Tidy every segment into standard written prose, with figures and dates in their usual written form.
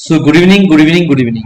So good evening everyone.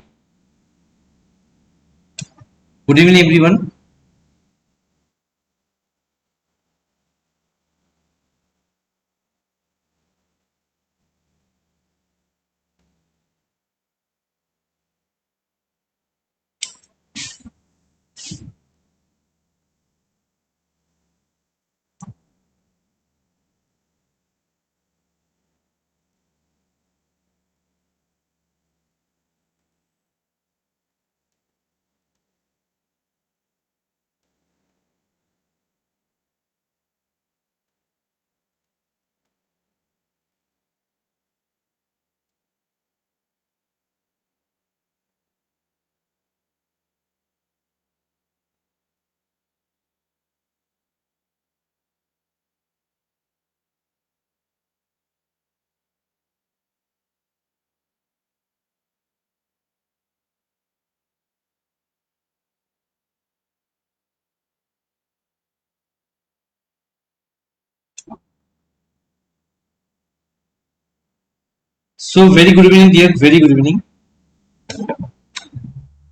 So very good evening dear, very good evening.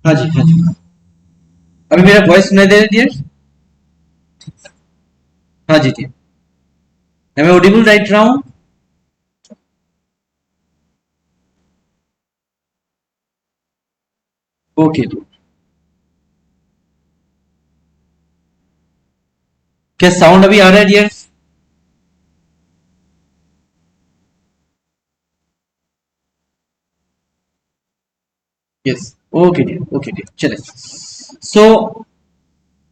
हाँ जी हाँ जी. अभी मेरा वॉइस सुनाई दे रहा है डियर? हाँ जी डियर. मैं ऑडिबल राइट रहा हूँ? Okay dear. क्या साउंड अभी आ रहा है dear? Yes. Okay dear, okay dear, चले. सो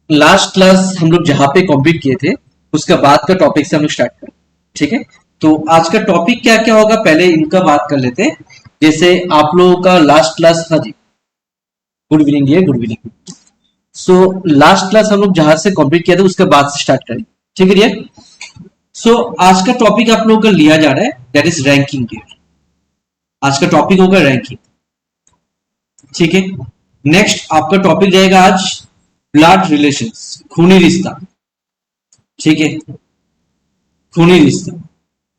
लास्ट क्लास हम लोग जहाँ पे कंप्लीट किए थे उसका बाद का टॉपिक से हम लोग स्टार्ट करें. ठीक है. तो आज का टॉपिक क्या क्या होगा पहले इनका बात कर लेते हैं. जैसे आप लोगों का लास्ट क्लास. हाँ जी. Good evening dear, good evening. So last class हम लोग जहां से कंप्लीट किया था उसके बाद से स्टार्ट करें. ठीक है डियर. सो आज का टॉपिक आप लोगों का लिया जा रहा है दैट इज रैंकिंग डियर. आज का टॉपिक होगा रैंकिंग. ठीक है. नेक्स्ट आपका टॉपिक रहेगा आज ब्लड रिलेशंस, खूनी रिश्ता. ठीक है. खूनी रिश्ता.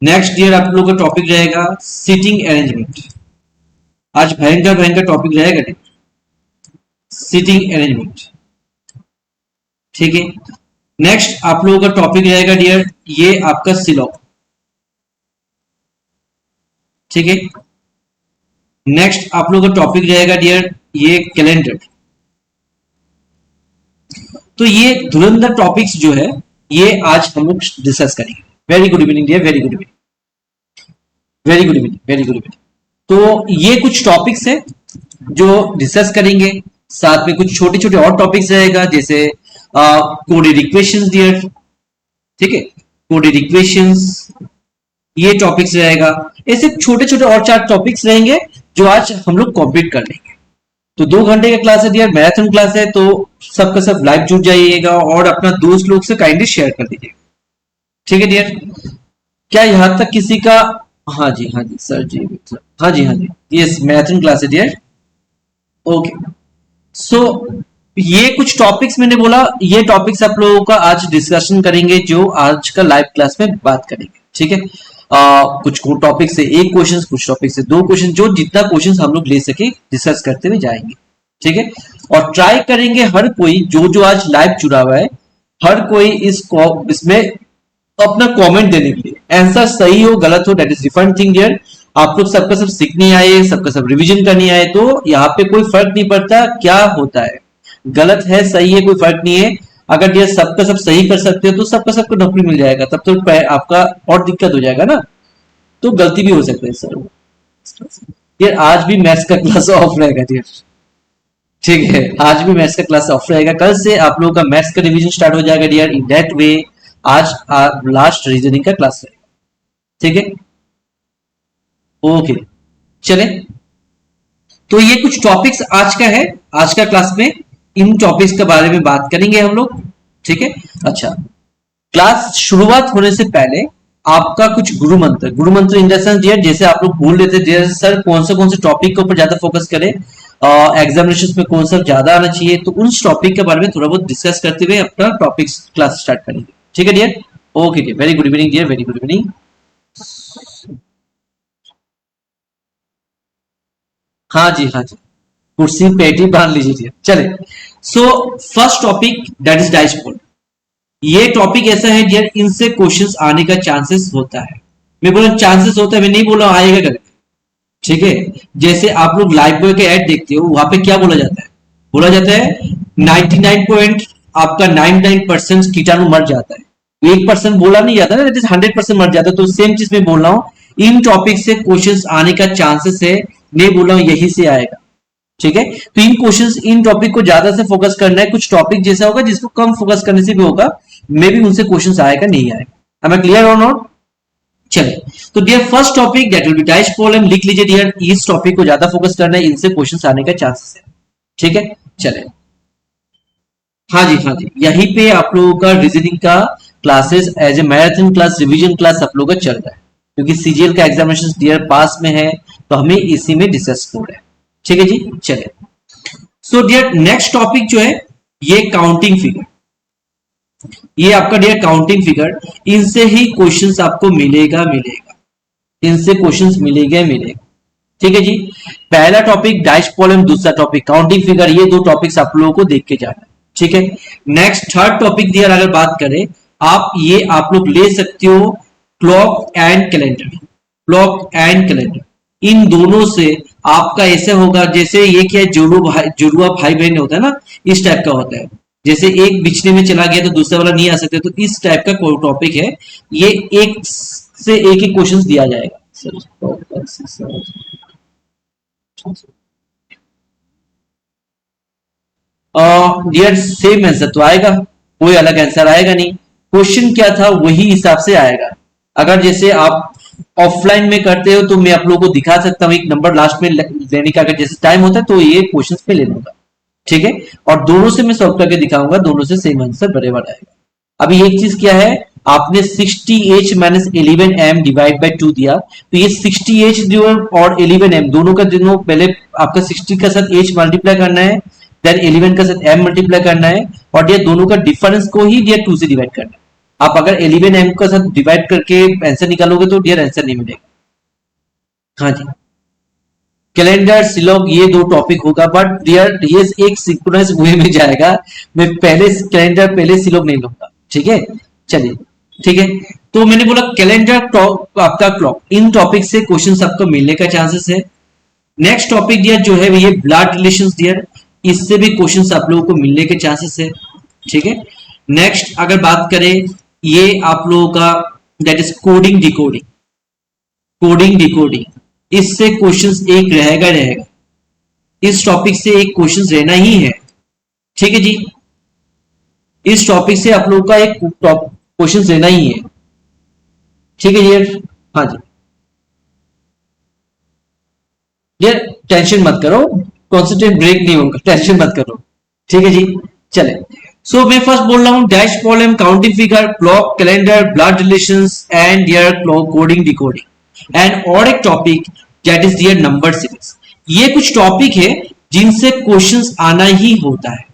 नेक्स्ट डियर आप लोगों का टॉपिक रहेगा सीटिंग अरेंजमेंट. आज भयंकर भयंकर टॉपिक रहेगा. Seating arrangement. ठीक है. नेक्स्ट आप लोगों का टॉपिक रहेगा डियर ये आपका सिलॉ. ठीक है. नेक्स्ट आप लोगों का टॉपिक रहेगा डियर ये कैलेंडर. तो ये धुरंधर टॉपिक्स जो है ये आज हम लोग डिस्कस करेंगे. Very good evening dear, very good evening, very good evening, very good evening. तो ये कुछ टॉपिक्स है जो डिस्कस करेंगे. साथ में कुछ छोटे छोटे और टॉपिक्स रहेगा जैसे कोडेड इक्वेशंस डियर. ठीक है. कोडेड इक्वेशंस ये टॉपिक्स रहेगा. ऐसे छोटे छोटे और चार टॉपिक्स रहेंगे जो आज हम लोग कंप्लीट कर लेंगे. तो 2 घंटे का क्लास है डियर, मैराथन क्लास है. तो सबका सब लाइव जुड़ जाइएगा और अपना दोस्त लोग से काइंडली शेयर कर दीजिएगा. ठीक है डियर. क्या यहाँ तक किसी का? हाँ जी हाँ जी सर जी सर. हाँ जी हाँ जी. यस मैराथन क्लास है डियर. ओके. सो ये कुछ टॉपिक्स मैंने बोला ये टॉपिक्स आप लोगों का आज डिस्कशन करेंगे जो आज का लाइव क्लास में बात करेंगे. ठीक है. कुछ टॉपिक से एक क्वेश्चन, कुछ टॉपिक से दो क्वेश्चन, जो जितना क्वेश्चन हम लोग ले सके डिस्कस करते हुए जाएंगे. ठीक है. और ट्राई करेंगे हर कोई जो जो आज लाइव जुड़ा हुआ है हर कोई इसमें अपना कमेंट देने के लिए. आंसर सही हो गलत हो that is different thing dear. आप लोग सबका सब सीखने आए, सबका सब रिवीजन करने आए तो यहाँ पे कोई फर्क नहीं पड़ता क्या होता है. गलत है सही है कोई फर्क नहीं है. अगर ये सबका सब सही कर सकते हो तो सबका सबको नौकरी मिल जाएगा. तब तो आपका और दिक्कत हो जाएगा ना. तो गलती भी हो सकता है सर. यार आज भी मैथ्स का क्लास ऑफ रहेगा डियर. ठीक है. आज भी मैथ्स का क्लास ऑफ रहेगा. कल से आप लोगों का मैथ्स का रिवीजन स्टार्ट हो जाएगा डियर. इन दैट वे आज लास्ट रीजनिंग का क्लास रहेगा. ठीक है. ओके. चले. तो ये कुछ टॉपिक्स आज का है. आज का क्लास में इन टॉपिक्स के बारे में बात करेंगे हम लोग. ठीक है. अच्छा. क्लास शुरुआत होने से पहले आपका कुछ गुरु मंत्र इन द सेंस डियर जैसे आप लोग बोल रहे थे डियर सर कौन से टॉपिक के ऊपर ज्यादा फोकस करें, एग्जामिनेशन में कौन सा ज्यादा आना चाहिए, तो उन टॉपिक के बारे में थोड़ा बहुत डिस्कस करते हुए अपना टॉपिक क्लास स्टार्ट करेंगे. ठीक है dear. Okay dear. Very good evening dear, very good evening. हाँ जी, हाँ जी, कुर्सी पेटी बांध लीजिए। चले, so first topic that is डाइस्पोल। ये टॉपिक ऐसा है यार, इनसे क्वेश्चंस आने का चांसेस होता है। मैं बोला चांसेस होता है, मैं नहीं बोला आएगा करके। ठीक है, जैसे आप लोग लाइफ बॉय के ऐड देखते हो, वहां पे क्या बोला जाता है? बोला जाता है 99 पॉइंट आपका 99% कीटाणु मर जाता है, 1% बोला नहीं जाता ना, दैट इज 100% मर जाता है। तो सेम चीज मैं बोल रहा हूँ, इन टॉपिक से क्वेश्चंस आने का चांसेस है, नहीं बोल रहा हूँ यही से आएगा। ठीक है, तो इन क्वेश्चंस, इन टॉपिक को ज्यादा से फोकस करना है। कुछ टॉपिक जैसा होगा जिसको कम फोकस करने से भी होगा, मे भी उनसे क्वेश्चंस आएगा नहीं आएगा। am I क्लियर और नॉट? चले, तो dear first topic that will be dice problem, लिख लीजिए डियर, इस टॉपिक को ज्यादा फोकस करना है, इनसे क्वेश्चंस आने का चांसेस है। ठीक है, चले। हाँ जी, हाँ जी, यहीं पे आप लोगों का रीजनिंग का classes as a marathon class, revision class आप लोगों का चल रहा है, क्योंकि सीजीएल का एग्जामिनेशन डियर पास में है, तो हमें इसी में डिस्कस कर रहे हैं। ठीक है जी, चले। सो डियर नेक्स्ट टॉपिक जो है, ये काउंटिंग फिगर। ये आपका डियर काउंटिंग फिगर, इनसे ही क्वेश्चंस आपको मिलेगा मिलेगा, इनसे क्वेश्चंस मिलेगा मिलेगा। ठीक है जी, पहला टॉपिक डाइस प्रॉब्लम, दूसरा टॉपिक काउंटिंग फिगर, ये दो टॉपिक्स आप लोगों को देख के जाना है। ठीक है, नेक्स्ट थर्ड टॉपिक डियर अगर बात करें, आप ये आप लोग ले सकते हो clock and calendar. Clock and calendar, इन दोनों से आपका ऐसे होगा, जैसे ये क्या है, जुड़वा भाई बहन होता है ना, इस टाइप का होता है। जैसे एक बिछने में चला गया तो दूसरा वाला नहीं आ सकते, तो इस टाइप का कोई टॉपिक है ये, एक से एक ही क्वेश्चंस दिया जाएगा। डियर सेम आंसर तो आएगा, कोई अलग आंसर आएगा नहीं। क्वेश्चन क्या था वही हिसाब से आएगा। अगर जैसे आप ऑफलाइन में करते हो तो मैं आप लोगों को दिखा सकता हूँ, एक नंबर लास्ट में लेने का अगर जैसे टाइम होता है तो ये क्वेश्चन पे ले लूंगा। ठीक है, और दोनों से मैं सॉल्व करके दिखाऊंगा, दोनों से सेम आंसर बराबर आएगा। अभी एक चीज क्या है, आपने 60h minus 11m divide by 2 दिया, तो ये 60h जो और 11m दोनों का, दोनों पहले आपका 60 का साथ h मल्टीप्लाई करना है, देन 11 का साथ m मल्टीप्लाई करना है, और ये दोनों का डिफरेंस को ही डियर 2 से डिवाइड करना है। आप अगर 11m का साथ डिवाइड करके आंसर निकालोगे तो डियर आंसर नहीं मिलेगा। हाँ जी, कैलेंडर सिलॉग ये दो टॉपिक होगा, बट डियर ये एक सिंक्रोनस वे में जाएगा, मैं पहले कैलेंडर पहले सिलॉग नहीं लूंगा। ठीक है, चलिए, ठीक है। तो मैंने बोला कैलेंडर, आपका क्लॉक, इन टॉपिक से क्वेश्चंस आपको मिलने का चांसेस है। नेक्स्ट टॉपिक डियर जो है ये ब्लड रिलेशंस डियर, इससे भी क्वेश्चंस आप लोगों को मिलने के चांसेस है। ठीक है, नेक्स्ट अगर बात करें, ये आप लोगों का that is coding decoding. Coding decoding, इससे क्वेश्चंस एक रहेगा रहेगा, इस टॉपिक से एक क्वेश्चंस रहना ही है। ठीक है जी, इस टॉपिक से आप लोगों का एक क्वेश्चंस रहना ही है। ठीक है जी, हाँ जी, ये टेंशन मत करो, कॉन्सेंट्रेट ब्रेक नहीं होगा, टेंशन मत करो। ठीक है जी, चले। सो मैं फर्स्ट बोल रहा हूं dash problem, counting figure, clock, calendar, blood relations and your clock coding decoding, and और एक topic that is dear number series. ये कुछ टॉपिक है जिनसे क्वेश्चंस आना ही होता है।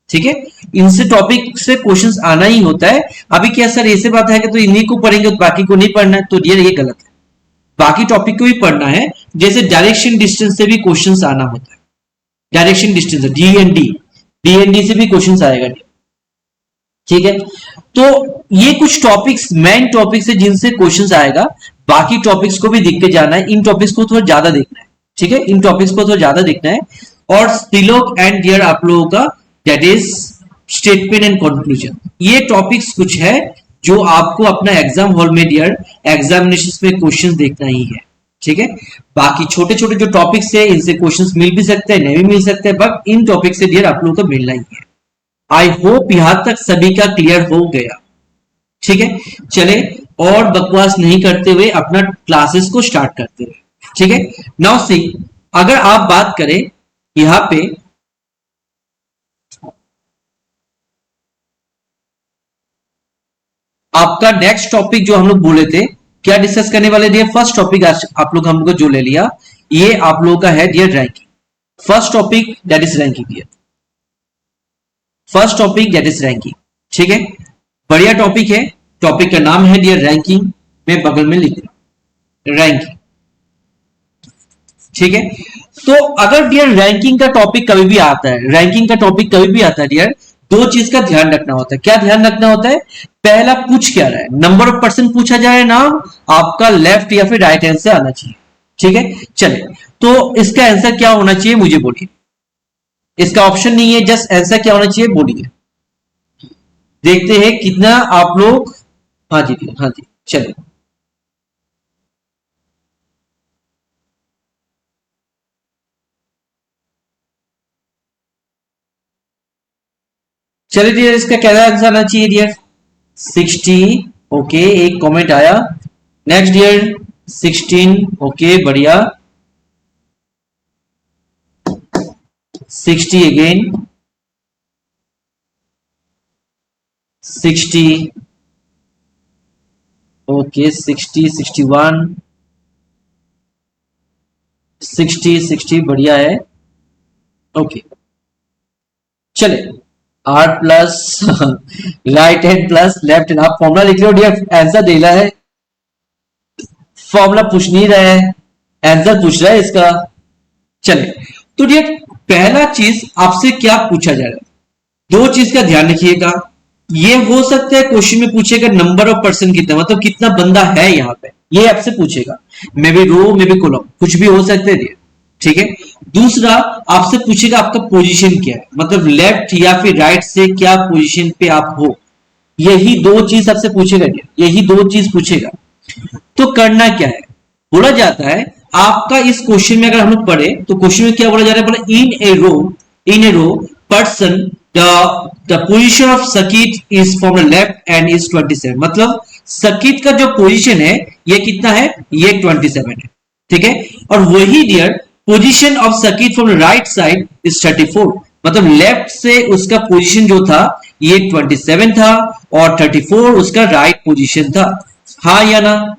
ठीक है, इनसे टॉपिक से क्वेश्चंस आना ही होता है। अभी क्या सर ऐसे बात है कि तो इन्हीं को पढ़ेंगे तो बाकी को नहीं पढ़ना है, तो डियर ये गलत है, बाकी टॉपिक को भी पढ़ना है। जैसे डायरेक्शन डिस्टेंस से भी क्वेश्चंस आना होता है, डायरेक्शन डिस्टेंस डीएनडी, डीएनडी से भी क्वेश्चंस आएगा। ठीक है, तो ये कुछ टॉपिक्स मेन टॉपिक्स है जिनसे क्वेश्चंस आएगा, बाकी टॉपिक्स को भी देख के जाना है, इन टॉपिक्स को थोड़ा ज्यादा देखना है। ठीक है, इन टॉपिक्स को थोड़ा ज्यादा देखना है। और स्टिलोग एंड डियर आप लोगों का that is statement and conclusion, ये टॉपिक्स कुछ है जो आपको अपना एग्जाम हॉल में डियर एग्जामिनेशन में क्वेश्चन देखना ही है। ठीक है, बाकी छोटे छोटे जो टॉपिक्स है इनसे क्वेश्चंस मिल भी सकते हैं, नहीं भी मिल सकते हैं, बट इन टॉपिक से डियर आप लोगों को मिलना ही है। आई होप यहां तक सभी का क्लियर हो गया। ठीक है, चले, और बकवास नहीं करते हुए अपना क्लासेस को स्टार्ट करते हुए। ठीक है, नाउ सी, अगर आप बात करें यहां पे, आपका नेक्स्ट टॉपिक जो हम लोग बोले थे क्या डिस्कस करने वाले थे, फर्स्ट टॉपिक आज आप लोग हम लोग जो ले लिया, ये आप लोगों का है dear ranking. First topic that is ranking dear, first topic that is ranking. ठीक है, बढ़िया टॉपिक है, टॉपिक का नाम है डियर रैंकिंग, मैं बगल में लिख रहा हूं रैंकिंग। ठीक है। तो अगर डियर रैंकिंग का टॉपिक कभी भी आता है, रैंकिंग का टॉपिक कभी भी आता है डियर, दो चीज का ध्यान रखना होता है। क्या ध्यान रखना होता है? पहला पूछ क्या रहा है, नंबर ऑफ पर्सन पूछा जा रहा है, नाम आपका लेफ्ट या फिर राइट हैंड से आना चाहिए। ठीक है, चले। तो इसका आंसर क्या होना चाहिए मुझे बोलिए। इसका ऑप्शन नहीं है, जस्ट आंसर क्या होना चाहिए बोलिए। देखते हैं कितना आप लोग। हाँ जी, हाँ जी, चलिए। चलिए डियर, इसका क्या आंसर आना चाहिए डियर? 60। ओके, एक कमेंट आया। Next dear, 16। ओके, बढ़िया। 60 अगेन। 60। ओके, 60, 61। 60, 60, बढ़िया है। ओके, चले। R plus right hand plus left hand, आप फॉर्मूला लिख लो डियर, आंसर देना है। फॉर्मूला पूछ नहीं रहे हैं, आंसर पूछ रहा है इसका। चले। तो डियर, पहला चीज आपसे क्या पूछा जा रहा है, दो चीज का ध्यान रखिएगा। ये हो सकता है क्वेश्चन में पूछेगा नंबर ऑफ पर्सन कितना, मतलब कितना बंदा है यहाँ पे, ये आपसे पूछेगा। May be row, may be column, कुछ भी हो सकते हैं। ठीक है। दूसरा, आपसे पूछेगा आपका पोजीशन क्या है, मतलब लेफ्ट या फिर राइट से क्या पोजीशन पे आप हो। यही दो चीज आपसे पूछेगा, यही दो चीज पूछेगा। तो करना क्या है, बोला जाता है आपका इस क्वेश्चन में अगर हम लोग पढ़े तो क्वेश्चन में क्या बोला जा रहा है, बोला in a row person the position of Sakit is from the left end is 27, मतलब सकीट का जो पोजीशन है ये कितना है, ये 27 है। ठीक है। और वही dear, position of Sakit from right side is 34, मतलब लेफ्ट से उसका पोजीशन जो था ये 27 था, और 34 उसका राइट पोजीशन था। हाँ या ना?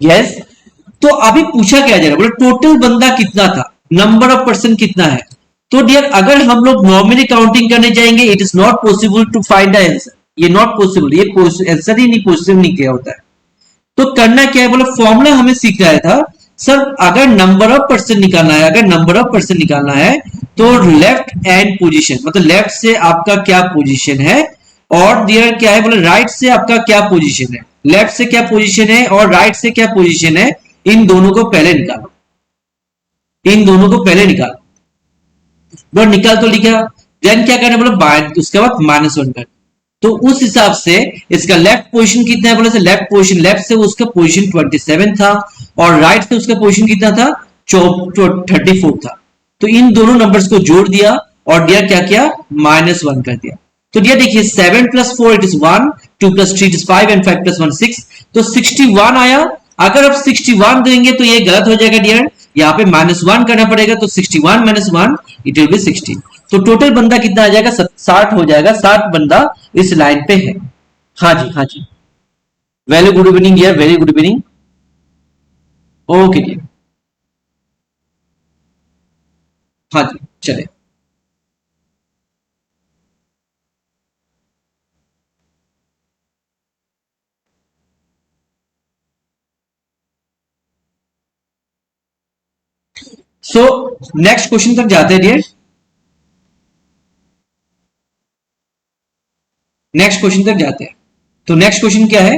यस। तो अभी पूछा क्या जा रहा है, बोले टोटल बंदा कितना था, नंबर ऑफ पर्सन कितना है। तो डियर, अगर हम लोग नॉर्मली काउंटिंग करने जाएंगे, it is not possible to find the answer. ये नॉट पॉसिबल, ये आंसर ही नहीं पॉसिबल नहीं किया होता है। तो करना क्या है, बोले फॉर्मूला हमें सिखाया था। सर अगर नंबर ऑफ पर्सन निकालना है, अगर नंबर ऑफ पर्सन निकालना है तो लेफ्ट हैंड पोजीशन, मतलब लेफ्ट से आपका क्या पोजीशन है, और डियर क्या है, बोले राइट से आपका क्या पोजीशन है, लेफ्ट से क्या पोजीशन है और राइट से क्या पोजीशन है, इन दोनों को पहले निकालो। इन दोनों को पहले निकालो। बोले निकाल तो लिखा, देन क्या करना, बोले उसके बाद -1 कर। तो उस हिसाब से इसका लेफ्ट पोजीशन कितना है, बोले से लेफ्ट पोजीशन, लेफ्ट से उसका पोजीशन 27 था, और राइट से उसका पोजीशन कितना था, 34 था। तो इन दोनों नंबर्स को जोड़ दिया और दिया क्या किया, -1 कर दिया। तो दिया देखिए, 7 + 4 it is 1, 2 + 3 it is 5 and 5 + 1 6, तो 61 आया। अगर आप 61 देंगे तो ये गलत हो जाएगा डियर, यहाँ पे -1 करना पड़ेगा, तो 61 - 1 इट विल बी 60। तो टोटल बंदा कितना आ जाएगा, 60 हो जाएगा, 60 बंदा इस लाइन पे है। हाँ जी, हाँ जी। Very good evening dear, very good evening. Okay dear. हाँ जी, चले। सो नेक्स्ट क्वेश्चन तक जाते हैं डियर। नेक्स्ट क्वेश्चन तक जाते हैं। तो नेक्स्ट क्वेश्चन क्या है,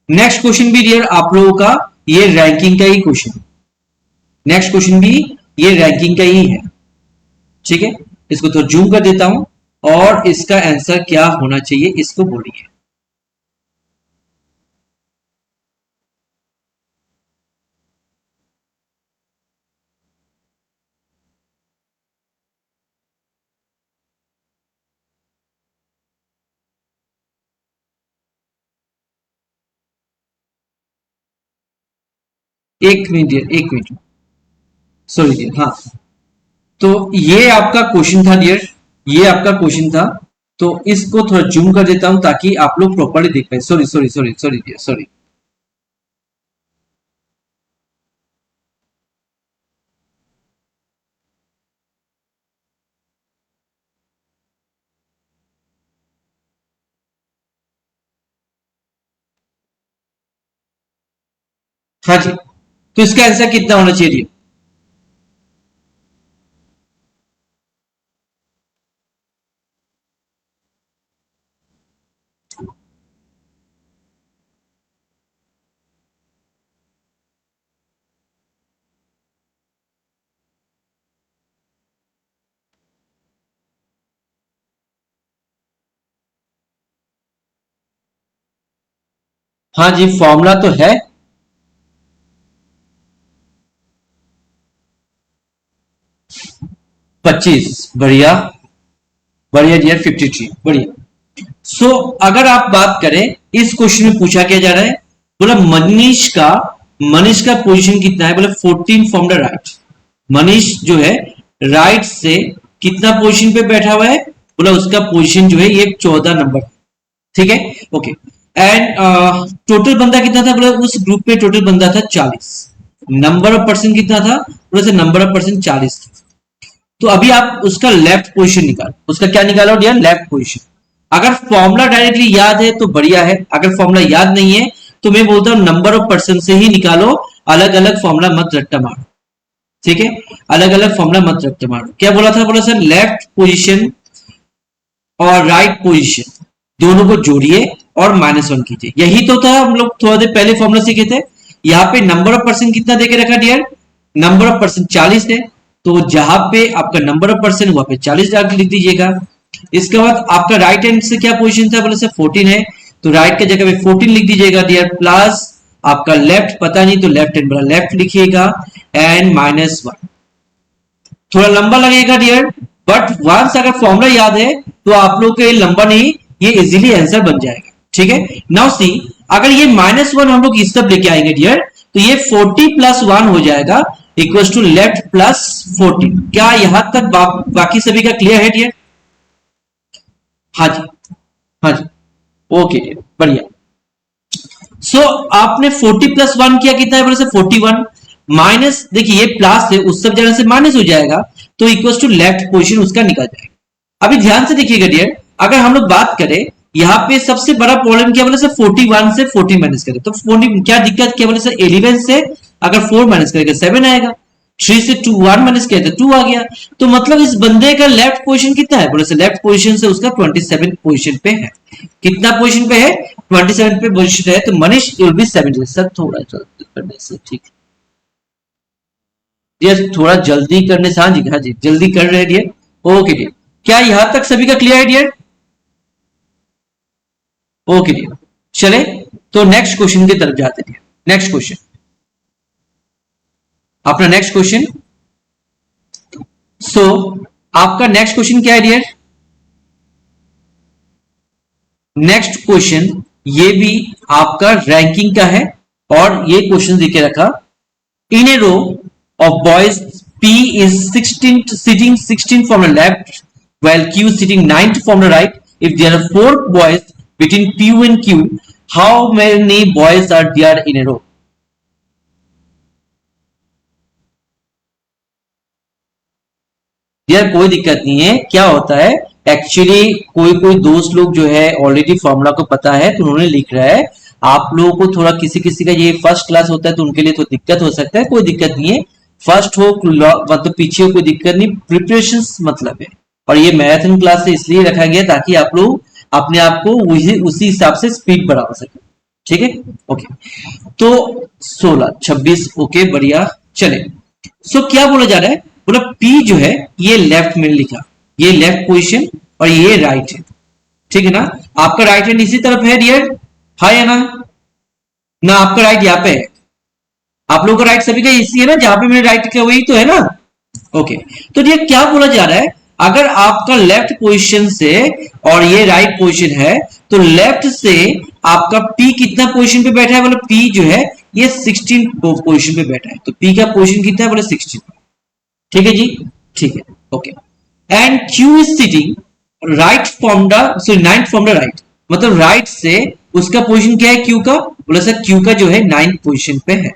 नेक्स्ट क्वेश्चन भी डियर आप लोगों का ये रैंकिंग का ही क्वेश्चन। नेक्स्ट क्वेश्चन भी ये रैंकिंग का ही है। ठीक है। इसको तो जूम कर देता हूं, और इसका आंसर क्या होना चाहिए इसको बोलिए। एक मिनट डियर, एक मिनट। सॉरी डियर, हाँ। तो ये आपका क्वेश्चन था डियर, ये आपका क्वेश्चन था। तो इसको थोड़ा जूम कर देता हूं ताकि आप लोग प्रॉपर्ली देख पाए। Sorry, sorry, sorry, sorry dear, sorry. हाँ जी, तो इसका आंसर कितना होना चाहिए? हाँ जी, फॉर्मूला तो है। 25, बढ़िया बढ़िया डियर, 53, बढ़िया। सो अगर आप बात करें, इस क्वेश्चन में पूछा क्या जा रहा है, बोला मनीष का पोजीशन कितना है, बोला 14 फ्रॉम द राइट। मनीष जो है राइट से कितना पोजीशन पे बैठा हुआ है, बोला उसका पोजीशन जो है ये 14 नंबर। ठीक है, ओके। एंड टोटल बंदा कितना था, बोला उस ग्रुप में टोटल बंदा था 40। नंबर ऑफ पर्सन कितना था, बोला नंबर ऑफ पर्सन 40 था। तो अभी आप उसका लेफ्ट पोजीशन निकालो, उसका क्या निकालो डियर, लेफ्ट पोजीशन। अगर फॉर्मूला डायरेक्टली याद है तो बढ़िया है, अगर फॉर्मूला याद नहीं है तो मैं बोलता हूं नंबर ऑफ पर्सन से ही निकालो, अलग अलग फॉर्मूला मत रट्टा मारो। ठीक है, अलग अलग फॉर्मूला मत रट्टा मारो। क्या बोला था, बोला सर लेफ्ट पोजीशन और राइट पोजीशन दोनों को जोड़िए और -1 कीजिए। यही तो था, हम लोग थोड़ा देर पहले फॉर्मूला सीखे थे। यहाँ पे नंबर ऑफ पर्सन कितना देके रखा डियर, नंबर ऑफ पर्सन 40 है, तो जहां पे आपका नंबर ऑफ पर्सन वहां पे 40 डाल लिख दीजिएगा। इसके बाद आपका राइट हैंड से क्या पोजीशन था, बोले सर 14 है, तो राइट के जगह पे 14 लिख दीजिएगा डियर, प्लस आपका लेफ्ट पता नहीं तो लेफ्ट हैंड वाला लेफ्ट लिखिएगा एंड -1। थोड़ा लंबा लगेगा डियर, बट वंस अगर फॉर्मूला याद है तो आप लोग के लंबा नहीं, ये इजीली आंसर बन जाएगा। ठीक है, नाउ सी, अगर ये -1 हम लोग इस तरफ लेके आएंगे डियर, तो ये 40 + 1 हो जाएगा इक्वल टू लेफ्ट प्लस 14। क्या यहां तक बाकी सभी का क्लियर है डियर? हाँ जी, हाँ जी, ओके डियर, बढ़िया। सो आपने 40 + 1 किया, कितना है बोले से 41, माइनस देखिए ये प्लस है, उस सब जगह से माइनस हो जाएगा, तो इक्वल टू लेफ्ट पोजीशन उसका निकल जाएगा। अभी ध्यान से देखिएगा डियर, अगर हम लोग बात करें यहाँ पे सबसे बड़ा प्रॉब्लम क्या बोले सर, 41 से 14 माइनस करें तो 40 क्या दिक्कत, क्या बोले सर 11 से अगर 4 माइनस करेगा 7 आएगा, 3 से 2 1 माइनस किया तो 2 आ गया। तो मतलब इस बंदे का लेफ्ट पोजीशन कितना है, बोले सर लेफ्ट पोजीशन से उसका 27 पोजीशन पे है। कितना पोजीशन पे है, 27 पे पोजीशन है, तो मनीष विल बी 70। सर थोड़ा जल्दी करने से, ठीक है, थोड़ा जल्दी करने से, हाँ जी हाँ जी, जल्दी कर रहे हैं डियर। ओके डियर, क्या यहां तक सभी का क्लियर है डियर? ओके डियर, चले तो नेक्स्ट क्वेश्चन की तरफ जाते हैं। नेक्स्ट क्वेश्चन, अपना नेक्स्ट क्वेश्चन। सो आपका नेक्स्ट क्वेश्चन क्या है डियर? नेक्स्ट क्वेश्चन ये भी आपका रैंकिंग का है, और ये क्वेश्चन देके रखा, इन a row of boys, P is 16 sitting 16 from the left while Q sitting 9 from the right. If there are 4 boys between P and Q, how many boys are there in a row? यार कोई दिक्कत नहीं है, क्या होता है actually कोई कोई दोस्त लोग जो है ऑलरेडी फॉर्मूला को पता है तो उन्होंने लिख रहा है। आप लोगों को थोड़ा किसी किसी का ये फर्स्ट क्लास होता है तो उनके लिए तो दिक्कत हो सकता है, कोई दिक्कत नहीं है। फर्स्ट हो मतलब पीछे हो, कोई दिक्कत नहीं, प्रिपरेशन मतलब है। और ये मैराथन क्लास से इसलिए रखा गया ताकि आप लोग अपने आप को उसी हिसाब से स्पीड बढ़ा सके। ठीक है, ओके। तो 16 26, ओके बढ़िया, चले। सो क्या बोला जा रहा है, बोला P जो है ये लेफ्ट में लिखा, ये लेफ्ट पोजीशन और ये राइट है। ठीक है ना, आपका राइट हैंड इसी तरफ है डियर, हाँ या ना? ना आपका राइट यहाँ पे है, आप लोगों का राइट सभी का इसी है ना, जहां पे मेरे राइट का वही तो है ना। ओके, तो ये क्या बोला जा रहा है, अगर आपका लेफ्ट पोजीशन से और ये राइट पोजीशन है तो लेफ्ट से आपका P कितना पोजीशन पे बैठा है, बोले P जो है ये 16 पोजीशन पे बैठा है, तो P का पोजीशन कितना है, बोले 16। ठीक है जी, ठीक है, okay. And Q is sitting right from the, sorry 9 from the right, मतलब राइट से उसका पोजीशन क्या है Q का, बोला सर Q का जो है 9th पोजीशन पे है,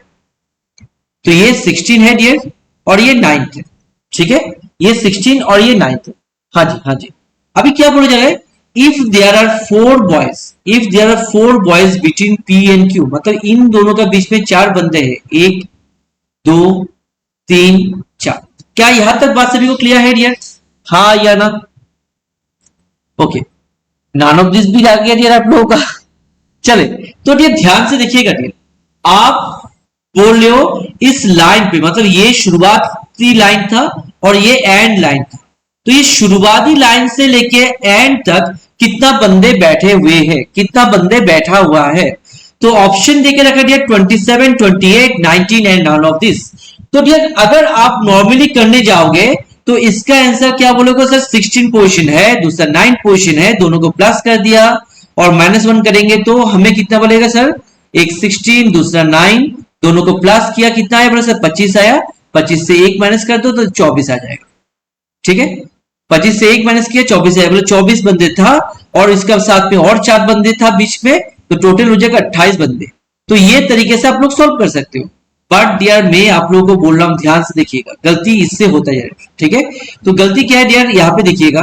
तो ये 16 है डियर और ये 9th है। ठीक है, ये 16 और ये 9th है, हाँ जी हाँ जी। अभी क्या बोला जा रहा है, if there are four boys, if there are four boys between P and Q, मतलब इन दोनों का बीच में चार बंदे हैं, एक दो तीन चार। क्या यहां तक बात सभी को क्लियर है डियर? हाँ या ना? ओके, नॉन ऑफ दिस भी आ गया डियर आप लोगों का। चले, तो डियर ध्यान से देखिएगा डियर, आप बोल रहे हो इस लाइन पे, मतलब ये शुरुआती लाइन था और ये एंड लाइन था, तो ये शुरुआती लाइन से लेके एंड तक कितना बंदे बैठे हुए हैं, कितना बंदे बैठा हुआ है? तो ऑप्शन देके रखा dear 27, 28, 19 and none of this. तो डियर अगर आप नॉर्मली करने जाओगे तो इसका आंसर क्या बोलोगे सर? 16 पोजीशन है, दूसरा 9 पोजीशन है, दोनों को प्लस कर दिया और -1 करेंगे तो हमें कितना बोलेगा सर? एक 16, दूसरा 9, दोनों को प्लस किया, कितना आया बोले सर? 25 आया। 25 से 1 माइनस कर दो तो 24 आ जाएगा। ठीक है, 25 से 1 माइनस किया, 24 आया, बोले 24 बंदे था और इसका साथ में और 4 बंदे था बीच में, तो टोटल हो जाएगा 28 बंदे। तो ये तरीके से आप लोग सॉल्व कर सकते हो। बट डियर मैं आप लोगों को बोल रहा हूं, ध्यान से देखिएगा, गलती इससे होता है। ठीक है, तो गलती क्या है डियर? यहां पे देखिएगा,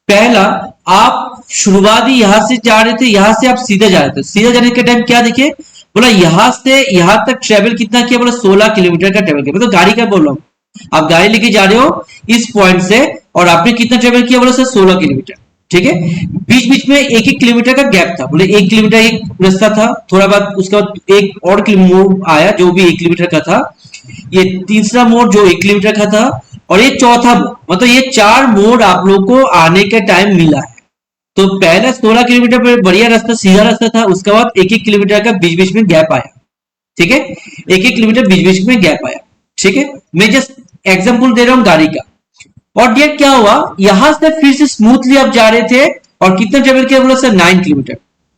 पहला आप शुरुआती यहां से जा रहे थे, यहां से आप सीधा जा रहे थे, सीधा जाने के टाइम क्या देखिए, बोला यहां से यहां तक ट्रेवल कितना किया? बोला 16 किलोमीटर का ट्रेवल किया। मैं तो गाड़ी का बोल रहा हूं, आप गाड़ी लेके जा रहे हो इस पॉइंट से और आपने कितना ट्रेवल किया? बोला सर 16 किलोमीटर। ठीक है, बीच बीच में एक एक किलोमीटर का गैप था, बोले 1 किलोमीटर एक रास्ता था, थोड़ा बाद उसके बाद एक और मोड़ आया जो भी 1 किलोमीटर का था, ये तीसरा मोड़ जो 1 किलोमीटर का था और ये चौथा मोड़, मतलब ये 4 मोड़ आप लोग को आने के टाइम मिला है। तो पहला 16 किलोमीटर पर बढ़िया रास्ता, सीधा रास्ता था, उसके बाद एक एक किलोमीटर का बीच बीच में गैप आया। ठीक है, एक एक किलोमीटर बीच बीच में गैप आया। ठीक है, मैं जस्ट एग्जांपल दे रहा हूं गाड़ी का। और डियर क्या हुआ, यहां से फिर से स्मूथली आप जा रहे थे और कितना ट्रेवल किया? बोला सर 9 किलोमीटर।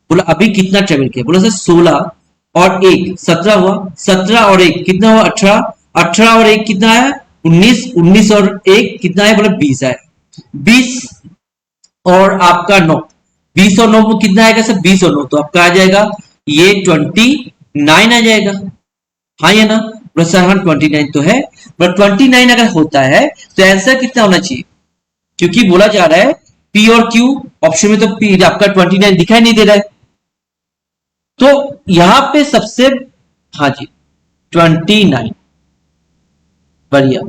बोला अभी कितना ट्रेवल किया? बोला सर 16 और 1 17 हुआ, 17 और 1 कितना हुआ? 18, 18 और 1 कितना आया? 19, 19 और 1 कितना आया? बोला 20 आया। 20 और आपका 9, 20 और 9 कितना आएगा सर? 20 और 9 तो आपका आ जाएगा ये 29 आ जाएगा। हाँ या ना? बोला सर हाँ 29 तो है, बट 29 अगर होता है तो आंसर कितना होना चाहिए? क्योंकि बोला जा रहा है पी और क्यू, ऑप्शन में तो पी आपका 29 दिखाई नहीं दे रहा है, तो यहां पे सबसे, हाँ जी 29, बढ़िया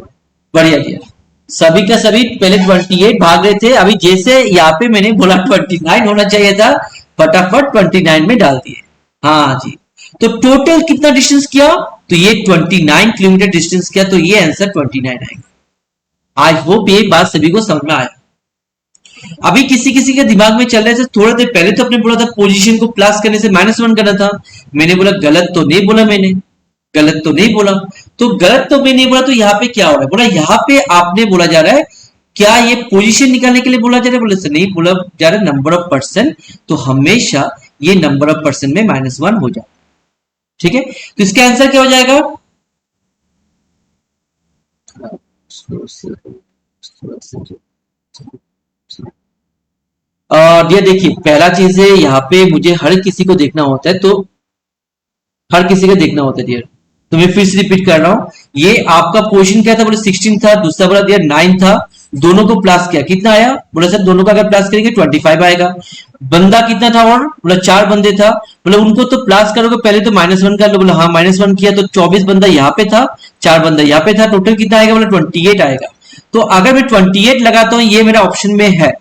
बढ़िया दिया। सभी का सभी पहले 28 भाग रहे थे, अभी जैसे यहाँ पे मैंने बोला 29 होना चाहिए था, फटाफट 29 में डाल दिए। हाँ जी, तो टोटल कितना डिस्टेंस किया? तो ये 29 किलोमीटर डिस्टेंस किया, तो ये आंसर 29 आएगा। आई होप ये बात सभी को समझ में आया। अभी किसी किसी के दिमाग में चल रहा है, थोड़ा देर पहले तो आपने बोला था पोजीशन को प्लस करने से -1 करना था, मैंने बोला गलत तो नहीं बोला, मैंने गलत तो नहीं बोला, तो गलत तो मैं नहीं बोला, तो यहाँ पे क्या हो रहा है? बोला यहाँ पे आपने बोला जा रहा है क्या ये पोजीशन निकालने के लिए बोला जा रहा है? बोले सर नहीं बोला जा रहा है नंबर ऑफ पर्सन, तो हमेशा ये नंबर ऑफ पर्सन में -1 हो जाए। ठीक है, तो इसका आंसर क्या हो जाएगा? ये देखिए पहला चीज है, यहाँ पे मुझे हर किसी को देखना होता है, तो हर किसी का देखना होता है डियर, तो मैं फिर से रिपीट कर रहा हूं, ये आपका पोजीशन क्या था? बोले 16 था, दूसरा बोला डियर 9 था, दोनों को प्लस किया, कितना आया? बोला सर दोनों का अगर प्लस करेंगे 25 आएगा। बंदा कितना था? और बोला 4 बंदे था, बोला उनको तो प्लस करोगे पहले तो -1 कर लो, बोला हाँ -1 किया, तो 24 बंदा यहाँ पे था, 4 बंदा यहाँ पे था, टोटल कितना आएगा? बोला 28 आएगा। तो अगर मैं 28 लगाता हूँ, ये मेरा ऑप्शन में है,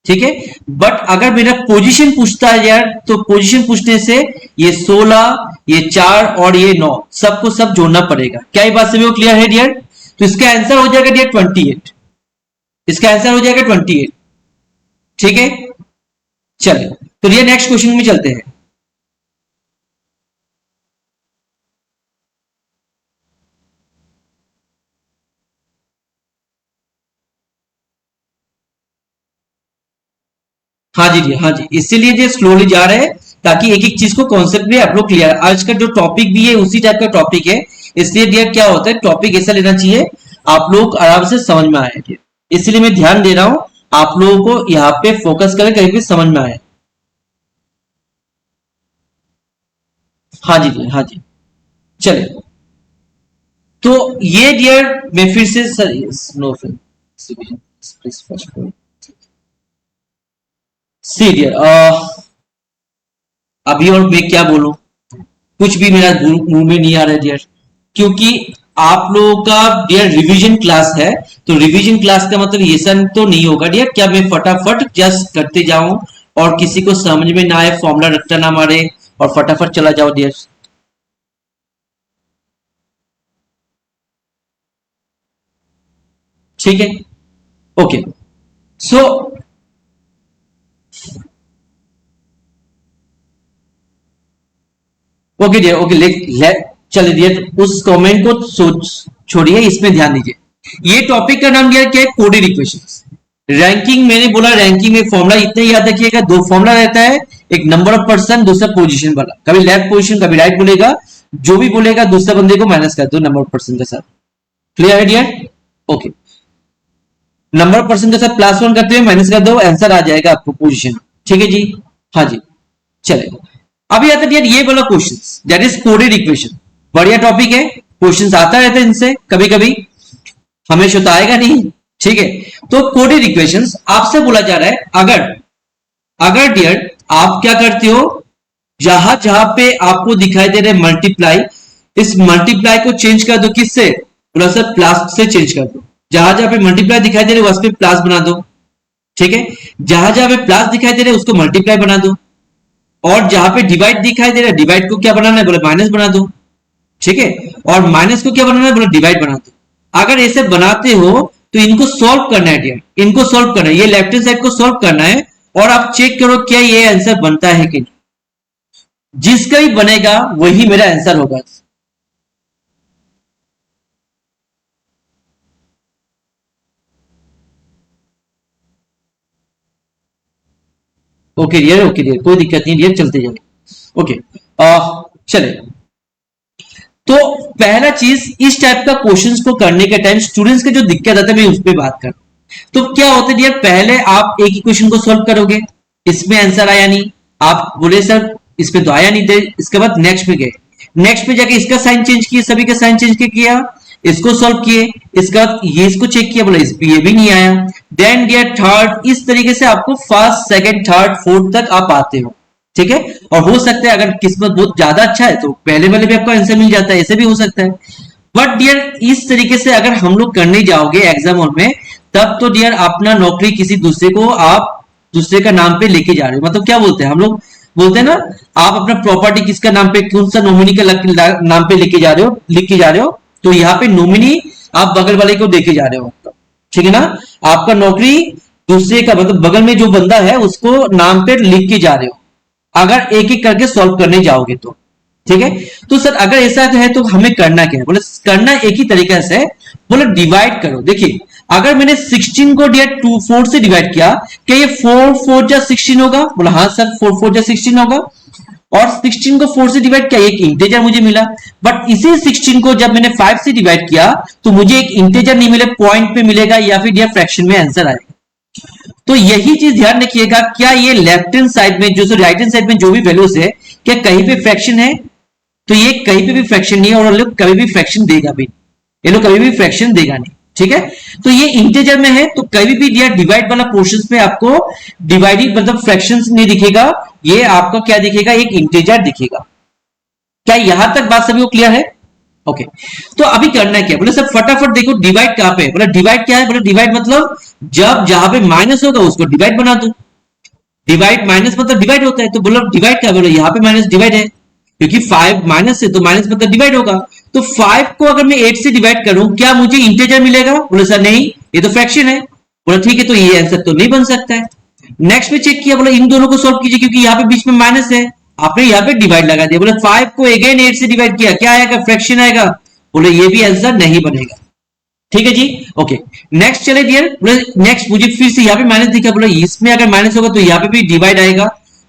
ठीक है, बट अगर मेरा पोजीशन पूछता है यार, तो पोजीशन पूछने से ये 16, ये 4 और ये 9 सबको सब जोड़ना पड़ेगा। क्या ये बात सभी को क्लियर है डियर? तो इसका आंसर हो जाएगा डियर 28, इसका आंसर हो जाएगा 28। ठीक है, चलिए तो डियर नेक्स्ट क्वेश्चन में चलते हैं। हाँ जी हाँ जी, इसीलिए जो स्लोली जा रहे हैं ताकि एक एक चीज को कॉन्सेप्ट भी आप लोग क्लियर, आज का जो टॉपिक भी है उसी टाइप का टॉपिक है, इसलिए डियर क्या होता है टॉपिक ऐसा लेना चाहिए आप लोग आराम से समझ में आए डियर, इसलिए मैं ध्यान दे रहा हूं आप लोगों को यहाँ पे फोकस करें कहीं भी समझ में आए। हाँ जी हाँ जी, चले, तो ये डियर मैं फिर से सर नो सी डियर, अभी और मैं क्या बोलूं, कुछ भी मेरा मुंह में नहीं आ रहा है डियर, क्योंकि आप लोगों का डियर रिवीजन क्लास है, तो रिवीजन क्लास का मतलब ये सब तो नहीं होगा डियर क्या मैं फटाफट जस्ट करते जाऊं और किसी को समझ में ना आए, फॉर्मूला रट्टा ना मारे और फटाफट चला जाओ डियर। ठीक है, okay, so okay dear, okay, ले चलिए डियर, उस कमेंट को सोच छोड़िए, इसमें ध्यान दीजिए। ये टॉपिक का नाम डियर क्या है, कोडेड इक्वेशंस। रैंकिंग, मैंने बोला रैंकिंग में फॉर्मूला इतना याद रखिएगा, दो फॉर्मूला रहता है, एक नंबर ऑफ पर्सन, दूसरा पोजीशन वाला, कभी लेफ्ट पोजीशन कभी राइट बोलेगा, जो भी बोलेगा दूसरे बंदे को माइनस कर दो नंबर ऑफ पर्सन के साथ। क्लियर है dear? Okay, number of person के साथ +1 करते हुए माइनस कर दो, आंसर आ जाएगा आपको पोजीशन। ठीक है जी, हाँ जी, चले अभी आता है ये वाला question, that is coded equation. बढ़िया टॉपिक है, क्वेश्चन आता रहता है इनसे कभी कभी, हमेशा तो आएगा नहीं। ठीक है, तो कोडेड इक्वेशंस आपसे बोला जा रहा है, अगर अगर डियर आप क्या करते हो, जहां जहां पे आपको दिखाई दे रहे मल्टीप्लाई, इस मल्टीप्लाई को चेंज कर दो, किससे, बोला सर प्लस से चेंज कर दो। जहां जहां पे मल्टीप्लाई दिखाई दे रहे उस पे प्लस बना दो। ठीक है, जहां जहां पे प्लस दिखाई दे रहे उसको मल्टीप्लाई बना दो, और जहां पे डिवाइड दिखाई दे रहा है डिवाइड को क्या बनाना है, बोले माइनस बना दो। ठीक है, और माइनस को क्या बनाना है, बोले डिवाइड बना दो। अगर ऐसे बनाते हो तो इनको सॉल्व करना है डियर, इनको सॉल्व करना है, ये लेफ्ट हैंड साइड को सॉल्व करना है, और आप चेक करो क्या ये आंसर बनता है कि नहीं। जिसका भी बनेगा वही मेरा आंसर होगा। ओके डियर, ओके डियर, कोई दिक्कत नहीं डियर, चलते जाए। ओके, चले, तो पहला चीज, इस टाइप का क्वेश्चंस को करने के टाइम स्टूडेंट्स के जो दिक्कत आता है मैं उस पर बात कर, तो क्या होता है डियर, पहले आप एक इक्वेशन को सॉल्व करोगे, इसमें आंसर आया नहीं, आप बोले सर इसमें तो आया नहीं थे, इसके बाद नेक्स्ट पे गए, नेक्स्ट पे जाके इसका साइन चेंज किया, सभी का साइन चेंज किया, इसको सॉल्व किए, इसका ये इसको चेक किया, बोला इस पे ये भी नहीं आया, देन डियर थर्ड, इस तरीके से आपको फर्स्ट सेकंड थर्ड फोर्थ तक आप आते हो। ठीक है, और हो सकता है अगर किस्मत बहुत ज्यादा अच्छा है तो पहले वाले भी आपको आंसर मिल जाता है, ऐसे भी हो सकता है। बट डियर इस तरीके से अगर हम लोग करने जाओगे एग्जाम हॉल में, तब तो डियर अपना नौकरी किसी दूसरे को आप दूसरे का नाम पे लेके जा रहे हो, मतलब क्या बोलते हैं हम लोग, बोलते हैं ना, आप अपना प्रॉपर्टी किसका नाम पे, कौन सा नॉमिनी का नाम पे लेके जा रहे हो, लिख के जा रहे हो, तो यहाँ पे नॉमिनी आप बगल वाले को देके जा रहे हो। ठीक है ना, आपका नौकरी दूसरे का, मतलब बगल में जो बंदा है उसको नाम पे लिख के जा रहे हो, अगर एक एक करके सॉल्व करने जाओगे तो। ठीक है, तो सर अगर ऐसा है तो हमें करना क्या है, बोले करना एक ही तरीका से, बोले डिवाइड करो। देखिए अगर मैंने 16 को डियर 2 4 से डिवाइड किया, क्या ये 4 4 जा 16 होगा, बोला हाँ सर 4 4 जा 16 होगा, और 16 को 4 से डिवाइड किया, एक इंटेजर मुझे मिला। बट इसी 16 को जब मैंने 5 से डिवाइड किया तो मुझे एक इंटेजर नहीं मिले, पॉइंट पे मिलेगा या फिर डियर फ्रैक्शन में आंसर आएगा। तो यही चीज ध्यान रखिएगा, क्या ये लेफ्ट हैंड साइड में जो राइट हैंड साइड में जो भी वैल्यूज है, क्या कहीं पे फ्रैक्शन है, तो ये कहीं पे भी फ्रैक्शन नहीं है, और लोग कभी भी फ्रैक्शन देगा भी, ये लोग कभी भी फ्रैक्शन देगा नहीं। ठीक है, तो ये इंटेजर में है तो कभी भी दिया डिवाइड वाला पोर्शन में आपको डिवाइडिंग मतलब फ्रैक्शन नहीं दिखेगा, ये आपका क्या दिखेगा, एक इंटेजर दिखेगा। क्या यहां तक बात सभी को क्लियर है? ओके, तो अभी करना क्या, बोले सब फटाफट देखो डिवाइड कहां पे है, बोले डिवाइड क्या है, बोले डिवाइड मतलब जब जहां पे माइनस होगा उसको डिवाइड बना दो, डिवाइड माइनस मतलब डिवाइड होता है, तो बोलो डिवाइड क्या, बोलो यहाँ पे माइनस डिवाइड है, क्योंकि 5 माइनस है तो माइनस मतलब डिवाइड होगा, तो 5 को अगर मैं 8 से डिवाइड करूं क्या मुझे इंटेजर मिलेगा, बोले सर नहीं ये तो फ्रैक्शन है, बोला ठीक है तो ये आंसर तो नहीं बन सकता है। नेक्स्ट पे चेक किया, बोला इन दोनों को सॉल्व कीजिए, क्योंकि यहाँ पे बीच में माइनस है, आपने यहाँ पे डिवाइड लगा दिया, बोले 5 को अगेन 8 से डिवाइड किया, क्या आएगा, फ्रैक्शन आएगा, बोले ये भी आंसर नहीं बनेगा। ठीक है जी, ओके, नेक्स्ट चले डियर, बोले नेक्स्ट मुझे फिर से यहाँ पे माइनस दिखा, बोले इसमें अगर माइनस होगा तो यहाँ पे भी डिवाइड आएगा,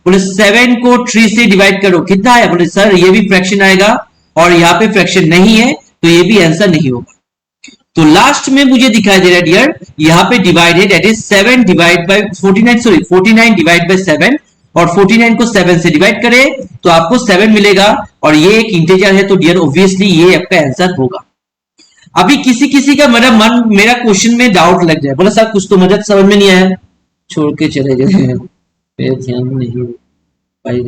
बोले 7 को 3 से डिवाइड करो, कितना आया, बोले सर ये भी फ्रैक्शन आएगा, और यहाँ पे फ्रैक्शन नहीं है तो ये भी आंसर नहीं होगा। तो लास्ट में मुझे दिखाई दे रहा है डियर, यहाँ पे डिवाइड है, that is 7 divide by 49, sorry 49 divide by 7, और 49 को 7 से डिवाइड करे तो आपको 7 मिलेगा, और ये एक इंटीजर है तो डियर ऑब्वियसली ये आपका आंसर होगा। अभी किसी किसी का मेरा क्वेश्चन में डाउट लग जाए, बोला सर कुछ तो मदद समझ में नहीं आया, छोड़ के चले गए। पे ध्यान नहीं भाई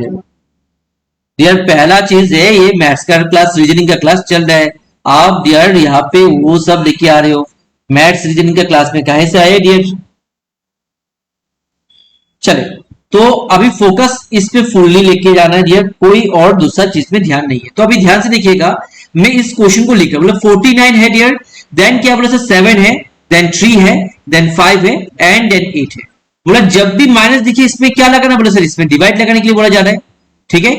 डियर। पहला चीज है ये मैथ्स का क्लास, रीजनिंग का क्लास चल रहा है। आप डियर यहाँ पे वो सब लेके आ रहे हो, मैथ्स रीजनिंग का क्लास में कहे से आए डियर? चले, तो अभी फोकस इस पे फुल्ली लेके जाना है डियर, कोई और दूसरा चीज में ध्यान नहीं है। तो अभी ध्यान से देखिएगा, मैं इस क्वेश्चन को लिख रहा हूं, मतलब 49 है डियर, देन क्या बोले सर 7 है, देन 3 है, देन 5 है एंड देन 8 है। बोला जब भी माइनस दिखे इसमें क्या लगाना, बोले सर इसमें डिवाइड लगाने के लिए बोला जा रहा है। ठीक है,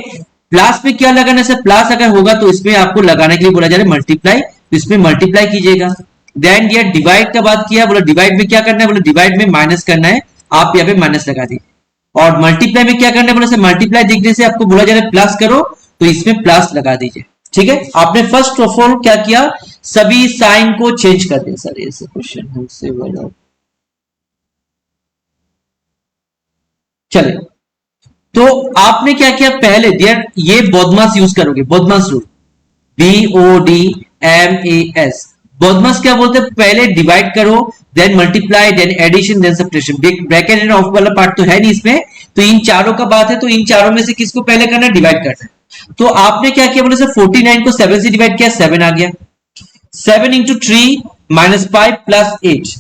प्लस में क्या लगाना है सर, प्लस अगर होगा तो इसमें आपको लगाने के लिए बोला जा रहा है मल्टीप्लाई, तो इसमें मल्टीप्लाई कीजिएगा। देन डियर डिवाइड का बात किया, बोला डिवाइड में क्या करना है, बोला डिवाइड में माइनस करना है, आप यहाँ पे माइनस लगा दीजिए। और मल्टीप्लाई में क्या करना है, बोले सर मल्टीप्लाई देखने से आपको बोला जा रहा है प्लस करो, तो इसमें प्लस लगा दीजिए। ठीक है, आपने फर्स्ट ऑफ ऑल क्या किया, सभी साइन को चेंज कर दिया। सर ऐसे क्वेश्चन हमसे बोला, चले, तो आपने क्या किया पहले डियर, ये बॉडमास यूज करोगे, बॉडमास रूल, BODMAS। बॉडमास क्या बोलते हैं, पहले डिवाइड करो, then multiply, then addition, then subtraction. Bracket and of वाला पार्ट तो है नहीं इसमें, तो इन चारों का बात है, तो इन चारों में से किसको पहले करना है, डिवाइड करना है। तो आपने क्या किया, बोले सर 49 को 7 से डिवाइड किया, 7 आ गया। 7 इंटू 3 माइनस 5 प्लस 8,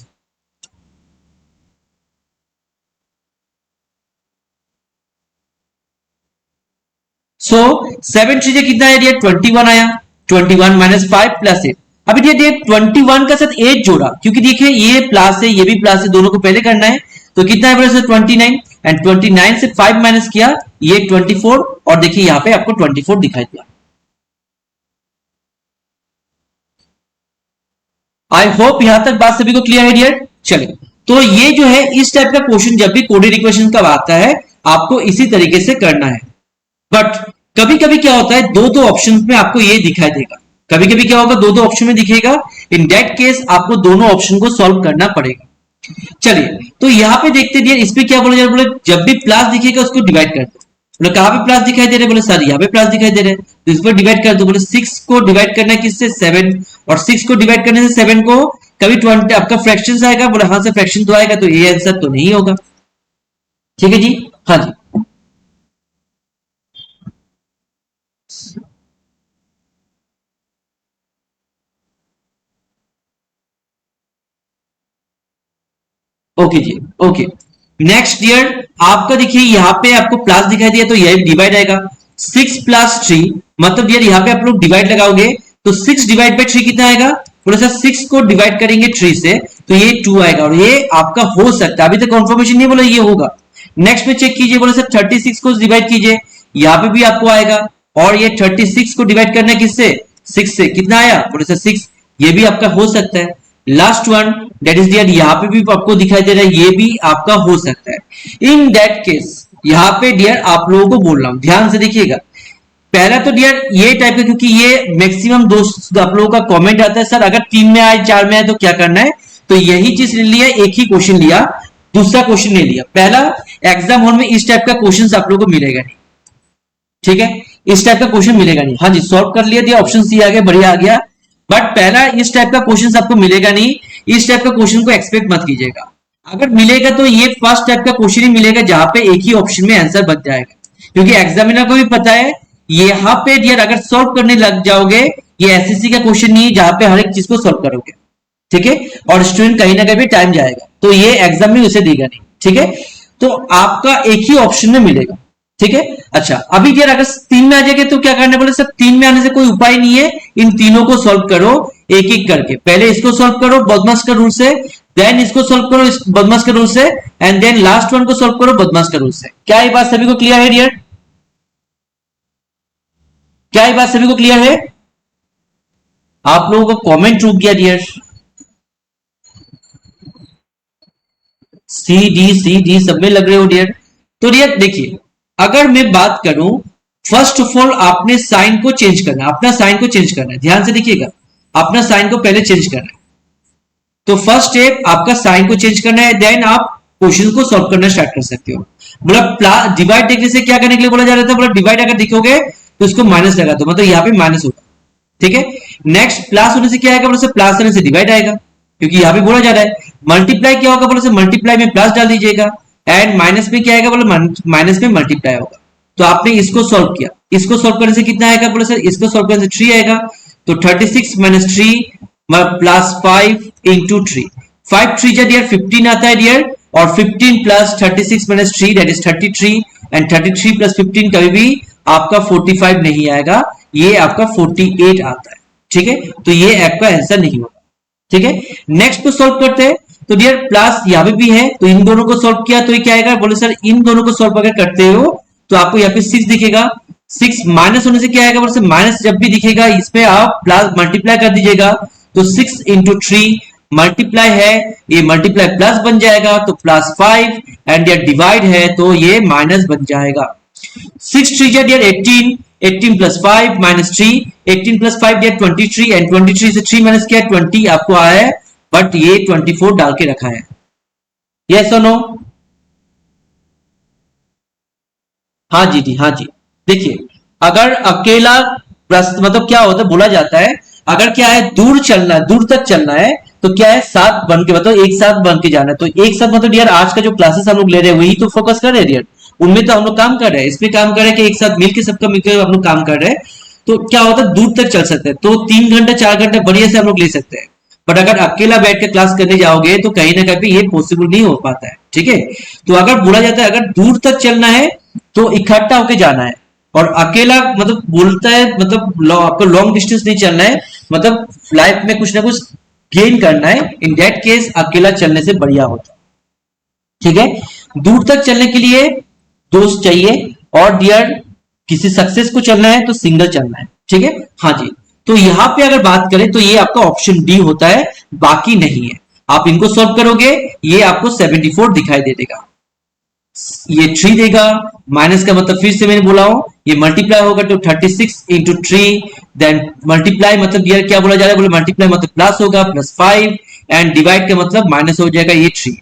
सो 7 चीजें कितना है डियर, 21 आया। 21 माइनस 5 प्लस 8, अभी डियर 21 का साथ 8 जोड़ा, क्योंकि देखिए ये प्लस है ये भी प्लस है, दोनों को पहले करना है, तो कितना है बोले 29, एंड 29 से 5 माइनस किया, ये 24, और देखिए यहाँ पे आपको 24 दिखाई दिया। आई होप यहां तक बात सभी को क्लियर है डियर। चलिए, तो ये जो है इस टाइप का क्वेश्चन जब भी कोडेड इक्वेशन का आता है, आपको इसी तरीके से करना है। बट कभी कभी क्या होता है, दो दो ऑप्शन में आपको ये दिखाई देगा, कभी कभी क्या होगा, दो दो ऑप्शन में दिखेगा, इन दैट केस आपको दोनों ऑप्शन को सॉल्व करना पड़ेगा। चलिए, तो यहां पे देखते हैं इसमें क्या बोला जा रहा है, बोले जब भी प्लस दिखेगा उसको डिवाइड कर दो। बोले कहां पे प्लस दिखाई दे रहे, बोले सर यहाँ पे प्लस दिखाई दे रहे हैं, तो इस पर डिवाइड कर दो। बोले 6 को डिवाइड करना है किससे, 7, और 6 को डिवाइड करने से 7 को कभी 20 आपका फ्रैक्शन आएगा, बोले हाँ से फ्रैक्शन तो आएगा, तो ये आंसर तो नहीं होगा। ठीक है जी, हाँ जी, ओके जी, ओके। नेक्स्ट ईयर आपका देखिए यहाँ पे आपको प्लस दिखाई दिया, तो यह डिवाइड आएगा। 6 प्लस 3, मतलब यार यहाँ पे आप लोग डिवाइड लगाओगे, तो 6 डिवाइड बाई 3 कितना आएगा, थोड़ा सा 6 को डिवाइड करेंगे 3 से, तो ये 2 आएगा, और ये आपका हो सकता है, अभी तक कंफर्मेशन नहीं बोला, ये होगा। नेक्स्ट में चेक कीजिए, बोले सर 36 को डिवाइड कीजिए, यहाँ पे भी आपको आएगा, और ये 36 को डिवाइड करना है किससे, 6 से, कितना आया, बोले सर 6, ये भी आपका हो सकता है। Last one that is dear, यहाँ पे भी आपको दिखाई दे रहा है, ये भी आपका हो सकता है। इन दैट केस यहाँ पे डियर आप लोगों को बोल रहा हूं, ध्यान से देखिएगा। पहला तो डियर ये टाइप का, क्योंकि ये मैक्सिमम दोस्त आप लोगों का कमेंट आता है, सर अगर 3 में आए 4 में आए तो क्या करना है, तो यही चीज लिया, एक ही क्वेश्चन लिया, दूसरा क्वेश्चन नहीं लिया। पहला एग्जाम हॉल में इस टाइप का क्वेश्चन आप लोगों को मिलेगा नहीं, ठीक है, इस टाइप का क्वेश्चन मिलेगा नहीं। हाँ जी, सॉल्व कर लिया, दिया ऑप्शन सी आ गया, बढ़िया आ गया, बट पहला इस टाइप का क्वेश्चन आपको मिलेगा नहीं, इस टाइप का क्वेश्चन को एक्सपेक्ट मत कीजिएगा। अगर मिलेगा तो ये फर्स्ट टाइप का क्वेश्चन ही मिलेगा, जहां पे एक ही ऑप्शन में आंसर बच जाएगा, क्योंकि एग्जामिनर को भी पता है यहाँ पे डियर अगर सॉल्व करने लग जाओगे, ये एसएससी का क्वेश्चन नहीं है जहां पे हर एक चीज को सॉल्व करोगे, ठीक है, और स्टूडेंट कहीं ना कहीं भी टाइम जाएगा, तो ये एग्जाम में उसे देगा नहीं, ठीक है, तो आपका एक ही ऑप्शन में मिलेगा, ठीक है। अच्छा, अभी डियर अगर 3 में आ जाएगा तो क्या करना, बोले सर 3 में आने से कोई उपाय नहीं है, इन तीनों को सॉल्व करो एक एक करके, पहले इसको सॉल्व करो बदमाश का रूल से, देन इसको सॉल्व करो इस बदमाश का रूल से, एंड देन लास्ट वन को सॉल्व करो बदमाश का रूल से। क्या ये बात सभी को क्लियर है डियर, क्या ये बात सभी को क्लियर है? आप लोगों का कमेंट रुक गया डियर, सी डी सब में लग रहे हो डियर। तो डियर देखिए, अगर मैं बात करूं, फर्स्ट ऑफ ऑल आपने साइन को चेंज करना है, अपना साइन को चेंज करना है, ध्यान से देखिएगा, अपना साइन को पहले चेंज करना है। तो फर्स्ट स्टेप आपका साइन को चेंज करना है, देन आप क्वेश्चन को सॉल्व करना स्टार्ट कर सकते हो। बोला डिवाइड देखने से क्या करने के लिए बोला जा रहा था, बोला डिवाइड अगर देखोगे तो इसको माइनस लगा दो, मतलब यहाँ पे माइनस होगा, ठीक है। नेक्स्ट प्लस होने से क्या आएगा, बोले प्लस होने से डिवाइड आएगा, क्योंकि यहाँ पे बोला जा रहा है। मल्टीप्लाई क्या होगा, बोले मल्टीप्लाई में प्लस डाल दीजिएगा, एंड माइनस में क्या आएगा बोले, माइनस में मल्टीप्लाई होगा। तो आपने इसको सॉल्व किया, इसको सॉल्व करने से कितना आएगा बोले सर, इसको सॉल्व करने से 3 आएगा। तो 36 माइनस 3 प्लस 5 इंटू 3, 5 3 जा डियर 15 आता है डियर, और 15 plus 36 minus 3 that is 33, and 33 plus 15 कभी भी आपका 45 नहीं आएगा, ये आपका 48 आता है। ठीक है, तो ये आपका आंसर नहीं होगा। ठीक है, नेक्स्ट को सॉल्व करते हैं। तो डियर प्लस यहाँ पे भी है, तो इन दोनों को सॉल्व किया तो ये क्या आएगा बोले सर, इन दोनों को सॉल्व अगर करते हो तो आपको यहाँ पे 6 दिखेगा। 6 माइनस होने से क्या आएगा बोले सर, माइनस जब भी दिखेगा इसमें आप प्लस मल्टीप्लाई कर दीजिएगा। तो 6 इंटू 3 मल्टीप्लाई है, ये मल्टीप्लाई प्लस बन जाएगा तो प्लस 5, एंड ये डिवाइड है तो ये माइनस बन जाएगा। 6 3 जा dear 18, 18 plus 5 minus 3, 18 plus 5 dear 23, and 23 से 3 माइनस किया 20 आपको आया है, बट ये 24 डाल के रखा है। यस और नो? हाँ जी जी, हाँ जी। देखिए, अगर अकेला प्रश्न मतलब क्या होता है, बोला जाता है अगर क्या है दूर चलना है, दूर तक चलना है तो क्या है साथ बन के मतलब एक साथ बन के जाना है। तो एक साथ मतलब यार आज का जो क्लासेस हम लोग ले रहे हैं वही तो फोकस कर रहे हैं यार, उनमें तो हम लोग काम कर रहे हैं, इसमें काम कर रहे हैं कि एक साथ मिलकर सबका मिलकर हम लोग काम कर रहे हैं। तो क्या होता है दूर तक चल सकते हैं, तो 3 घंटे 4 घंटे बढ़िया से हम लोग ले सकते हैं। बट अगर अकेला बैठ के क्लास करने जाओगे तो कहीं ना कहीं ये पॉसिबल नहीं हो पाता है। ठीक है, तो अगर बोला जाता है अगर दूर तक चलना है तो इकट्ठा होके जाना है, और अकेला मतलब बोलता है मतलब आपको लॉन्ग डिस्टेंस नहीं चलना है, मतलब लाइफ में कुछ ना कुछ गेन करना है, इन दैट केस अकेला चलने से बढ़िया होता है। ठीक है, दूर तक चलने के लिए दोस्त चाहिए, और डियर किसी सक्सेस को चलना है तो सिंगल चलना है। ठीक है, हाँ जी। तो यहां पे अगर बात करें तो ये आपका ऑप्शन डी होता है, बाकी नहीं है। आप इनको सॉल्व करोगे ये आपको 74 दिखाई दे देगा, ये 3 देगा, माइनस का मतलब फिर से मैंने बोला हूं ये मल्टीप्लाई होगा तो 36 इंटू 3, देन मल्टीप्लाई मतलब यार क्या बोला जा रहा है बोले मल्टीप्लाई मतलब प्लस होगा प्लस 5, एंड डिवाइड का मतलब माइनस हो जाएगा ये 3।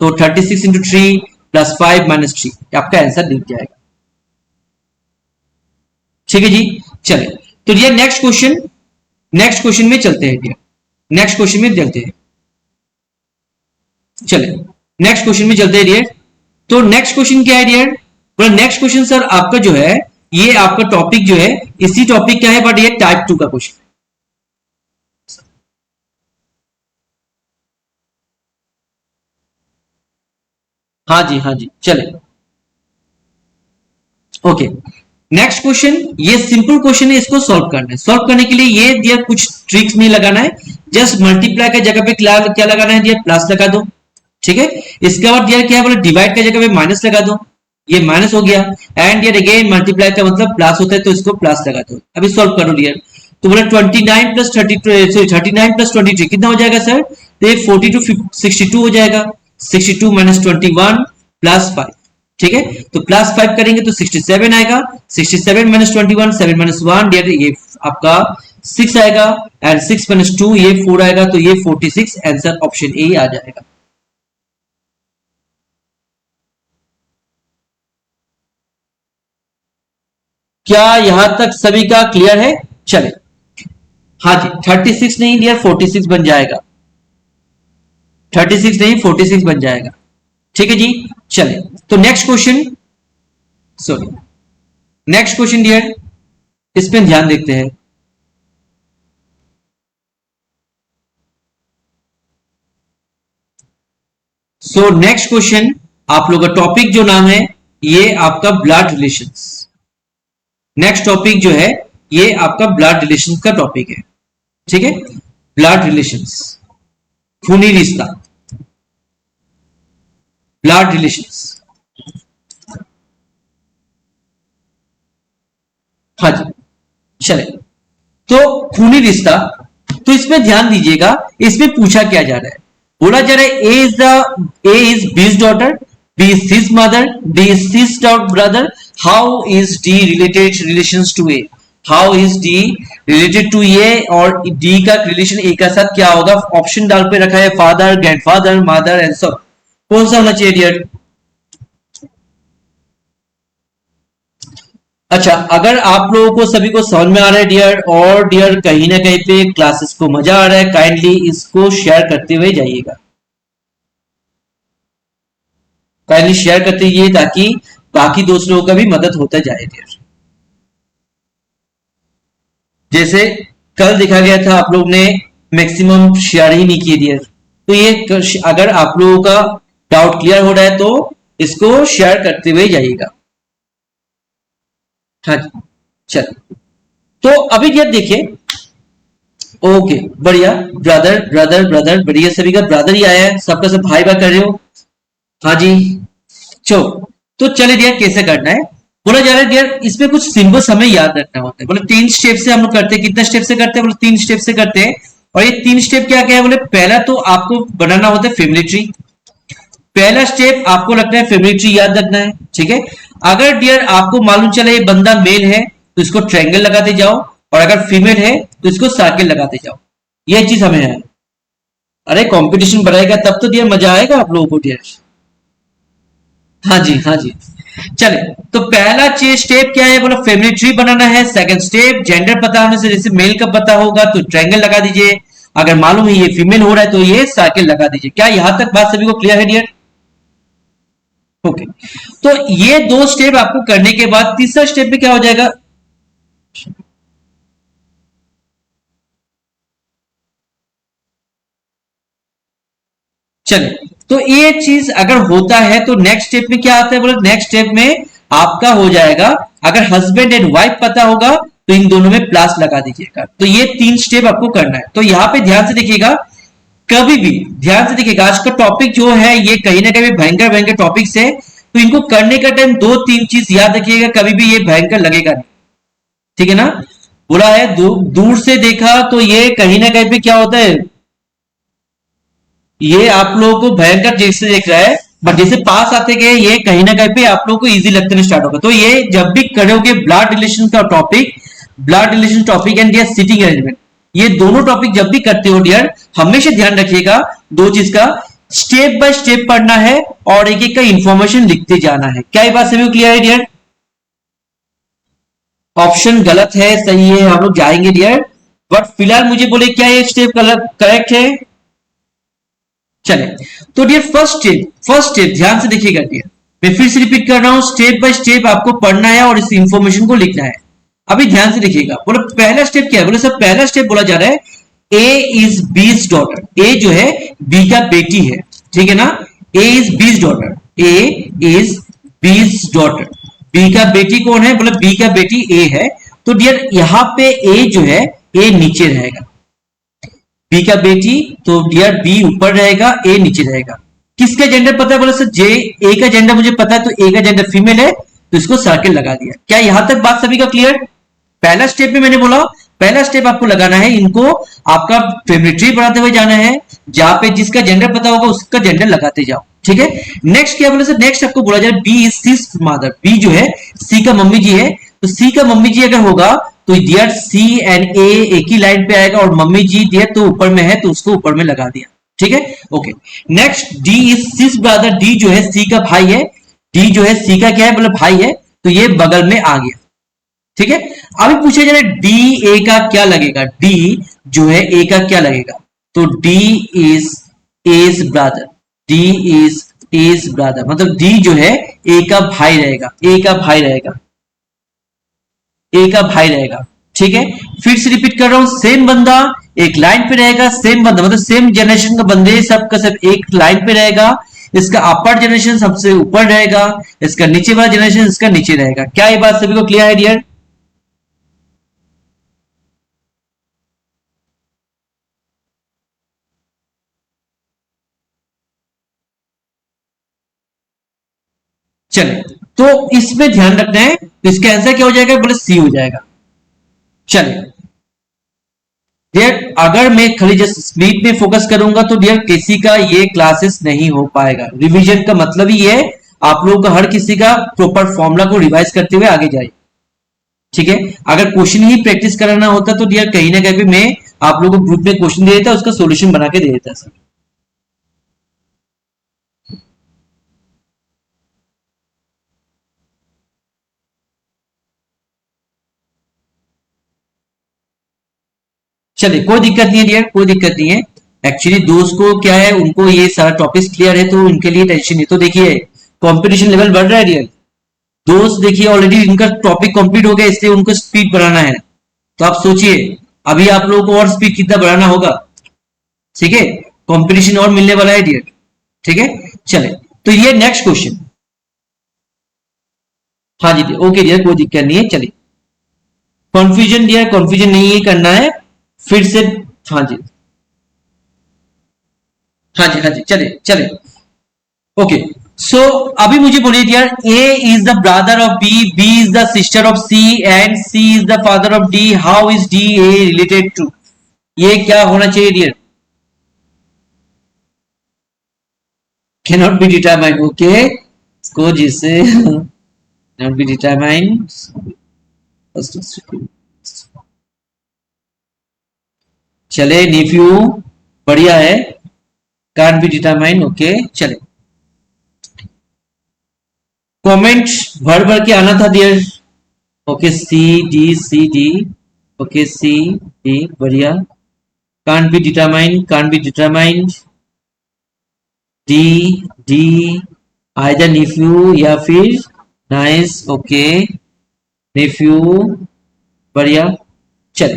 तो 36 इंटू 3 प्लस 5 माइनस 3 आपका आंसर दिख जाएगा। ठीक है जी, चले तो ये नेक्स्ट क्वेश्चन में चलते हैं, नेक्स्ट क्वेश्चन में चलते हैं, चले नेक्स्ट क्वेश्चन में चलते हैं डियर। तो नेक्स्ट क्वेश्चन क्या है डियर, नेक्स्ट क्वेश्चन सर आपका जो है ये आपका टॉपिक जो है इसी टॉपिक का है, बट ये टाइप 2 का क्वेश्चन। हाँ जी हाँ जी, चले ओके। नेक्स्ट क्वेश्चन ये सिंपल क्वेश्चन है, इसको सॉल्व करना है। सॉल्व करने के लिए ये दिया कुछ ट्रिक्स नहीं लगाना है, जस्ट मल्टीप्लाई का जगह पे क्या लगाना है दिया प्लस लगा दो। ठीक है, इसके बाद दिया क्या है बोले डिवाइड का जगह पे माइनस लगा दो, ये माइनस हो गया, एंड यार अगेन मल्टीप्लाई का मतलब प्लस होता है तो इसको प्लस लगा दो। अभी सॉल्व करो डियर, तो बोले 29 प्लस 32 39 प्लस 23 कितना हो जाएगा सर, तो ये 42 62 हो जाएगा। 62 माइनस 21 प्लस 5। ठीक है, तो प्लस 5 करेंगे तो 67 आएगा। 67 माइनस 21 7 माइनस 1 ये आपका 6 आएगा, एंड 6 माइनस 2 ये 4 आएगा, तो ये 46 आंसर ऑप्शन ए आ जाएगा। क्या यहां तक सभी का क्लियर है? चले, हाँ जी 36 नहीं डियर 46 बन जाएगा, 36 नहीं 46 बन जाएगा। ठीक है जी, चले तो next question, sorry next question dear, इस पे ध्यान देखते हैं। सो नेक्स्ट क्वेश्चन आप लोगों का टॉपिक जो नाम है ये आपका ब्लड रिलेशंस। नेक्स्ट टॉपिक जो है ये आपका ब्लड रिलेशंस का टॉपिक है। ठीक है, ब्लड रिलेशंस, खूनी रिश्ता, ब्लड रिलेशंस। हाँ जी, चले तो खूनी रिश्ता, तो इसमें ध्यान दीजिएगा, इसमें पूछा क्या जा रहा है, बोला जा रहा है A is B's daughter, B is his mother, D is his brother, how is D related relations to A, how is D related to A, और डी का रिलेशन ए का साथ क्या होगा। ऑप्शन डाल पे रखा है फादर, ग्रैंडफादर, मदर एंड सब, कौन सा होना चाहिए डियर। अच्छा, अगर आप लोगों को सभी को समझ में आ रहा है डियर, और डियर कहीं ना कहीं पे क्लासेस को मजा आ रहा है, काइंडली इसको शेयर करते हुए जाइएगा। काइंडली शेयर करते रहिए ताकि बाकी दोस्त लोगों का भी मदद होता जाए डियर। जैसे कल देखा गया था आप लोग ने मैक्सिमम शेयर ही नहीं किए डियर, तो ये अगर आप लोगों का डाउट क्लियर हो रहा है तो इसको शेयर करते हुए जाइएगा। हाँ जी चलो, तो अभी ये देखिए, ओके बढ़िया, ब्रदर ब्रदर ब्रदर बढ़िया, सभी का ब्रदर ही आया है, सबका सब भाई भाई कर रहे हो। हाँ जी चलो, तो चले डियर कैसे करना है बोला जा रहा है डियर, इसमें कुछ सिंबल्स हमें याद रखना होता है। बोले 3 स्टेप से हम लोग करते हैं, कितना स्टेप से करते हैं, बोले 3 स्टेप से करते हैं। और ये 3 स्टेप क्या क्या है, बोले पहला तो आपको बनाना होता है फैमिली ट्री। पहला स्टेप आपको लगता है फैमिली ट्री याद रखना है, ठीक है। अगर डियर आपको मालूम चले ये बंदा मेल है तो इसको ट्रायंगल लगाते जाओ, और अगर फीमेल है तो इसको सर्किल लगाते जाओ, ये चीज हमें है। अरे कंपटीशन बढ़ाएगा तब तो डियर मजा आएगा आप लोगों को डियर। हाँ जी हाँ जी चले, तो पहला स्टेप क्या है, बोला फैमिली ट्री बनाना है। सेकंड स्टेप जेंडर पता होने से, जैसे मेल का पता होगा तो ट्रायंगल लगा दीजिए, अगर मालूम है ये फीमेल हो रहा है तो ये सर्किल लगा दीजिए। क्या यहां तक बात सभी को क्लियर है डियर? ओके, तो ये 2 स्टेप आपको करने के बाद तीसरा स्टेप में क्या हो जाएगा, चले, तो ये चीज अगर होता है तो नेक्स्ट स्टेप में क्या आता है, बोले नेक्स्ट स्टेप में आपका हो जाएगा, अगर हस्बैंड एंड वाइफ पता होगा तो इन दोनों में प्लस लगा दीजिएगा। तो ये 3 स्टेप आपको करना है। तो यहां पे ध्यान से देखिएगा, कभी भी ध्यान से देखिएगा, आज का टॉपिक जो है ये कहीं ना कहीं भयंकर भयंकर टॉपिक्स है, तो इनको करने का टाइम 2-3 चीज याद रखिएगा, कभी भी ये भयंकर लगेगा नहीं, ठीक है ना। बोला है दूर से देखा तो ये कहीं ना कहीं पे क्या होता है, ये आप लोगों को भयंकर जैसे देख रहा है, बट जैसे पास आते गए ये कहीं ना कहीं पे आप लोगों को इजी लगने स्टार्ट होगा। तो ये जब भी करोगे ब्लड रिलेशन का topic, blood relation topic and dear sitting arrangement, ये दोनों टॉपिक जब भी करते हो डियर हमेशा ध्यान रखिएगा 2 चीज का, स्टेप बाय स्टेप पढ़ना है और एक एक का इंफॉर्मेशन लिखते जाना है। क्या ये बात सभी को क्लियर है डियर? ऑप्शन गलत है, सही है, हम लोग जाएंगे डियर, बट फिलहाल मुझे बोले क्या ये स्टेप करेक्ट है? चले, तो डियर फर्स्ट स्टेप ध्यान से देखिएगा डियर, मैं फिर से रिपीट कर रहा हूं, स्टेप बाय स्टेप आपको पढ़ना है और इस इंफॉर्मेशन को लिखना है। अभी ध्यान से देखिएगा, बोले पहला स्टेप क्या है, बोले सर पहला स्टेप बोला जा रहा है ए इज बीज डॉटर, ए जो है बी का बेटी है, ठीक है ना। A is B's daughter, A is B's daughter, B का बेटी कौन है, बोले बी का बेटी ए है। तो डियर यहां पे ए जो है ए नीचे रहेगा, बी का बेटी, तो डियर बी ऊपर रहेगा ए नीचे रहेगा। किसका जेंडर पता है, बोले सर जे ए का जेंडर मुझे पता है, तो ए का जेंडर फीमेल है तो इसको सर्किल लगा दिया। क्या यहां तक बात सभी का क्लियर? पहला स्टेप में मैंने बोला पहला स्टेप आपको लगाना है, इनको आपका फैमिली ट्री बनाते हुए जाना है, जहां पे जिसका जेंडर पता होगा उसका जेंडर लगाते जाओ, ठीक है। नेक्स्ट क्या बोले सर, नेक्स्ट आपको बोला जाए B is C mother, B जो है सी का मम्मी जी है, तो सी का मम्मी जी अगर होगा तो डियर सी एंड ए एक ही लाइन पे आएगा, और मम्मी जी डियर तो ऊपर में है तो उसको ऊपर में लगा दिया, ठीक है। Okay, next D is sis brother, D जो है सी का भाई है, डी जो है सी का क्या है, मतलब भाई है, तो ये बगल में आ गया, ठीक है। अभी पूछा जा रहा है डी ए का क्या लगेगा, डी जो है ए का क्या लगेगा, तो D is as brother, D is brother, मतलब डी जो है ए का भाई रहेगा, ए का भाई रहेगा, ए का भाई रहेगा, ठीक है। फिर से रिपीट कर रहा हूं, सेम बंदा एक लाइन पे रहेगा, सेम बंदा मतलब सेम जनरेशन का बंदे सबका सब एक लाइन पे रहेगा, इसका अपर जनरेशन सबसे ऊपर रहेगा, इसका नीचे वाला जनरेशन इसका नीचे रहेगा। क्या ये बात सभी को क्लियर है डियर? चले, तो इसमें ध्यान रखना है, तो इसका आंसर क्या हो जाएगा, बोले सी हो जाएगा। चले डियर, अगर मैं खाली जस्ट स्प्लिट में फोकस करूंगा तो डियर किसी का ये क्लासेस नहीं हो पाएगा। रिवीजन का मतलब ही है आप लोगों का हर किसी का प्रॉपर फॉर्मूला को रिवाइज करते हुए आगे जाए, ठीक है। अगर क्वेश्चन ही प्रैक्टिस कराना होता तो डियर कहीं ना कहीं मैं आप लोगों को ग्रुप में क्वेश्चन दे देता, उसका सोल्यूशन बना के दे देता सर। चलिए कोई दिक्कत नहीं है डियर, कोई दिक्कत नहीं है। एक्चुअली दोस्त को क्या है, उनको ये सारा टॉपिक क्लियर है तो उनके लिए टेंशन नहीं। तो देखिए कंपटीशन लेवल बढ़ रहा है डियर। दोस्त देखिए ऑलरेडी इनका टॉपिक कंप्लीट हो गया, इसलिए उनको स्पीड बढ़ाना है। तो आप सोचिए अभी आप लोगों को और स्पीड कितना बढ़ाना होगा, ठीक है, कंपटीशन और मिलने वाला है डियर, ठीक है। चले तो ये नेक्स्ट क्वेश्चन, हाँ जी ओके डियर, कोई दिक्कत नहीं है। चलिए कंफ्यूजन डियर, कंफ्यूजन नहीं करना है फिर से, हाँ जी हाँ जी हाँ जी, चले चले ओके। सो अभी मुझे बोलिए dear, A is the brother of B is the sister of C and C is the father of D, how is D A related to, ये क्या होना चाहिए dear? Cannot be determined, okay, इसको जिसे cannot be determined, चले नेफ्यू बढ़िया है, can't be determined, okay चले। कमेंट भर भर के आना था dear, okay C D, okay C D बढ़िया। can't be determined, can't be determined, D D either nephew या फिर नाइस, ओके नेफ्यू बढ़िया। चले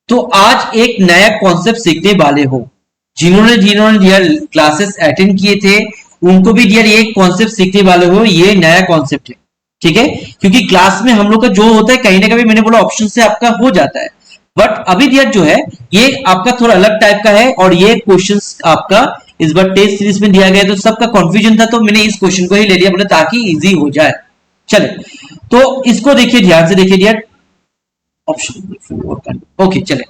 तो आज एक नया कॉन्सेप्ट सीखने वाले हो, जिन्होंने जिन्होंने डियर क्लासेस अटेंड किए थे उनको भी डियर ये कॉन्सेप्ट सीखने वाले हो, ये नया कॉन्सेप्ट है, ठीक है। क्योंकि क्लास में हम लोग का जो होता है कहीं ना कहीं मैंने बोला ऑप्शन से आपका हो जाता है, बट अभी डियर जो है ये आपका थोड़ा अलग टाइप का है, और ये क्वेश्चंस आपका इस बार टेस्ट सीरीज में दिया गया, तो सबका कंफ्यूजन था तो मैंने इस क्वेश्चन को ही ले लिया बोला ताकि इजी हो जाए। चले तो इसको देखिए ध्यान से देखिए डियर, ऑप्शन ओके चले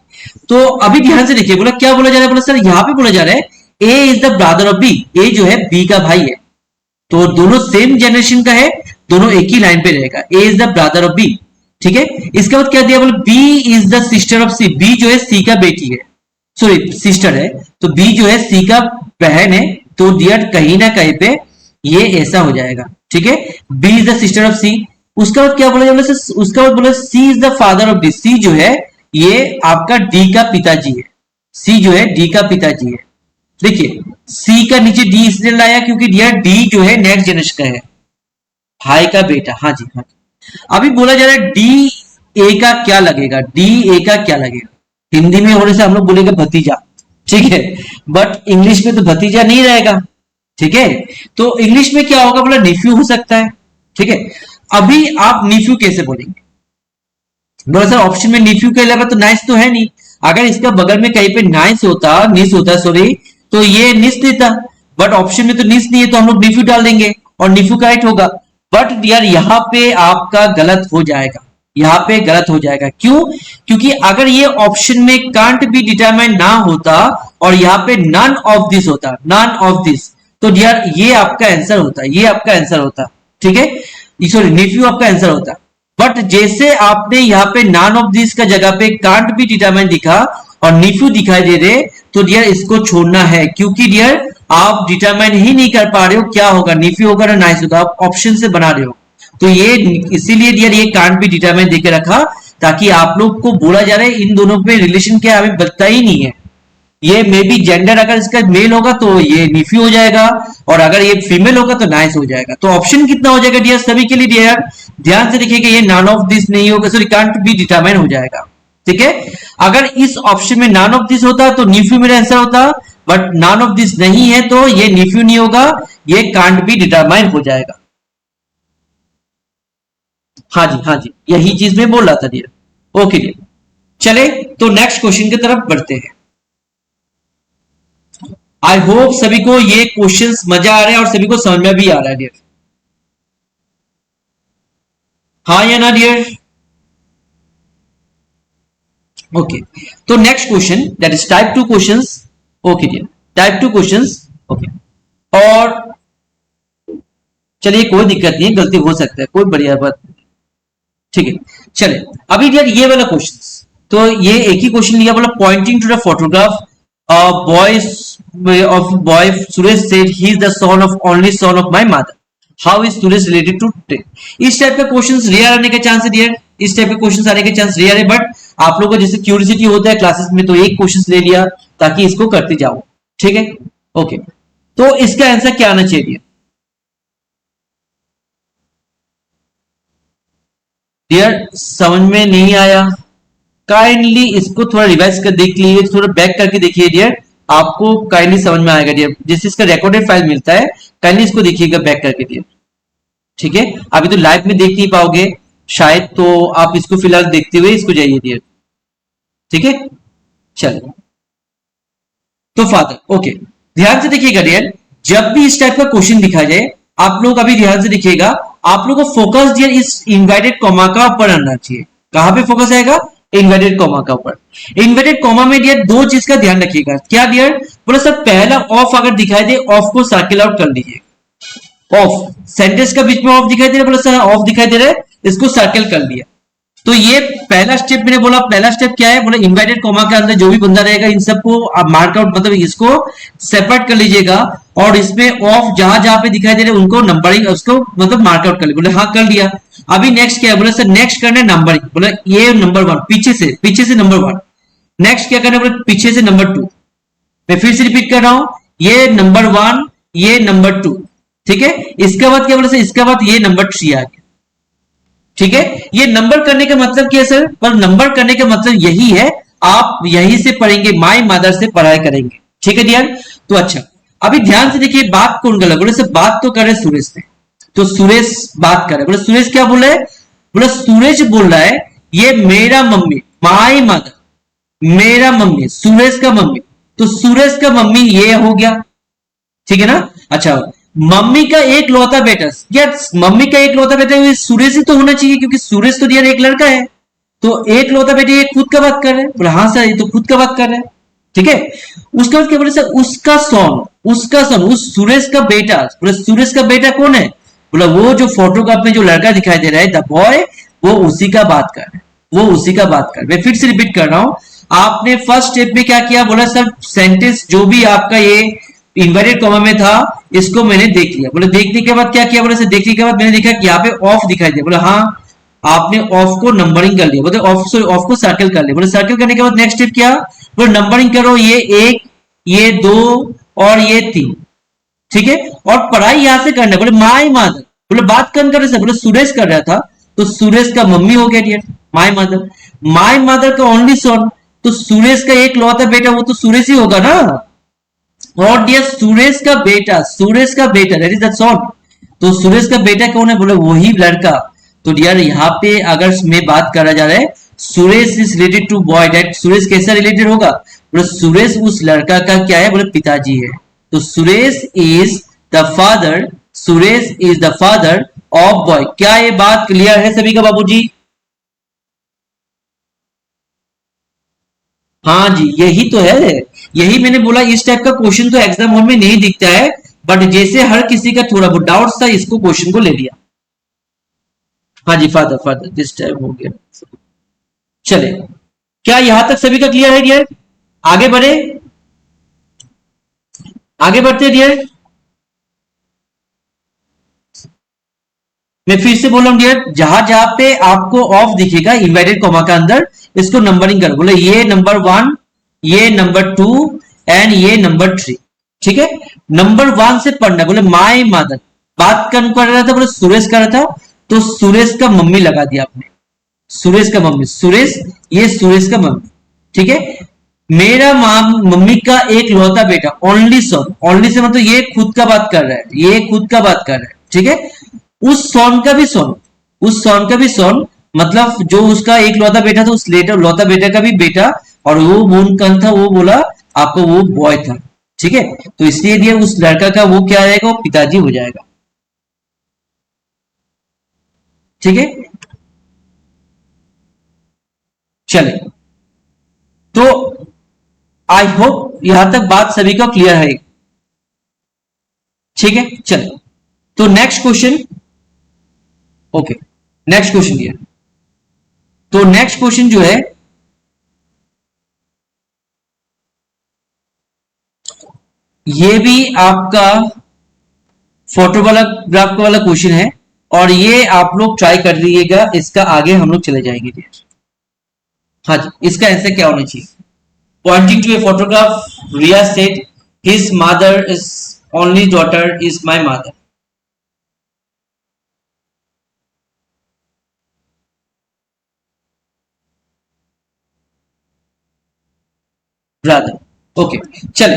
तो अभी ध्यान से देखिए, बोला क्या बोला जा रहा है, बोला सर यहाँ पे बोला जा रहा है A is the brother of B, A जो है बी का भाई है, तो दोनों सेम जनरेशन का है, दोनों एक ही लाइन पे रहेगा, A is the brother of B, ठीक है। इसके बाद क्या दिया, बोला B is the sister of C, B जो है सी का बेटी है, सॉरी सिस्टर है, तो बी जो है सी का बहन है, तो डियर कहीं ना कहीं पे ये ऐसा हो जाएगा, ठीक है, B is the sister of C. उसका बाद क्या बोला, उसका बाद बोला C is the father of D, C जो है ये आपका डी का पिताजी है, सी जो है डी का पिताजी है। देखिए सी का नीचे डी इसलिए लाया क्योंकि डियर डी जो है नेक्स्ट जनरेशन का है, भाई का बेटा, हाँ जी हाँ जी। अभी बोला जा रहा है डी ए का क्या लगेगा, डी ए का क्या लगेगा, हिंदी में होने से हम लोग बोलेंगे भतीजा, ठीक है, बट इंग्लिश में तो भतीजा नहीं रहेगा, ठीक है, तो इंग्लिश में क्या होगा, बोला नेफ्यू हो सकता है, ठीक है। अभी आप नेफ्यू कैसे बोलेंगे, बोला सर ऑप्शन में नेफ्यू के अलावा तो नाइस तो है नहीं, अगर इसका बगल में कहीं पे नाइस होता, निस होता सॉरी, तो ये निस देता, बट ऑप्शन में तो निस नहीं है तो हम लोग नेफ्यू डाल देंगे और नेफ्यू करेक्ट होगा, बट यार यहाँ पे आपका गलत हो जाएगा, यहाँ पे गलत हो जाएगा, क्यों, क्योंकि अगर ये ऑप्शन में कांट बी डिटरमाइन ना होता और यहाँ पे नन ऑफ दिस होता, नन ऑफ दिस, तो डियर ये आपका आंसर होता, ये आपका आंसर होता, ठीक है, सॉरी नेफ्यू आपका आंसर होता। बट जैसे आपने यहाँ पे नन ऑफ दिस का जगह पे कांट बी डिटरमाइन दिखा और नेफ्यू दिखाई दे रहे, तो डियर इसको छोड़ना है, क्योंकि डियर आप डिटरमाइन ही नहीं कर पा रहे हो क्या होगा, नेफ्यू होगा ना नाइस होगा, आप ऑप्शन से बना रहे हो, तो ये इसीलिए डियर ये कांट बी डिटरमाइन देके रखा, ताकि आप लोग को बोला जा रहा है इन दोनों पे रिलेशन क्या हमें बताया ही नहीं है, ये मे बी जेंडर अगर इसका मेल होगा तो ये नेफ्यू हो जाएगा, और अगर ये फीमेल होगा तो नाइस हो जाएगा, तो ऑप्शन कितना हो जाएगा डियर सभी के लिए, डियर ध्यान से देखिएगा, ये नॉन ऑफ दिस नहीं होगा, सॉरी कांट बी डिटरमाइन हो जाएगा, ठीक है। अगर इस ऑप्शन में नॉन ऑफ दिस होता तो नेफ्यू मेरा आंसर होता, बट नॉन ऑफ दिस नहीं है तो ये नेफ्यू नहीं होगा, ये कांट बी डिटरमाइन हो जाएगा, हाँ जी यही चीज मैं बोल रहा था डियर, ओके डियर। चले तो नेक्स्ट क्वेश्चन की तरफ बढ़ते हैं। आई होप सभी को ये क्वेश्चंस मजा आ रहा है और सभी को समझ में भी आ रहा है डियर, हाँ या ना डियर, ओके। तो next question that is type 2 questions, okay dear type 2 questions, okay. और चलिए कोई दिक्कत नहीं है, गलती हो सकता है, कोई बढ़िया बात, ठीक है। चले अभी डियर ये वाला क्वेश्चन, तो ये एक ही क्वेश्चन लिया, बोला pointing to the photograph boy Suresh said he is the only son of my mother, how is Suresh related to train, इस टाइप का क्वेश्चंस रेयर आने के चांस है डियर, इस टाइप के क्वेश्चंस आने के चांस रेयर है, बट आप लोगों को जैसे क्यूरियोसिटी होता है क्लासेस में तो एक क्वेश्चंस ले लिया ताकि इसको करते जाओ, ठीक है, ओके। तो इसका आंसर क्या आना चाहिए डियर, डियर समझ में नहीं आया? काइंडली इसको थोड़ा रिवाइज कर देख लीजिए, थोड़ा बैक करके देखिए डियर, आपको काइंडली समझ में आएगा डियर। जिस इसका रिकॉर्डेड फाइल मिलता है काइंडली इसको देखिएगा बैक करके डियर। ठीक है, अभी तो लाइव में देख नहीं पाओगे शायद, तो आप इसको फिलहाल देखते हुए इसको जाइए डियर। ठीक है, चलो तो फादर ओके, ध्यान से देखिएगा डियर, जब भी इस टाइप का क्वेश्चन दिखा जाए आप लोग अभी ध्यान से देखिएगा, आप लोग को फोकस डियर इस इन्वर्टेड कॉमा का ऊपर आना चाहिए। कहां पे फोकस आएगा? इन्वर्टेड कॉमा का ऊपर। इन्वर्टेड कॉमा में डियर दो चीज का ध्यान रखिएगा। क्या डियर? बोला सर पहला ऑफ अगर दिखाई दे ऑफ को सर्किल आउट कर लीजिए। ऑफ सेंटेंस का बीच में ऑफ दिखाई दे रहा है, बोला सर ऑफ दिखाई दे रहा है, इसको सर्कल कर लिया। तो ये पहला स्टेप मैंने बोला, पहला स्टेप क्या है? बोला इन्वर्टेड कॉमा के अंदर जो भी बंदा रहेगा इन सबको आप मार्कआउट मतलब इसको सेपरेट कर लीजिएगा, और इसमें ऑफ जहां जहां पे दिखाई दे रहे उनको नंबरिंग उसको मतलब मार्कआउट कर लीजिए। बोले हाँ कर लिया। अभी नेक्स्ट क्या है? बोले सर नेक्स्ट करना है नंबरिंग। बोला ये नंबर 1 पीछे से नंबर 1। नेक्स्ट क्या करना है? बोले पीछे से नंबर 2। मैं फिर से रिपीट कर रहा हूं, ये नंबर 1 ये नंबर 2। ठीक है, इसके बाद क्या? बोले सर इसके बाद ये नंबर 3 आ गया। ठीक है, ये नंबर करने का मतलब क्या है सर? पर नंबर करने का मतलब यही है, आप यहीं से पढ़ेंगे, माय मदर से पढ़ाई करेंगे। ठीक है डियर, तो अच्छा अभी ध्यान से देखिए, बात कौन कर रहा है? बोले सर बात तो कर रहे सूरज ने, तो सुरेश बात कर रहे। बोले सुरेश क्या बोल रहा है? बोले सूरज बोल रहा है ये मेरा मम्मी, माय मदर, मेरा मम्मी, सुरेश का मम्मी, तो सुरेश का मम्मी ये हो गया। ठीक है ना? अच्छा, मम्मी का एक लौता बेटा, यार मम्मी का एक लौता बेटा सुरेश ही तो होना चाहिए, क्योंकि सुरेश तो यार एक लड़का है, तो एक लौता बेटा ये खुद का बात कर रहे हैं। बोले हाँ सर ये तो खुद का बात कर रहे हैं। ठीक है, उसके बाद क्या बोले सर? उसका सन, उस सुरेश का बेटा। बोले सुरेश का बेटा कौन है? बोला वो जो फोटोग्राफ में जो लड़का दिखाई दे रहा है द बॉय, वो उसी का बात कर रहे हैं, वो उसी का बात कर। मैं फिर से रिपीट कर रहा हूं, आपने फर्स्ट स्टेप में क्या किया? बोला सर सेंटेंस जो भी आपका ये इन्वर्टेड कॉमा में था इसको मैंने देख लिया। बोले देखने के बाद क्या किया? बोले सर देखने के बाद मैंने देखा कि यहाँ पे ऑफ दिखाई दिया। बोले हाँ आपने ऑफ को नंबरिंग कर लिया। बोले ऑफ को सर्कल कर लिया। बोले सर्कल करने के बाद नेक्स्ट स्टेप क्या? बोले नंबरिंग करो, ये 1 ये 2 और ये 3। ठीक है, और पढ़ाई यहां से करना। बोले माय मदर, बोले बात कौन कर रहे थे? बोले सुरेश कर रहा था, तो सुरेश का मम्मी हो गया dear my mother. My mother का ओनली सन, तो सुरेश का एक लौता बेटा वो तो सुरेश ही होगा ना। और डियर सुरेश का बेटा दैट इज द सन, तो सुरेश का बेटा कौन है? बोले वही लड़का। तो डियर यहाँ पे अगर मैं बात करा जा रहा है Suresh is related to boy, that Suresh कैसा रिलेटेड होगा? बोले सुरेश उस लड़का का क्या है? बोले पिताजी है। तो Suresh is the father, Suresh is the father of boy. क्या ये बात क्लियर है सभी का बाबूजी? हाँ जी यही तो है, यही मैंने बोला इस टाइप का क्वेश्चन तो एग्जाम हॉल में नहीं दिखता है, बट जैसे हर किसी का थोड़ा बहुत डाउट था इसको क्वेश्चन को ले लिया। हाँ जी फादर फादर दिस टाइम हो गया। चले, क्या यहां तक सभी का क्लियर है डियर? आगे बढ़े, आगे बढ़ते डियर। मैं फिर से बोल रहा हूं डियर, जहां जहां पे आपको ऑफ दिखेगा इन्वर्टेड कॉमा के अंदर इसको नंबरिंग कर। बोले ये नंबर 1 ये नंबर 2 एंड ये नंबर 3। ठीक है, नंबर 1 से पढ़ना। बोले माय मदर, बात कौन कर रहा था? बोले सुरेश कर रहा था, तो सुरेश का मम्मी लगा दिया आपने, सुरेश का मम्मी, सुरेश ये सुरेश का मम्मी। ठीक है, मेरा मम्मी का एक लौता बेटा ओनली सन, ओनली से मतलब ये खुद का बात कर रहा है, ये खुद का बात कर रहा है। ठीक है, उस सोन का भी सोन, उस सोन का भी सोन मतलब जो उसका एक लौता बेटा था उस लेटर लौता बेटा का भी बेटा, और वो बोन कौन था? वो बोला आपको वो बॉय था। ठीक है, तो इसलिए दिया उस लड़का का वो क्या आएगा? वो पिताजी हो जाएगा। ठीक है, चले, तो आई होप यहां तक बात सभी का क्लियर है। ठीक है, चले, तो next question. Okay, next question दिया, तो नेक्स्ट क्वेश्चन जो है ये भी आपका फोटो वाला ग्राफ वाला क्वेश्चन है, और ये आप लोग ट्राई कर लीजिएगा, इसका आगे हम लोग चले जाएंगे। हाँ जी, इसका आंसर क्या होना चाहिए? Pointing to a photograph Riya said his mother is only daughter is my mother. Brother. Okay, चले,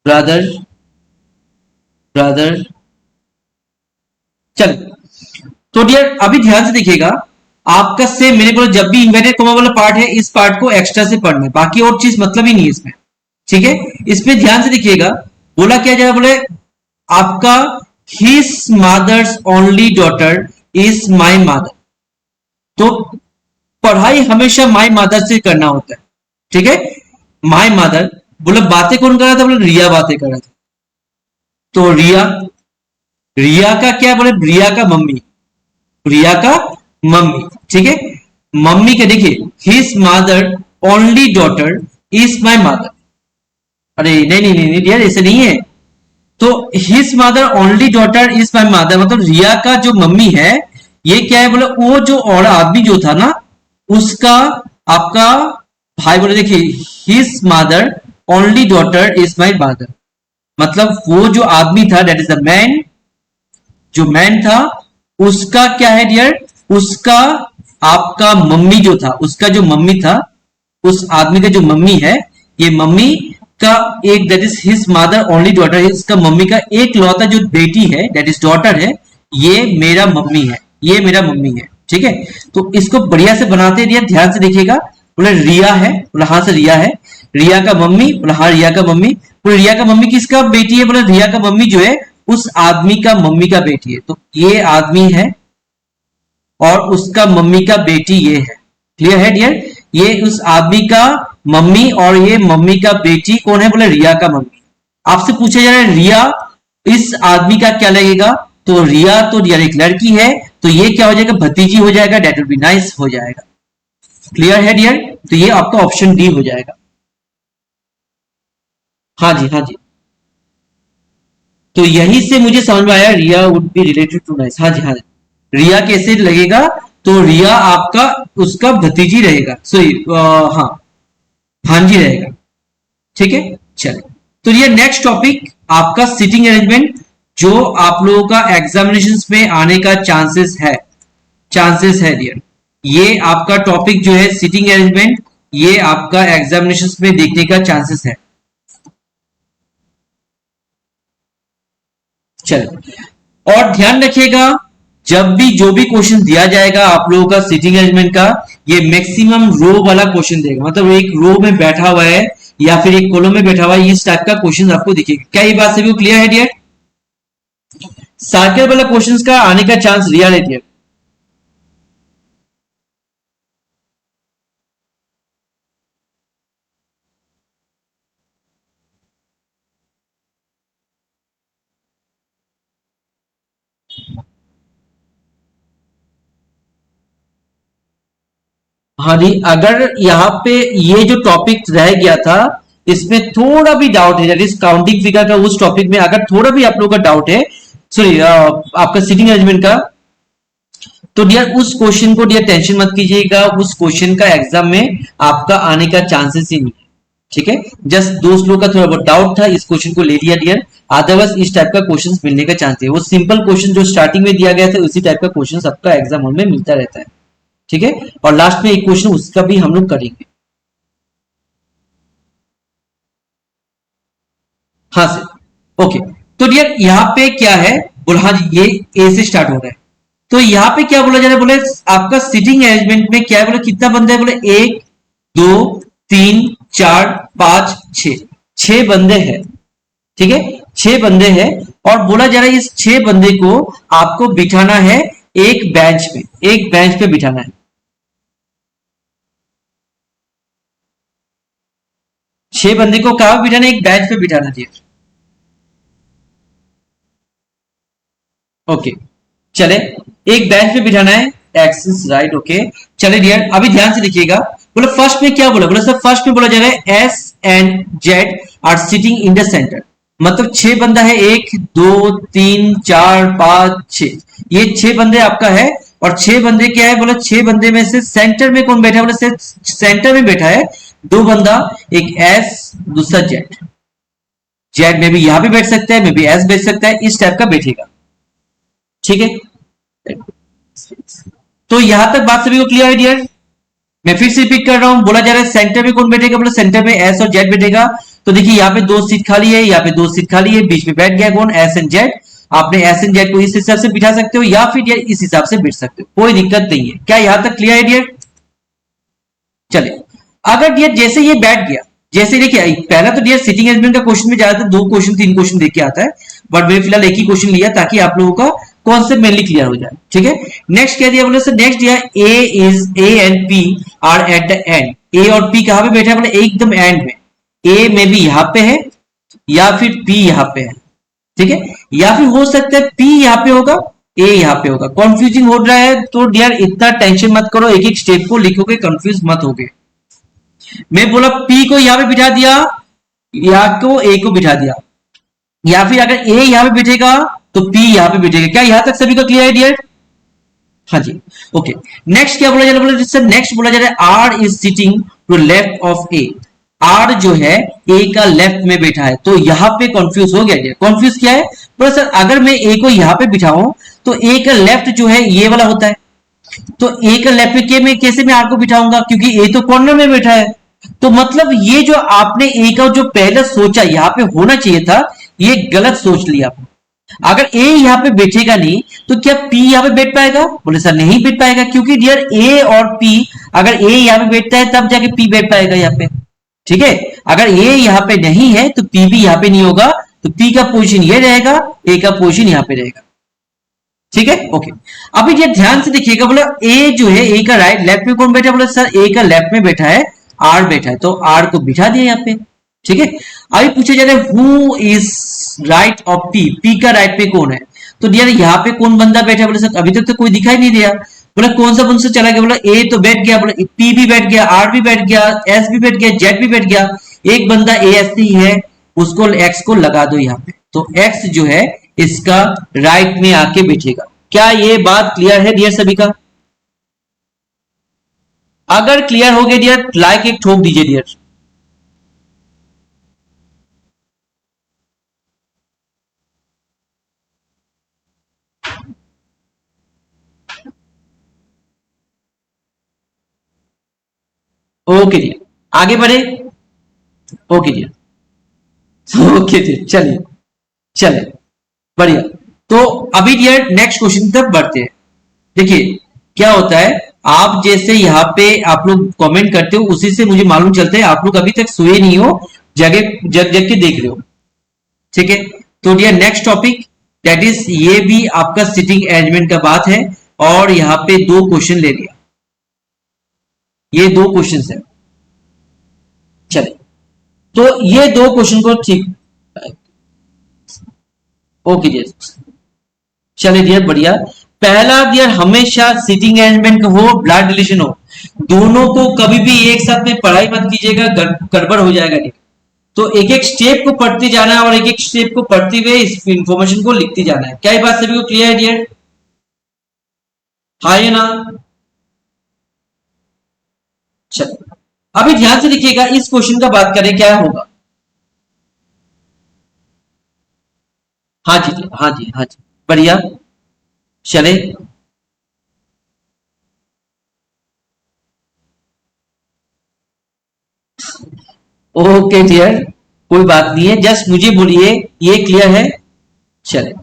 ब्रदर, ब्रदर, चलो। तो डियर अभी ध्यान से देखिएगा, आपका सेम मैंने बोला जब भी इन्वर्टेड कॉमा वाला पार्ट है इस पार्ट को एक्स्ट्रा से पढ़ना है, बाकी और चीज मतलब ही नहीं है इसमें, ठीक है। इसमें ध्यान से देखिएगा, बोला क्या जाएगा, बोले आपका his mother's only daughter is my mother. तो पढ़ाई हमेशा माई मदर से करना होता है, ठीक है। माई मदर, बोले बातें कौन कर रहा था, बोले रिया बातें कर रहा था। तो रिया, रिया का क्या बोले, रिया का मम्मी, रिया का मम्मी, ठीक है। मम्मी के देखिए, his mother only daughter is my mother. अरे नहीं नहीं नहीं, नहीं यार ऐसे नहीं है। तो his mother only daughter is my mother मतलब रिया का जो मम्मी है ये क्या है, बोले वो जो और आदमी जो था ना उसका आपका भाई, बोले देखिए his mother only daughter is my mother, मतलब वो जो आदमी था दैट इज द मैन, जो मैन था उसका क्या है डियर, उसका आपका मम्मी जो था, उसका जो मम्मी था, उस आदमी का जो मम्मी है, ये मम्मी का एक that is his mother only daughter, इसका मम्मी का एक लौता जो बेटी है दैट इज डॉटर है, ये मेरा मम्मी है, ये मेरा मम्मी है, ठीक है। तो इसको बढ़िया से बनाते हैं, ध्यान से देखिएगा। बोले रिया है, बोले हाँ से रिया है, रिया का मम्मी, बोले हाँ रिया का मम्मी, बोले रिया का मम्मी किसका बेटी है, बोले रिया का मम्मी जो है उस आदमी का मम्मी का बेटी है। तो ये आदमी है और उसका मम्मी का बेटी ये है, क्लियर है डियर। ये उस आदमी का मम्मी और ये मम्मी का बेटी कौन है, बोले रिया का मम्मी। आपसे पूछा जा रहा है रिया इस आदमी का क्या लगेगा, तो रिया तो डियर एक लड़की है, तो ये क्या हो जाएगा, भतीजी हो जाएगा, डेट विल बी नाइस हो जाएगा, क्लियर है डियर। तो ये आपका ऑप्शन डी हो जाएगा। हाँ जी, हाँ जी, तो यही से मुझे समझ में आया Riya would be related to niece. हाँ जी, हाँ जी, रिया कैसे लगेगा, तो रिया आपका उसका भतीजी रहेगा, सॉरी हाँ भांजी रहेगा, ठीक है। चलिए, तो ये नेक्स्ट टॉपिक आपका सिटिंग अरेंजमेंट, जो आप लोगों का एग्जामिनेशन में आने का चांसेस है, चांसेस है डियर। ये आपका टॉपिक जो है सिटिंग अरेंजमेंट, ये आपका एग्जामिनेशन में देखने का चांसेस है। चलो, और ध्यान रखिएगा जब भी जो भी क्वेश्चन दिया जाएगा आप लोगों का सिटिंग अरेंजमेंट का, ये मैक्सिमम रो वाला क्वेश्चन देगा, मतलब एक रो में बैठा हुआ है या फिर एक कॉलम में बैठा हुआ है, इस टाइप का क्वेश्चन आपको दिखेगा। क्या ये बात सभी को क्लियर है डियर? सर्कल वाला क्वेश्चंस का आने का चांस रियल है डियर। हाँ जी, अगर यहाँ पे ये जो टॉपिक रह गया था इसमें थोड़ा भी डाउट है, दैट इज काउंटिंग फिगर का, उस टॉपिक में अगर थोड़ा भी आप लोगों का डाउट है, सॉरी आपका सीटिंग अरेंजमेंट का, तो डियर उस क्वेश्चन को डियर टेंशन मत कीजिएगा, उस क्वेश्चन का एग्जाम में आपका आने का चांसेस ही नहीं है, ठीक है। जस्ट दोस्त लोग का थोड़ा बहुत डाउट था, इस क्वेश्चन को ले लिया डियर, अदरवाइज इस टाइप का क्वेश्चन मिलने का चांस है, वो सिंपल क्वेश्चन जो स्टार्टिंग में दिया गया था उसी टाइप का क्वेश्चन आपका एग्जाम हॉल में मिलता रहता है, ठीक है। और लास्ट में एक क्वेश्चन उसका भी हम लोग करेंगे। हाँ सर, ओके। तो डियर यहाँ पे क्या है, बोला हाँ जी ये ए से स्टार्ट हो रहा है, तो यहाँ पे क्या बोला जा रहा है, बोले आपका सिटिंग अरेंजमेंट में क्या है, बोले कितना बंदे हैं, बोले एक दो तीन चार पांच छह, छह बंदे हैं, ठीक है, छह बंदे हैं। और बोला जा रहा है इस छह बंदे को आपको बिठाना है एक बेंच पे, एक बेंच पे बिठाना है, छह बंदे को कहां बिठाना है, एक बेंच पे बिठाना चाहिए। ओके, चले, एक बेंच पे बिठाना है, एक्सिस राइट, ओके। चले डियर अभी ध्यान से देखिएगा, बोले फर्स्ट में क्या बोला, बोले सर फर्स्ट में बोला जा रहा है S and Z are sitting in the centre, मतलब छह बंदा है, एक दो तीन चार पांच छह, ये छह बंदे आपका है। और छह बंदे क्या है, बोले छह बंदे में से सेंटर में कौन बैठा है, बोले सेंटर में बैठा है दो बंदा, एक एस दूसरा जेड, जेड में भी यहां पे बैठ सकता है, में भी एस बैठ सकता है, इस टाइप का बैठेगा, ठीक है। तो यहां तक बात सभी को क्लियर है डियर? मैं फिर से रिपीट कर रहा हूं, बोला जा रहा है सेंटर में कौन बैठेगा, बोला सेंटर में एस और जेड बैठेगा। तो देखिए यहाँ पे दो सीट खाली है, यहाँ पे दो सीट खाली है, बीच में बैठ गया कौन, एस एंड जेड। आपने एस एंड जेड को इस हिसाब से बिठा सकते हो या फिर इस हिसाब से बैठ सकते हो, कोई दिक्कत नहीं है। क्या यहां तक क्लियर है डियर? चलिए, अगर डियर जैसे ये बैठ गया, जैसे देखिए पहला तो डियर सिटिंग अरेंजमेंट का क्वेश्चन में ज्यादातर 2 क्वेश्चन 3 क्वेश्चन देके आता है, बट मैं फिलहाल एक ही क्वेश्चन लिया ताकि आप लोगों का कॉन्सेप्ट मेनली क्लियर हो जाए। ठीक है, नेक्स्ट क्या दिया, बोले सर नेक्स्ट दिया A and P are at the end. A और पी कहां पे बैठा है, बोले एकदम एंड में। ए में भी यहां पे है या फिर पी यहां पे है, ठीक है, या फिर हो सकता है पी यहां पे होगा, ए यहां पे होगा। कंफ्यूजिंग हो रहा है तो डियर इतना टेंशन मत करो, एक एक स्टेप को लिखोगे, कंफ्यूज मत होगे। मैं बोला पी को यहां पे बिठा दिया या को ए को बिठा दिया, या फिर अगर ए यहां पे बैठेगा तो पी यहां पे बैठेगा। क्या यहां तक सभी का क्लियर है डियर? हाँ जी, ओके। नेक्स्ट क्या बोला जा रहा है, नेक्स्ट बोला जा रहा है R is sitting to left of A. R जो है ए का लेफ्ट में बैठा है, तो यहां पे कंफ्यूज हो गया। कंफ्यूज क्या है, तो सर अगर मैं ए को यहां पे बिठाऊं तो ए का लेफ्ट जो है ये वाला होता है, तो ए का लेफ्ट के में कैसे मैं आर को बिठाऊंगा, क्योंकि ए तो कॉर्नर में बैठा है। तो मतलब ये जो आपने ए का जो पहले सोचा यहां पे होना चाहिए था, ये गलत सोच लिया आपने। अगर ए यहां पे बैठेगा नहीं तो क्या पी यहां पे बैठ पाएगा, बोले सर नहीं बैठ पाएगा, क्योंकि डियर ए और पी, अगर ए यहां पे बैठता है तब जाके पी बैठ पाएगा यहाँ पे। ठीक है, अगर ए यहां पे नहीं है तो पी भी यहां पे नहीं होगा, तो पी का पोजीशन ये रहेगा, ए का पोजीशन यहां पे रहेगा। ठीक है, ओके। अभी ये ध्यान से देखिएगा, बोला ए जो है ए का राइट लेफ्ट में कौन बैठा है, बोला सर ए का लेफ्ट में बैठा है आर बैठा है, तो आर को बिठा दिया यहाँ पे। ठीक है, अभी पूछे जा रहे who is right of P, P का राइट पे कौन है, तो डियर यहाँ पे कौन बंदा बैठा है, बोले सर अभी तक तो कोई दिखाई नहीं दिया। बोला कौन सा बंदा चला गया, बोला ए तो बैठ गया, बोला पी भी बैठ गया, आर भी बैठ गया, एस भी बैठ गया, जेड भी बैठ गया। एक बंदा ए एस ही है, उसको एक्स को लगा दो यहाँ पे, तो एक्स जो है इसका राइट में आके बैठेगा। क्या ये बात क्लियर है डियर सभी का? अगर क्लियर हो गया डियर लाइक एक ठोक दीजिए डियर। ओके डियर, आगे बढ़े। ओके डियर, ओके डियर, चलिए चलिए बढ़िया। तो अभी डियर नेक्स्ट क्वेश्चन तक बढ़ते हैं। देखिए क्या होता है, आप जैसे यहाँ पे आप लोग कमेंट करते हो उसी से मुझे मालूम चलता है आप लोग अभी तक सोए नहीं हो, जगह जग जग के देख रहे हो। ठीक है, तो dear next topic that is, ये भी आपका सिटिंग अरेंजमेंट का बात है, और यहाँ पे 2 क्वेश्चन ले लिया, ये 2 क्वेश्चन है। चलिए, तो ये 2 क्वेश्चन को ठीक, ओके डियर, चलिए डियर बढ़िया। पहला डियर हमेशा सिटिंग अरेंजमेंट हो, ब्लड रिलेशन हो, दोनों को कभी भी एक साथ में पढ़ाई मत कीजिएगा, गड़बड़ हो जाएगा डियर। तो एक एक स्टेप को पढ़ते जाना है और एक एक स्टेप को पढ़ते हुए इस इंफॉर्मेशन को लिखते जाना है। क्या ये बात सभी को क्लियर है डियर? हाँ या ना? चलो अभी ध्यान से देखिएगा, इस क्वेश्चन का बात करें क्या होगा। हाँ जी हाँ जी हाँ जी, बढ़िया। चले, ओके डियर, कोई बात नहीं है, जस्ट मुझे बोलिए ये क्लियर है। चले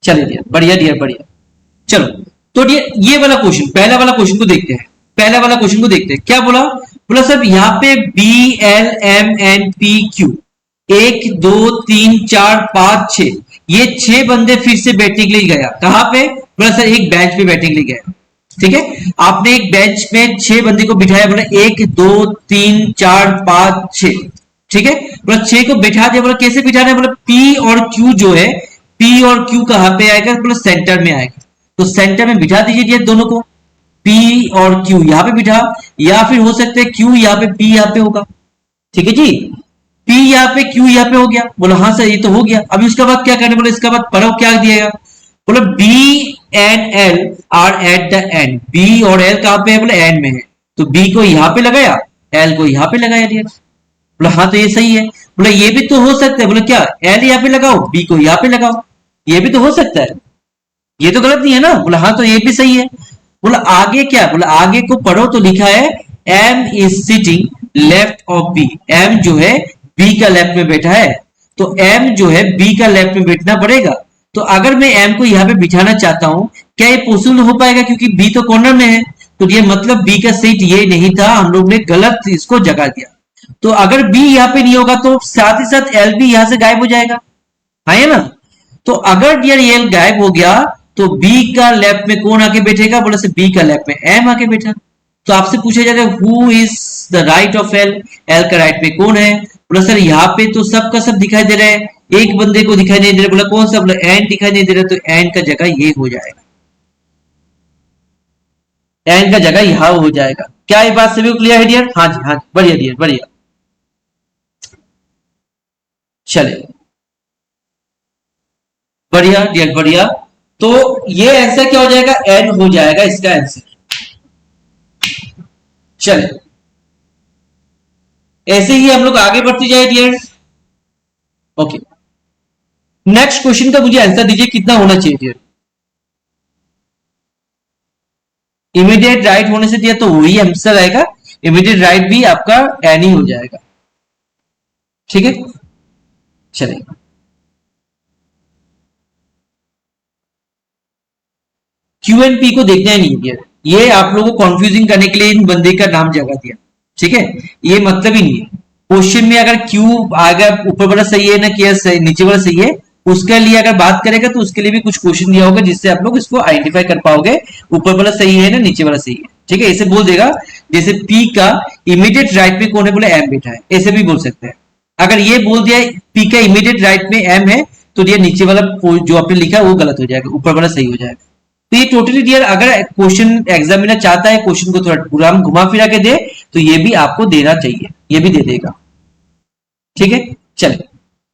चले डियर, बढ़िया डियर बढ़िया। चलो, तो डियर ये वाला क्वेश्चन, पहला वाला क्वेश्चन को देखते हैं, पहला वाला क्वेश्चन को देखते हैं। क्या बोला, बोला सब यहाँ पे B L M N P Q, 1 2 3 4 5 6, ये 6 बंदे फिर से बैठने के लिए गया। कहां पे, बोला सर एक बेंच पे बैठने के लिए गया। ठीक है, आपने एक बेंच में 6 बंदे को बिठाया, बोला 1 2 3 4 5 6। ठीक है, बोला 6 को बिठा दिया, बोला कैसे बिठाना है, बोला पी और क्यू जो है, पी और क्यू कहां पे आएगा, बोला सेंटर में आएगा, तो सेंटर में बिठा दीजिए दोनों को, P और Q यहां पे बिठा, या फिर हो सकता है Q यहाँ पे P यहाँ पे होगा। ठीक है जी, P यहाँ पे Q यहाँ पे हो गया, बोला हाँ सर ये तो हो गया। अभी उसके बाद क्या करना, बोला इसके बाद पढ़ो क्या दिएगा, बोला B and L are at the end, B और L कहां पे है, बोला एंड में है, तो B को यहां पे लगाया, L को यहां पे लगाया दिया। बोला हाँ तो ये सही है। बोला ये भी तो हो सकता है, बोला क्या, L यहाँ पे लगाओ B को यहाँ पे लगाओ, ये भी तो हो सकता है, ये तो गलत नहीं है ना, बोला हाँ तो ये भी सही है। बोला आगे क्या, बोला आगे को पढ़ो तो लिखा है M is sitting left of B, M जो है बी का लेफ्ट में बैठा है, तो एम जो है बी का लेफ्ट में बैठना पड़ेगा। तो अगर मैं एम को यहाँ पे बिठाना चाहता हूं, क्या ये पॉसिबल हो पाएगा, क्योंकि बी तो कॉर्नर में है, तो ये मतलब बी का सीट ये नहीं था, हम लोग ने गलत इसको जगह दिया। तो अगर बी यहाँ पे नहीं होगा तो साथ ही साथ एल भी यहां से गायब हो जाएगा, है ना। तो अगर डियर एल गायब हो गया तो बी का लेफ्ट में कौन आके बैठेगा, बोला से बी का लेफ्ट में एम आके बैठा। तो आपसे पूछा जाएगा who is the right of L, L का राइट में कौन है, बोला सर यहाँ पे तो सब का सब दिखाई दे रहा है, एक बंदे को दिखाई नहीं दे रहा, बोला कौन सा, बोला एन दिखाई नहीं दे रहा, तो एन का जगह ये हो जाएगा, एन का जगह यहां हो जाएगा। क्या ये बात सभी को क्लियर है डियर? हाँ जी हाँ जी, बढ़िया डियर बढ़िया। चले बढ़िया डियर बढ़िया। तो ये आंसर क्या हो जाएगा, एन हो जाएगा इसका आंसर। चले ऐसे ही हम लोग आगे बढ़ते जाए डियर। ओके, नेक्स्ट क्वेश्चन का मुझे आंसर दीजिए, कितना होना चाहिए डियर। इमीडिएट राइट होने से दिया तो वही आंसर आएगा, इमीडिएट राइट भी आपका एन ही हो जाएगा, ठीक है। चलिए क्यू एंड पी को देखना ही नहीं दिया, ये आप लोगों को कंफ्यूजिंग करने के लिए इन बंदे का नाम जगह दिया, ठीक है, ये मतलब ही नहीं है। क्वेश्चन में अगर क्यू अगर ऊपर वाला सही है ना कि सही नीचे वाला सही है, उसके लिए अगर बात करेगा तो उसके लिए भी कुछ क्वेश्चन दिया होगा जिससे आप लोग इसको आइडेंटिफाई कर पाओगे ऊपर वाला सही है ना नीचे वाला सही है, ठीक है। ऐसे बोल देगा जैसे पी का इमीडिएट राइट में कौन है, बोले एम बैठा है, ऐसे भी बोल सकते हैं। अगर ये बोल दिया पी का इमीडिएट राइट में एम है तो ये नीचे वाला जो आपने लिखा है वो गलत हो जाएगा, ऊपर वाला सही हो जाएगा। तो ये टोटली डियर अगर क्वेश्चन एग्जामिनर चाहता है क्वेश्चन को थोड़ा पूरा घुमा फिरा के दे तो ये भी आपको देना चाहिए, ये भी दे देगा, ठीक है। चले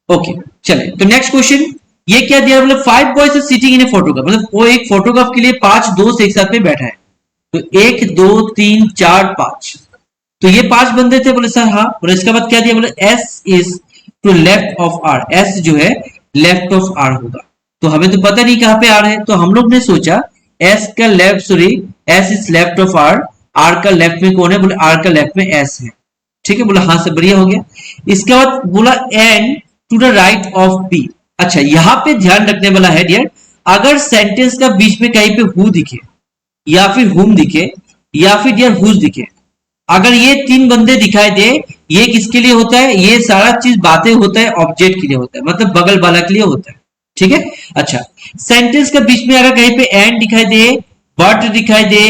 ओके, चले तो नेक्स्ट क्वेश्चन ये क्या दिया, मतलब 5 boys are sitting in a photograph, मतलब वो एक फोटोग्राफ के लिए 5 दोस्त एक साथ में बैठा है, तो 1 2 3 4 5, तो ये 5 बंदे थे, बोले सर हाँ, बोले इसके बाद क्या दिया, बोले S is to left of R, S जो है लेफ्ट ऑफ आर होगा। तो हमें तो पता नहीं कहां पे आर है, तो हम लोग ने सोचा एस का left, sorry S is left of R, R का लेफ्ट में कौन है, बोले आर का लेफ्ट में एस है, ठीक है। बोला हाँ सब बढ़िया हो गया। इसके बाद बोला N to the right of B. अच्छा यहां पे ध्यान रखने वाला है डियर, अगर सेंटेंस का बीच में कहीं पे हु दिखे या फिर हुम दिखे या फिर डियर हुज दिखे, अगर ये 3 बंदे दिखाई दे, ये किसके लिए होता है, ये सारा चीज बातें होता है ऑब्जेक्ट के लिए होता है, मतलब बगल वाला के लिए होता है, ठीक है। अच्छा सेंटेंस के बीच में अगर कहीं पे एंड दिखाई दे, बट दिखाई दे,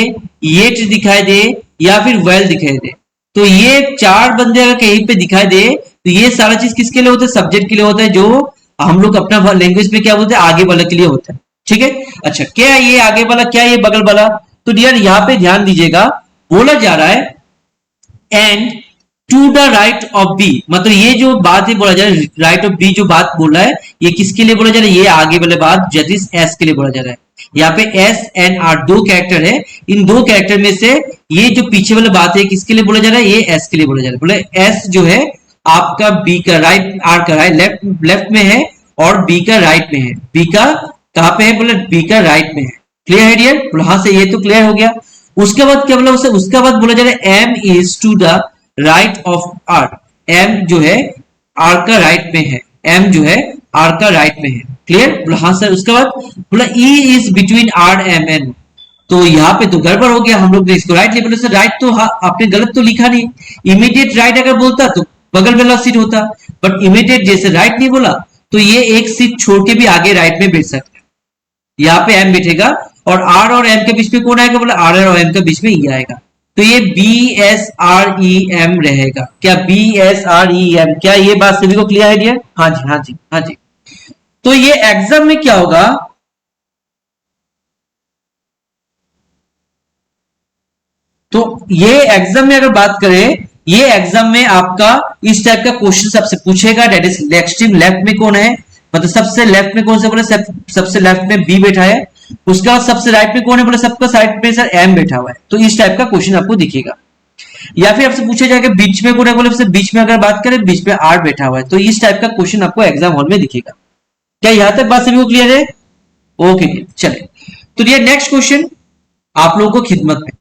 येट दिखाई दे या फिर वेल दिखाई दे, तो ये 4 बंदे अगर कहीं पे दिखाई दे तो ये सारा चीज किसके लिए होता है, सब्जेक्ट के लिए होता है, जो हम लोग अपना लैंग्वेज में क्या बोलते हैं आगे वाला के लिए होता है, ठीक है। अच्छा क्या ये आगे वाला, क्या ये बगल वाला, तो डियर यहाँ पे ध्यान दीजिएगा, बोला जा रहा है and to the right of B, मतलब ये जो बात है बोला जा रहा है राइट ऑफ बी, जो बात बोल रहा है ये किसके लिए बोला जा रहा है, ये आगे वाले बात दैट इज एस के लिए बोला जा रहा है। यहाँ पे एस एंड आर 2 कैरेक्टर है, इन 2 कैरेक्टर में से ये जो पीछे वाला बात है किसके लिए बोला जा रहा है, ये एस के लिए बोला जा रहा है। बोले एस जो है आपका बी का राइट, आर का राइट लेफ्ट में है और बी का राइट में है, बी का कहां पे है, बोले बी का राइट में है, क्लियर है डियर, बोला हाँ से ये तो क्लियर हो गया। उसके बाद क्या बोला, उसके बाद बोला जा रहा है M is to the right of R, M जो है आर का राइट में है, एम जो है आर का राइट में है, क्लियर, बोला हाँ सर। उसके बाद बोला E is between R M N, तो यहाँ पे तो गड़बड़ हो गया, हम लोग ने इसको राइट ले, बोले सर राइट तो हाँ आपने गलत तो लिखा नहीं, इमीडिएट राइट अगर बोलता तो बगल वाला सीट होता, बट इमीडिएट जैसे राइट नहीं बोला तो ये एक सीट छोड़ के भी आगे राइट में बैठ सकते हैं, यहाँ पे एम बैठेगा और एम के बीच में कौन आएगा, बोला आर और एम के बीच में ई आएगा, तो ये B S R E M रहेगा। क्या B S R E M, क्या ये बात सभी को क्लियर है डियर? हाँ जी हाँ जी हाँ जी। तो ये एग्जाम में क्या होगा, तो ये एग्जाम में अगर बात करें, ये एग्जाम में आपका इस टाइप का क्वेश्चन सबसे पूछेगा, दैट इज एक्सट्रीम लेफ्ट में कौन है, मतलब सबसे लेफ्ट में कौन से, बोले सबसे लेफ्ट में बी बैठा है, उसके बाद सबसे राइट में कौन है, बोले सबका साइड पे सर एम बैठा हुआ है, तो इस टाइप का क्वेश्चन आपको दिखेगा। या फिर आपसे पूछा जाएगा बीच में कौन है, बोले बीच में अगर बात करें बीच में आर बैठा हुआ है, तो इस टाइप का क्वेश्चन आपको एग्जाम हॉल में दिखेगा। क्या यहां तक बात सभी को क्लियर है? ओके चले तो ये नेक्स्ट क्वेश्चन, आप लोगों को खिदमत में।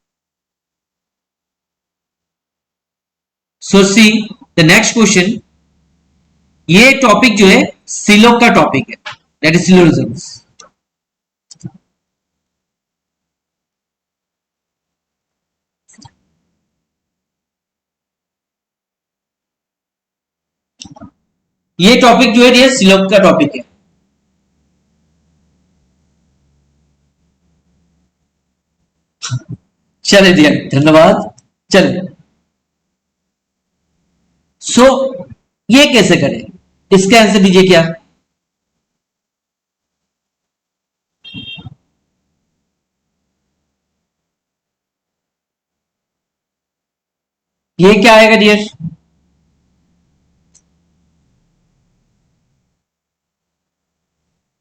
सो सी द नेक्स्ट क्वेश्चन, ये टॉपिक जो है सिलोक का टॉपिक है, दैट इज सिलोजिज्म्स। ये टॉपिक जो है ये सिलोक का टॉपिक है। चले दिया, धन्यवाद। चले, सो ये कैसे करें, इसका आंसर दीजिए क्या। ये क्या आएगा dear?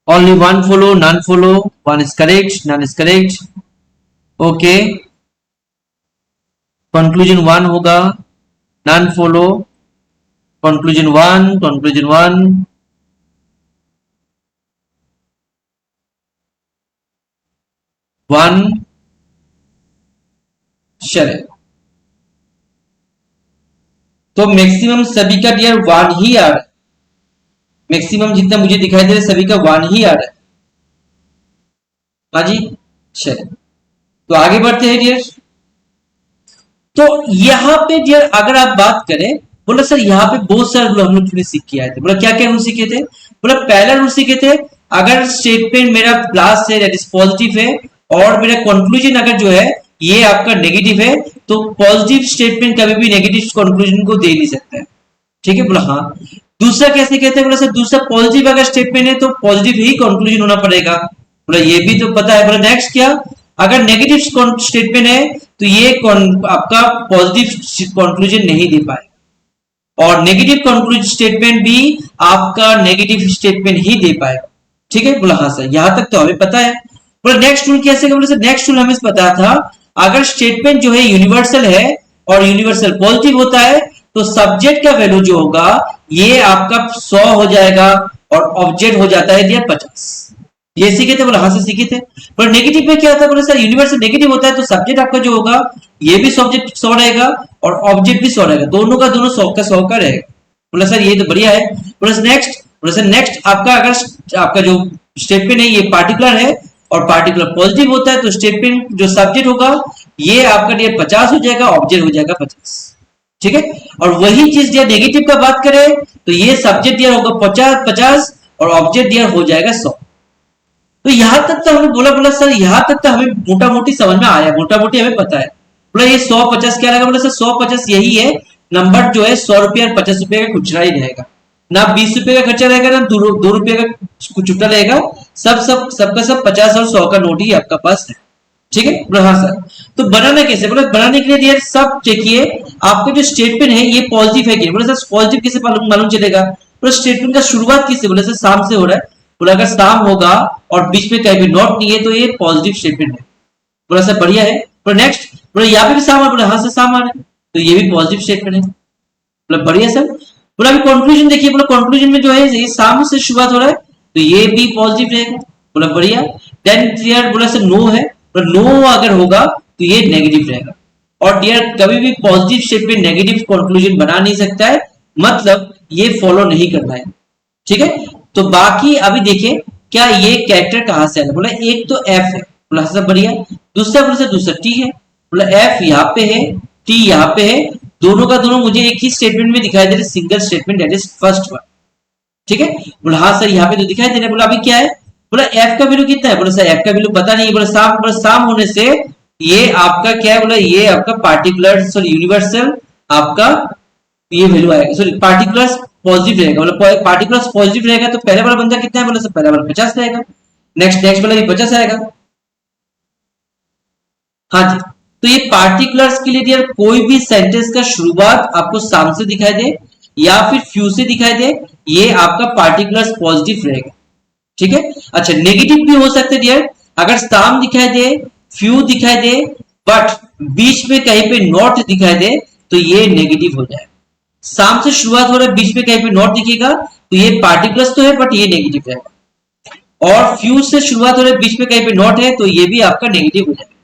Only one follow, none follow, one is correct, none is correct. Okay, conclusion one होगा, none follow, conclusion one, one, चले। तो मैक्सिमम सभी का डियर वन ही आ रहा है, मैक्सिमम जितना मुझे दिखाई दे रहा है सभी का वन ही आ रहा है। हाँ जी, चलिए तो आगे बढ़ते हैं डियर। तो यहां पे डियर अगर आप बात करें, बोला सर यहाँ पे बहुत सारे रूल हम लोग थोड़ी सीख के आए थे। बोला क्या क्या रूल सीखे थे? बोला पहला रूल सीखे थे, अगर स्टेटमेंट मेरा प्लस है दैट इज पॉजिटिव है और मेरा कंक्लूजन अगर जो है ये आपका नेगेटिव है, तो पॉजिटिव स्टेटमेंट कभी भी नेगेटिव कंक्लूजन को दे नहीं सकता है। ठीक है, बोला हाँ। दूसरा कैसे कहते हैं? बोला सर दूसरा पॉजिटिव अगर स्टेटमेंट है तो पॉजिटिव ही कंक्लूजन होना पड़ेगा। बोला ये भी तो पता है। बोला नेक्स्ट क्या, अगर नेगेटिव स्टेटमेंट है तो ये आपका पॉजिटिव कंक्लूजन नहीं दे पाए, और नेगेटिव कंक्लूजन स्टेटमेंट भी आपका नेगेटिव स्टेटमेंट ही दे पाएगा। ठीक है, बोला हाँ सर यहां तक तो हमें पता है। बोला नेक्स्ट रूल कैसे? बोला सर नेक्स्ट रूल हमें पता था, अगर स्टेटमेंट जो है यूनिवर्सल है और यूनिवर्सल पॉजिटिव होता है तो सब्जेक्ट का वैल्यू जो होगा ये आपका 100 हो जाएगा और ऑब्जेक्ट हो जाता है 50। ये सीखे थे? बोला हाँ से सीखे थे। पर नेगेटिव में क्या होता है? बोला सर यूनिवर्सल नेगेटिव होता है तो सब्जेक्ट आपका जो होगा ये भी सब्जेक्ट 100 रहेगा और ऑब्जेक्ट भी 100 रहेगा, दोनों का दोनों 100 का रहेगा। बोला सर ये तो बढ़िया है। बोला नेक्स्ट, बोला सर नेक्स्ट आपका अगर आपका जो स्टेटमेंट है ये पार्टिकुलर है और पार्टिकुलर पॉजिटिव होता है तो स्टेटमेंट जो सब्जेक्ट होगा ये आपका डियर 50 हो जाएगा, ऑब्जेक्ट हो जाएगा 50। ठीक है, और वही चीज डियर नेगेटिव का बात करें तो ये सब्जेक्ट डियर होगा 50 और ऑब्जेक्ट डियर हो जाएगा 100। तो यहां तक तो हमें बोला सर यहां तक तो हमें मोटा मोटी समझ में आया, मोटा मोटी हमें पता है। बोला ये 100-50 क्या रहेगा? बोला सर 100-50 यही है, नंबर जो है 100 रुपये और 50 रुपए का खुचरा ही रहेगा, ना 20 रुपए का खर्चा रहेगा ना 2 रुपये का कुछ छुट्टा रहेगा, सबका सब 50 और 100 का नोट ही आपका पास है। ठीक है, बोला हाँ सर। तो बनाना कैसे? बोला बनाने के लिए डियर सब चेकिए आपका जो स्टेटमेंट है ये पॉजिटिव है कि? बोला सर पॉजिटिव कैसे मालूम चलेगा? बोला स्टेटमेंट का शुरुआत किससे? बोला सर शाम से हो रहा है। बोला अगर शाम होगा और बीच में कहीं भी नोट नहीं है तो ये पॉजिटिव स्टेटमेंट है। बोला सर बढ़िया है। बोला नेक्स्ट, बोला यहाँ पे भी शाम आ, बोला हाँ सर शाम आ रहा है तो ये भी पॉजिटिव स्टेटमेंट है। बोला बढ़िया सर। बोला अभी कंक्लूजन देखिए, बोला कंक्लूजन में जो है ये शाम से शुरुआत हो रहा है तो ये भी पॉजिटिव रहेगा। बोला बढ़िया। देन डियर बोला सर नो है, नो अगर होगा तो ये नेगेटिव रहेगा। और डियर कभी भी पॉजिटिव स्टेटमेंट नेगेटिव कंक्लूजन बना नहीं सकता है, मतलब ये फॉलो नहीं करना है। ठीक है, तो बाकी अभी देखिए क्या ये कैरेक्टर कहां से है। बोला एक तो एफ है, बोला सब बढ़िया। दूसरा बोला सर दूसरा टी है, बोला एफ यहाँ पे है टी यहाँ पे है, दोनों का दोनों मुझे एक ही स्टेटमेंट में दिखाई दे रहे, single statement that is first one. ठीक है, बोला हाँ सर यहाँ पे तो दिखाई दे रहा है। बोला अभी क्या है? बोला एफ का वैल्यू कितना है? बोला सर एफ का वैल्यू पता नहीं। बोला शाम होने से ये आपका क्या है? बोला ये आपका पार्टिकुलर सॉरी यूनिवर्सल आपका ये वैल्यू आएगा, सॉरी पार्टिकुलर पॉजिटिव रहेगा। बोला पार्टिकुलर पॉजिटिव रहेगा तो पहले वाला बंदा कितना है? बोला सर पहला वाला 50 रहेगा। नेक्स्ट वाला भी 50 आएगा। हाँ जी, तो ये पार्टिकुलर्स के लिए डियर कोई भी सेंटेंस का शुरुआत आपको शाम से दिखाई दे या फिर फ्यू से दिखाई दे, ये आपका पार्टिकुलर्स पॉजिटिव रहेगा। ठीक है, अच्छा नेगेटिव भी हो सकते डियर, अगर शाम दिखाई दे फ्यू दिखाई दे बट बीच में कहीं पे नॉट दिखाई दे तो ये नेगेटिव हो जाए। शाम से शुरुआत हो रहा है बीच में कहीं पे नॉट दिखेगा तो ये पार्टिकुलर्स तो है बट ये नेगेटिव रहेगा। और फ्यू से शुरुआत हो रहा है बीच में कहीं पे नॉट है तो ये भी आपका नेगेटिव हो जाएगा।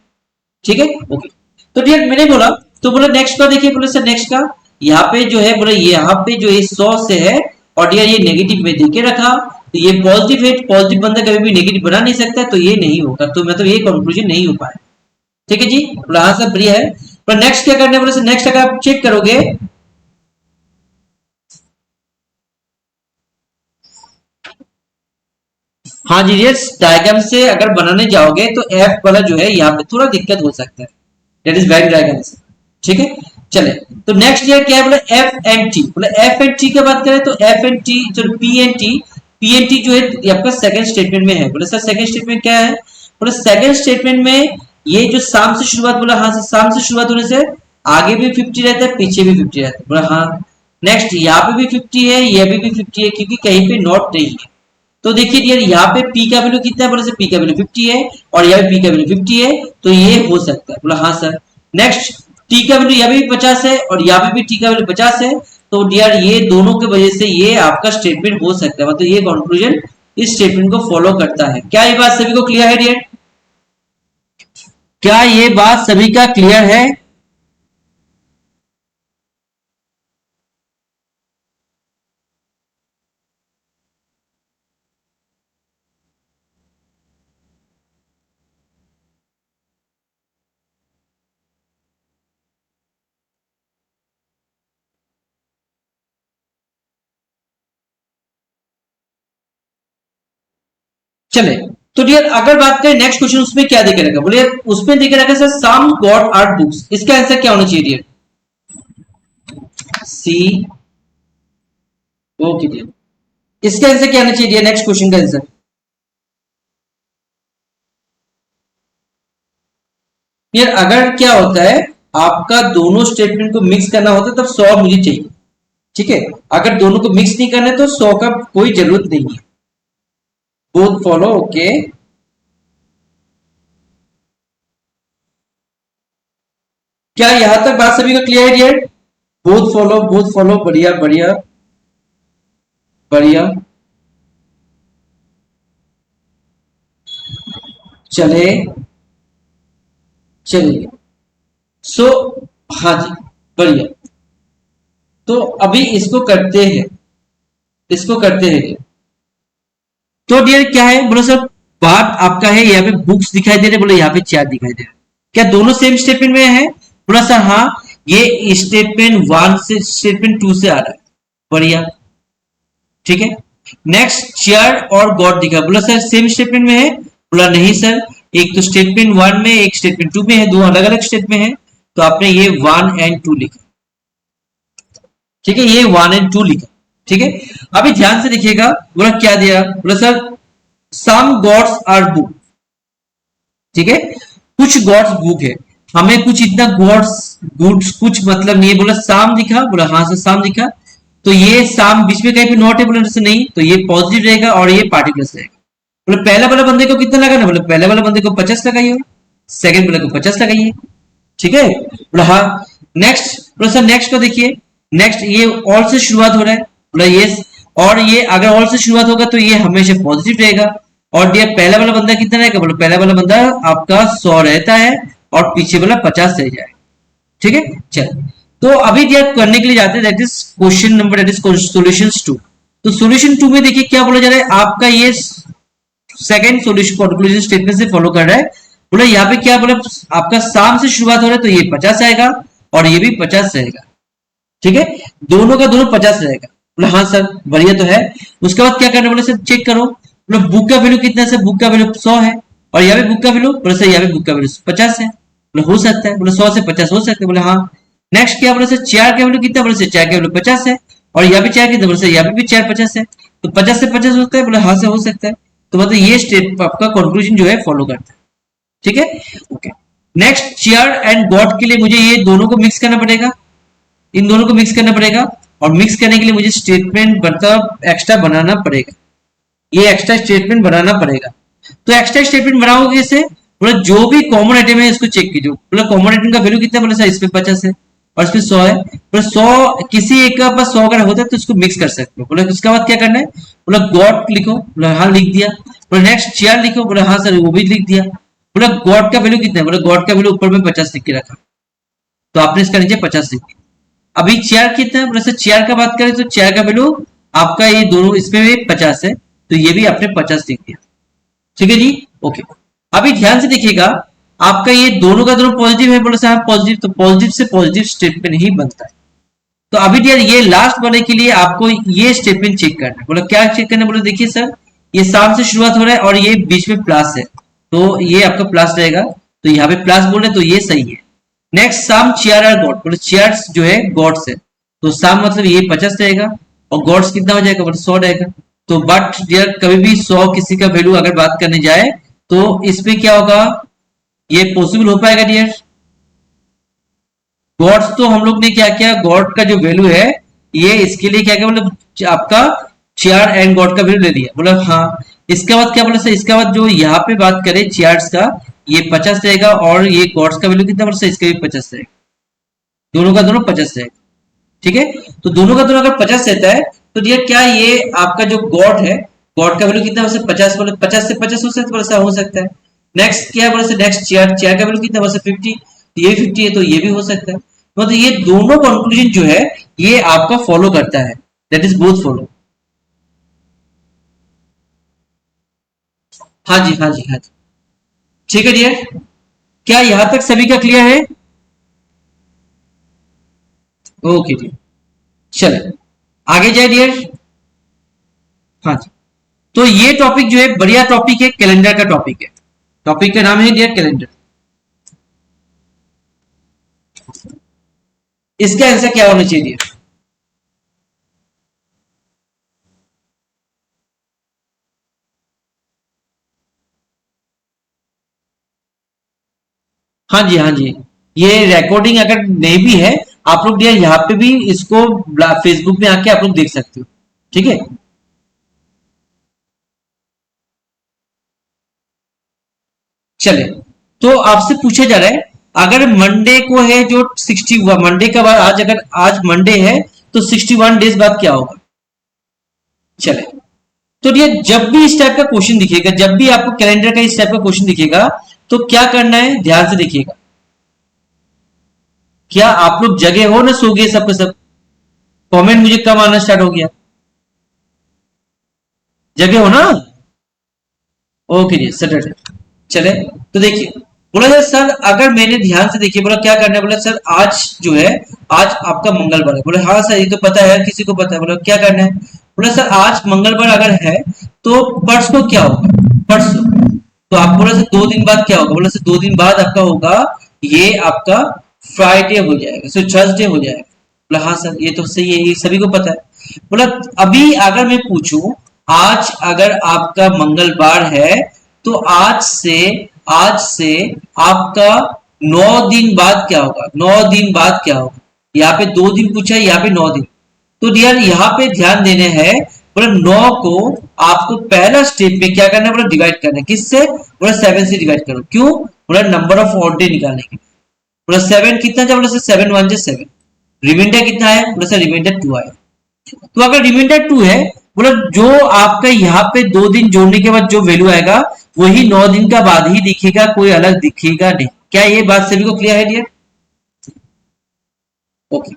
ठीक है ओके। तो डियर मैंने बोला, तो बोला नेक्स्ट का देखिए, बोले सर नेक्स्ट का यहाँ पे जो है, बोले यहाँ पे जो 100 से है और डियर ये नेगेटिव में देके रखा, तो ये पॉजिटिव है, पॉजिटिव बंदा कभी भी नेगेटिव बना नहीं सकता, तो ये नहीं होगा, तो मतलब ये कंक्लूजन नहीं हो पाया। ठीक है जी, बोला हाँ सर बढ़िया है। पर नेक्स्ट क्या करना है, बोले सर नेक्स्ट अगर आप चेक करोगे, हाँ जी यस, डायग्राम से अगर बनाने जाओगे तो एफ वाला जो है यहाँ पे थोड़ा दिक्कत हो सकता है, दैट इज वेरी डायग्राम से। ठीक है चले, तो नेक्स्ट ईयर क्या है, बोले एफ एंड टी। बोले एफ एंड टी की बात करें तो एफ एंड टी जो पी एंड टी जो है ये आपका सेकंड स्टेटमेंट में है। बोले सर सेकंड स्टेटमेंट क्या है, बोले सेकंड स्टेटमेंट में ये जो साम से शुरुआत, बोला हाँ से साम से शुरुआत होने से आगे भी 50 रहता है, पीछे भी 50 रहता है। बोला हाँ नेक्स्ट यहाँ पे भी 50 है, ये भी 50 है, क्योंकि कहीं पे नॉट नहीं है। तो देखिए यार यहाँ पे p का वैल्यू कितना है, बोले सर p का वैल्यू 50 है और यहाँ पे p का वैल्यू 50 है, तो ये हो सकता है। बोला हाँ सर। नेक्स्ट t का वैल्यू यहाँ पे भी 50 है और यहाँ पे भी t का वैल्यू 50 है, तो यार ये दोनों की वजह से ये आपका स्टेटमेंट हो सकता है, मतलब ये कंक्लूजन इस स्टेटमेंट को फॉलो करता है। क्या ये बात सभी को क्लियर है डियर? क्या ये बात सभी का क्लियर है? चले, तो डियर अगर बात करें नेक्स्ट क्वेश्चन, उसमें क्या देखे रखा, बोले उसमें देखे रखा sir some god art books. इसका आंसर क्या होना चाहिए डियर? सी ओके डियर, इसका आंसर क्या होना चाहिए डियर? नेक्स्ट क्वेश्चन का आंसर यार, अगर क्या होता है आपका दोनों स्टेटमेंट को मिक्स करना होता है तब 100 मुझे चाहिए। ठीक है, अगर दोनों को मिक्स नहीं करना है तो 100 का कोई जरूरत नहीं है। Both follow okay. क्या यहां तक बात सभी को क्लियर है डियर? बोथ फॉलो बढ़िया बढ़िया बढ़िया। चले चलिए, सो हाँ जी बढ़िया। तो अभी इसको करते हैं, इसको करते हैं। तो डियर क्या है, बोलो सर बात आपका है यहाँ पे बुक्स दिखाई दे रहे, बोले यहाँ पे चेयर दिखाई दे रहे, क्या दोनों सेम स्टेटमेंट में है? बोला सर हाँ, ये स्टेटमेंट 1 से स्टेटमेंट 2 से आ रहा है, बढ़िया। ठीक है, नेक्स्ट चेयर और गॉड दिखा, बोला सर सेम स्टेटमेंट में है? बोला नहीं सर, एक तो स्टेटमेंट 1 में एक स्टेटमेंट 2 में है, दो अलग अलग स्टेटमेंट है, तो आपने ये 1 एंड 2 लिखा। ठीक है, ये 1 एंड 2 लिखा। ठीक है, अभी ध्यान से देखिएगा, बोला क्या दिया, बोला sir some gods are book. ठीक है, कुछ गॉड्स बुक है, हमें कुछ इतना गॉड्स गुड्स कुछ मतलब नहीं है। बोला साम दिखा, बोला हाँ सर साम दिखा, तो ये साम बीच में कहीं पे नॉट है, बोला नहीं, तो ये पॉजिटिव रहेगा और ये पार्टिकुलर रहेगा। बोले पहले वाला बंदे को कितना लगाना, बोले पहले वाला बंदे को 50 लगाइए, सेकंड वाले को 50 लगाइए। ठीक है, बोला हाँ। नेक्स्ट, बोला सर नेक्स्ट को देखिए, नेक्स्ट ये ऑल से शुरुआत हो रहा है, बोला यस, और ये अगर ऑल से शुरुआत होगा तो ये हमेशा पॉजिटिव रहेगा। और ये पहला वाला बंदा कितना रहेगा, बोला पहला वाला बंदा आपका 100 रहता है और पीछे वाला 50 रह जाएगा। ठीक है, चल तो अभी दिया करने के लिए जाते हैं, that is question number, that is solutions 2। तो सॉल्यूशन 2 में देखिए क्या बोला जा रहा है, आपका ये सेकंड सॉल्यूशन कंक्लूजन स्टेटमेंट से फॉलो कर रहा है। बोला यहाँ पे क्या बोला, आपका साम से शुरुआत हो रहा है तो ये 50 आएगा और ये भी 50 रहेगा। ठीक है, दोनों का दोनों 50 रहेगा। बोला हाँ सर बढ़िया तो है। उसके बाद क्या करना, बोले सर चेक करो, बोले बुक का वैल्यू कितना है सर, बुक का वैल्यू 100 है, और यहाँ पे बुक का वैल्यू, बोले सर यहाँ पे बुक का वैल्यू 50 है। बोले हो सकता है, बोले 100 से 50 हो सकता है, बोले हाँ। नेक्स्ट क्या, बोले सर चेयर का वैल्यू कितना, बोले सर चेयर का वैल्यू 50 है, और यहाँ पे चेयर कितना, बोले सर यहाँ पे भी चेयर 50 है, तो 50 से 50 होता है, बोले हाँ से हो सकता है। तो मतलब ये स्टेप आपका कंक्लूजन जो है फॉलो करता है। ठीक है okay. Next chair and God के लिए मुझे ये दोनों को मिक्स करना पड़ेगा, इन दोनों को मिक्स करना पड़ेगा, और मिक्स करने के लिए मुझे स्टेटमेंट मतलब एक्स्ट्रा बनाना पड़ेगा, ये एक्स्ट्रा स्टेटमेंट बनाना पड़ेगा। तो एक्स्ट्रा स्टेटमेंट बनाओगे कैसे, बोला जो भी कॉमन आइटम है इसको चेक कीजिए। बोला कॉमन आइटम का वैल्यू कितना, बोला सर इसमें 50 है और इसमें 100 है, बोला 100 किसी एक का पास 100 अगर होता है तो इसको मिक्स कर सकते हो। बोला उसके बाद क्या करना है, बोला गॉड लिखो, बोला हाँ लिख दिया। बोला नेक्स्ट चेयर लिखो, बोला हाँ सर वो भी लिख दिया। बोला गॉड का वैल्यू कितना है, बोला गॉड का वैल्यू ऊपर में 50 लिख के रखा, तो आपने इसका नीचे 50 लिख दिया। अभी चेयर कितना है, बोला सर चेयर का बात करें तो चेयर का वैल्यू आपका ये दोनों इसमें भी 50 है, तो ये भी आपने 50 लिख दिया। ठीक है जी, ओके। अभी ध्यान से देखिएगा, आपका ये दोनों का दोनों पॉजिटिव है, बोला सर पॉजिटिव, तो पॉजिटिव से पॉजिटिव स्टेटमेंट ही बनता है। तो अभी यार ये लास्ट वाले के लिए आपको ये स्टेटमेंट चेक करना है। बोला क्या चेक करना है, बोला देखिए सर ये शाम से शुरुआत हो रहा है और ये बीच में प्लस है, तो ये आपका प्लस रहेगा, तो यहाँ पे प्लस बोल रहे तो ये सही है। नेक्स्ट साम चेयर आर गॉड, बोले चेयर्स जो है गॉड्स है, तो साम मतलब ये 50 रहेगा और गॉड्स कितना हो जाएगा, बोले 100 रहेगा। तो बट यार कभी भी 100 किसी का वैल्यू अगर बात करने जाए तो इसमें क्या होगा, ये पॉसिबल हो पाएगा डियर। गॉड्स तो हम लोग ने क्या किया, गॉड का जो वैल्यू है ये इसके लिए क्या किया, मतलब आपका चेयर एंड गॉड का वैल्यू ले लिया, बोला हाँ। इसके बाद क्या बोला सर, इसके बाद जो यहाँ पे बात करें चेयर्स का, ये 50 रहेगा और ये गॉड्स का वैल्यू कितना बोला सर, इसका भी 50 रहेगा, दोनों का दोनों 50 रहेगा। ठीक है, तो दोनों का दोनों अगर 50 रहता है तो डियर क्या ये आपका जो गॉड है, गॉड का वैल्यू कितना हो सकता है 50, बोले 50 से 50 हो सकता है, बोला सर हो सकता है। नेक्स्ट क्या है, बोला सर नेक्स्ट चेयर, चेयर का वैल्यू कितना, बोला सर 50, तो ये 50 है तो ये भी हो सकता है। मतलब ये दोनों कंक्लूजन जो है ये आपका फॉलो करता है, दैट इज बोथ फॉलो। हाँ जी हाँ जी हाँ जी, ठीक है डियर, क्या यहां तक सभी का क्लियर है? ओके डियर, चले आगे जाए डियर। हाँ जी, तो ये टॉपिक जो है बढ़िया टॉपिक है, कैलेंडर का टॉपिक है, टॉपिक का नाम है डियर कैलेंडर। इसका आंसर क्या होना चाहिए डियर? हाँ जी हाँ जी, ये रिकॉर्डिंग अगर नहीं भी है, आप लोग डियर यहाँ पे भी इसको फेसबुक में आके आप लोग देख सकते हो। ठीक है, चले, तो आपसे पूछा जा रहा है अगर मंडे को है जो 60, मंडे का बाद आज अगर आज मंडे है तो 61 डेज बाद क्या होगा। चले, तो ये जब भी इस टाइप का क्वेश्चन दिखेगा, जब भी आपको कैलेंडर का इस टाइप का क्वेश्चन दिखेगा तो क्या करना है, ध्यान से देखिएगा। क्या आप लोग जगह हो ना, सो गए सब के सब? कमेंट मुझे कम आना स्टार्ट हो गया, जगह हो ना? ओके जी सैटरडे, चले, तो देखिए बोला सर अगर मैंने ध्यान से देखिए, बोला क्या करना है, बोला सर आज जो है आज आपका मंगलवार है, बोले हाँ सर ये तो पता है, किसी को पता है, बोला क्या करना है, बोला सर आज मंगलवार अगर है तो परसों क्या होगा, परसों, तो आप बोला सर 2 दिन बाद क्या होगा, बोला सर 2 दिन बाद आपका होगा ये आपका फ्राइडे हो जाएगा, सो थर्सडे हो जाएगा। बोला हाँ सर ये तो सही है, ये सभी को पता है। बोला अभी अगर मैं पूछूं आज अगर आपका मंगलवार है तो आज से आपका 9 दिन बाद क्या होगा, 9 दिन बाद क्या होगा, यहाँ पे 2 दिन पूछा है, यहाँ पे 9 दिन, तो डियर यहाँ पे ध्यान देने हैं, बोला 9 को आपको पहला स्टेप में क्या करना है, बोला डिवाइड करना है, किससे, बोला 7 से डिवाइड करो, क्यों, बोला नंबर ऑफ ऑड डे निकालने के लिए। बोला 7 कितना था, बोला 7 1 जा 7, रिमाइंडर कितना है, बोला सर रिमाइंडर 2 आया। तो अगर रिमाइंडर 2 है, बोला जो आपका यहाँ पे 2 दिन जोड़ने के बाद जो वैल्यू आएगा वही 9 दिन का बाद ही दिखेगा, कोई अलग दिखेगा नहीं। क्या ये बात सभी को क्लियर है डियर? ओके,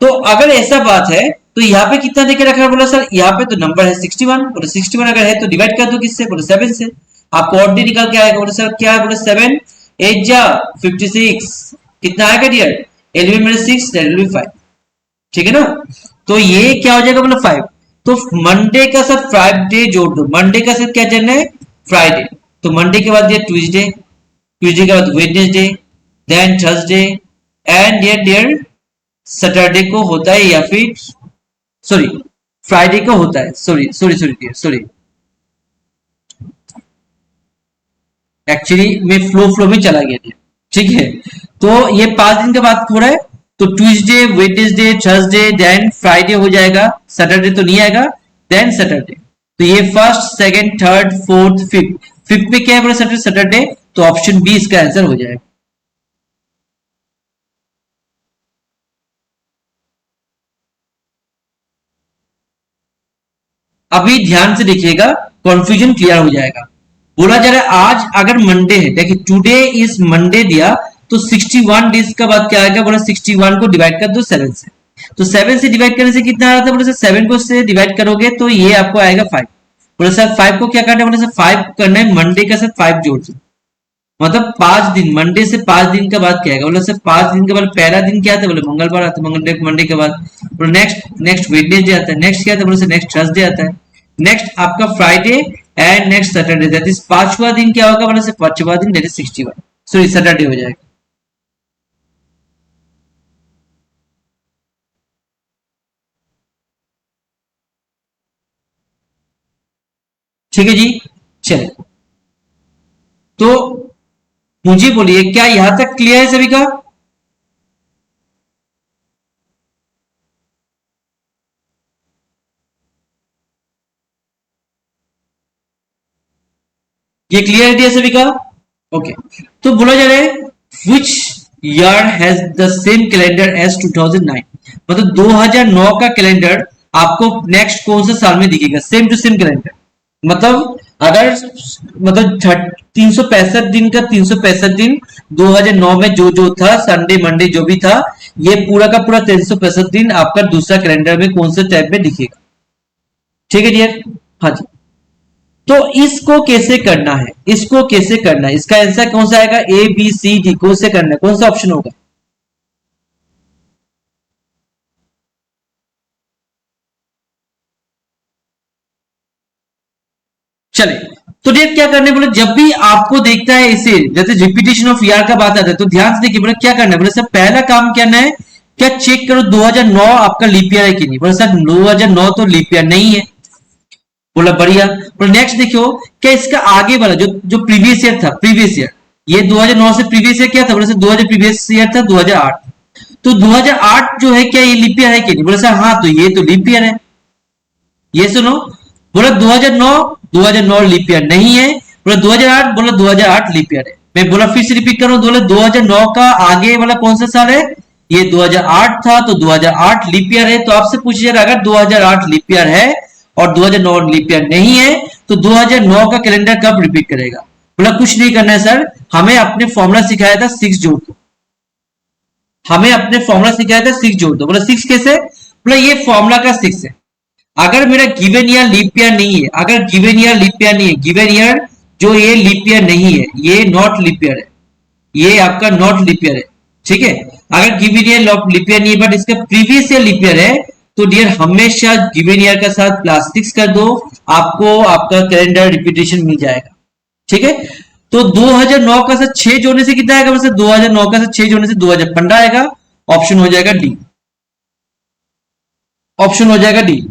तो अगर ऐसा बात है तो यहाँ पे कितना देके रखा है, बोला सर यहाँ पे तो नंबर है 61, बोले 61 अगर है तो डिवाइड कर दो किससे, बोले 7 से, आपको ऑड डे निकल के आएगा, बोले सर क्या है, बोले 7 8 जा 56, कितना आएगा डियर, 11 में 6 दैट विल बी 5। ठीक है ना, तो ये क्या हो जाएगा, बोले 5। तो मंडे का सर फ्राइडे जोड़ दो, मंडे का सर क्या जानना है, फ्राइडे, तो मंडे के बाद ये ट्यूसडे, ट्यूसडे के बाद वेडनेसडे, देन थर्सडे एंड ये डियर सैटरडे को होता है, या फिर सॉरी फ्राइडे को होता है, sorry sorry sorry dear sorry, actually मैं फ्लो फ्लो में चला गया था। ठीक है, तो ये 5 दिन के बाद हो रहा है, तो Tuesday Wednesday Thursday then Friday हो जाएगा, सैटरडे तो नहीं आएगा, देन सैटरडे, तो ये first second third fourth fifth, fifth में क्या है बोले सैटरडे, सैटरडे, तो ऑप्शन बी इसका आंसर हो जाएगा। अभी ध्यान से देखिएगा, कंफ्यूजन क्लियर हो जाएगा। बोला जा रहा है आज अगर मंडे है, देखिए टुडे इज मंडे दिया, तो 61 डेज का बाद क्या आएगा, बोला 61 को डिवाइड कर दो 7 से, तो 7 से डिवाइड करने से कितना आ रहा था, बोले सर 7 को से डिवाइड करोगे तो ये आपको आएगा 5। बोले सर 5 को क्या करना है, बोले सर 5 करना है मंडे का सर 5 जोड़ दो, मतलब 5 दिन, मंडे से 5 दिन का बाद क्या आएगा, बोले सर 5 दिन के बाद पहला दिन क्या आता है, बोले मंगलवार आता है, मंडे के बाद बोले नेक्स्ट नेक्स्ट वेडनेसडे आता है, नेक्स्ट क्या आता है, बोले सर नेक्स्ट थर्सडे आता है, नेक्स्ट आपका Friday and next Saturday, that is पांचवा दिन क्या होगा, बोले सर पांचवा दिन दैट इज 61, सॉरी सैटरडे हो जाएगा। ठीक है जी, चलिए तो मुझे बोलिए क्या यहां तक क्लियर है सभी का? ये क्लियर है सभी का? ओके, तो बोला जा रहा है which year has the same calendar as 2009, मतलब 2009 का कैलेंडर आपको नेक्स्ट कौन से साल में दिखेगा, सेम टू सेम कैलेंडर, मतलब अगर मतलब 365 दिन का 365 दिन 2009 में जो जो था संडे मंडे जो भी था, ये पूरा का पूरा 365 दिन आपका दूसरा कैलेंडर में कौन से टाइप में दिखेगा। ठीक है डियर, हाँ जी। तो इसको कैसे करना है, इसको कैसे करना है, इसका आंसर कौन सा आएगा, ए बी सी डी, कौन से करना है, कौन सा ऑप्शन होगा? चले, तो डियर क्या करने बोले, जब भी आपको देखता है इसे, जैसे रिपीटेशन ऑफ ईयर का बात आता है, तो ध्यान से देखिए बोले क्या करना है, बोले सर पहला काम करना है, क्या चेक करो 2009 आपका लीप ईयर है कि नहीं, बोले सर 2009 तो लीप ईयर नहीं है, बोला बढ़िया। बोला नेक्स्ट देखो क्या इसका आगे वाला जो जो प्रीवियस ईयर था, प्रीवियस ईयर, ये 2009 से प्रीवियस ईयर क्या था, बोले सर 2000 प्रीवियस ईयर था 2008, तो 2008 जो है क्या ये लीप ईयर है कि नहीं, बोले सर हाँ तो ये तो लीप ईयर है, ये सुनो। बोला 2009, 2009 लीप ईयर नहीं है, बोला 2008, बोला 2008 लीप ईयर है। मैं बोला फिर से रिपीट करूं, बोला 2009 का आगे वाला कौन सा साल है, ये 2008 था, तो 2008 लीप ईयर है। तो आपसे पूछा जा रहा है अगर 2008 लीप ईयर है और 2009 लीप ईयर नहीं है, तो 2009 का कैलेंडर कब रिपीट करेगा? बोला कुछ नहीं करना है सर, हमें अपने फॉर्मूला सिखाया था 6 जोड़ दो, हमें अपने फॉर्मूला सिखाया था 6 जोड़ दो। बोला 6 कैसे? बोला ये फॉर्मूला का 6 है, अगर मेरा गिवन ईयर लीप ईयर नहीं है, अगर गिवन ईयर लीप ईयर नहीं है, गिवन ईयर जो ये लीप ईयर नहीं है, ये नॉट लीप ईयर है, ये आपका नॉट लीप ईयर है, ठीक है। अगर गिवन ईयर लीप ईयर नहीं है बट इसका प्रीवियस ईयर लीप ईयर है, तो डियर हमेशा गिवन ईयर का साथ +6 कर दो, आपको आपका कैलेंडर रिपीटेशन मिल जाएगा, ठीक है। तो 2009 का साथ 6 जोड़ने से कितना आएगा, वैसे 2009 का साथ 6 जोड़ने से 2015 आएगा, ऑप्शन हो जाएगा डी, ऑप्शन हो जाएगा डी।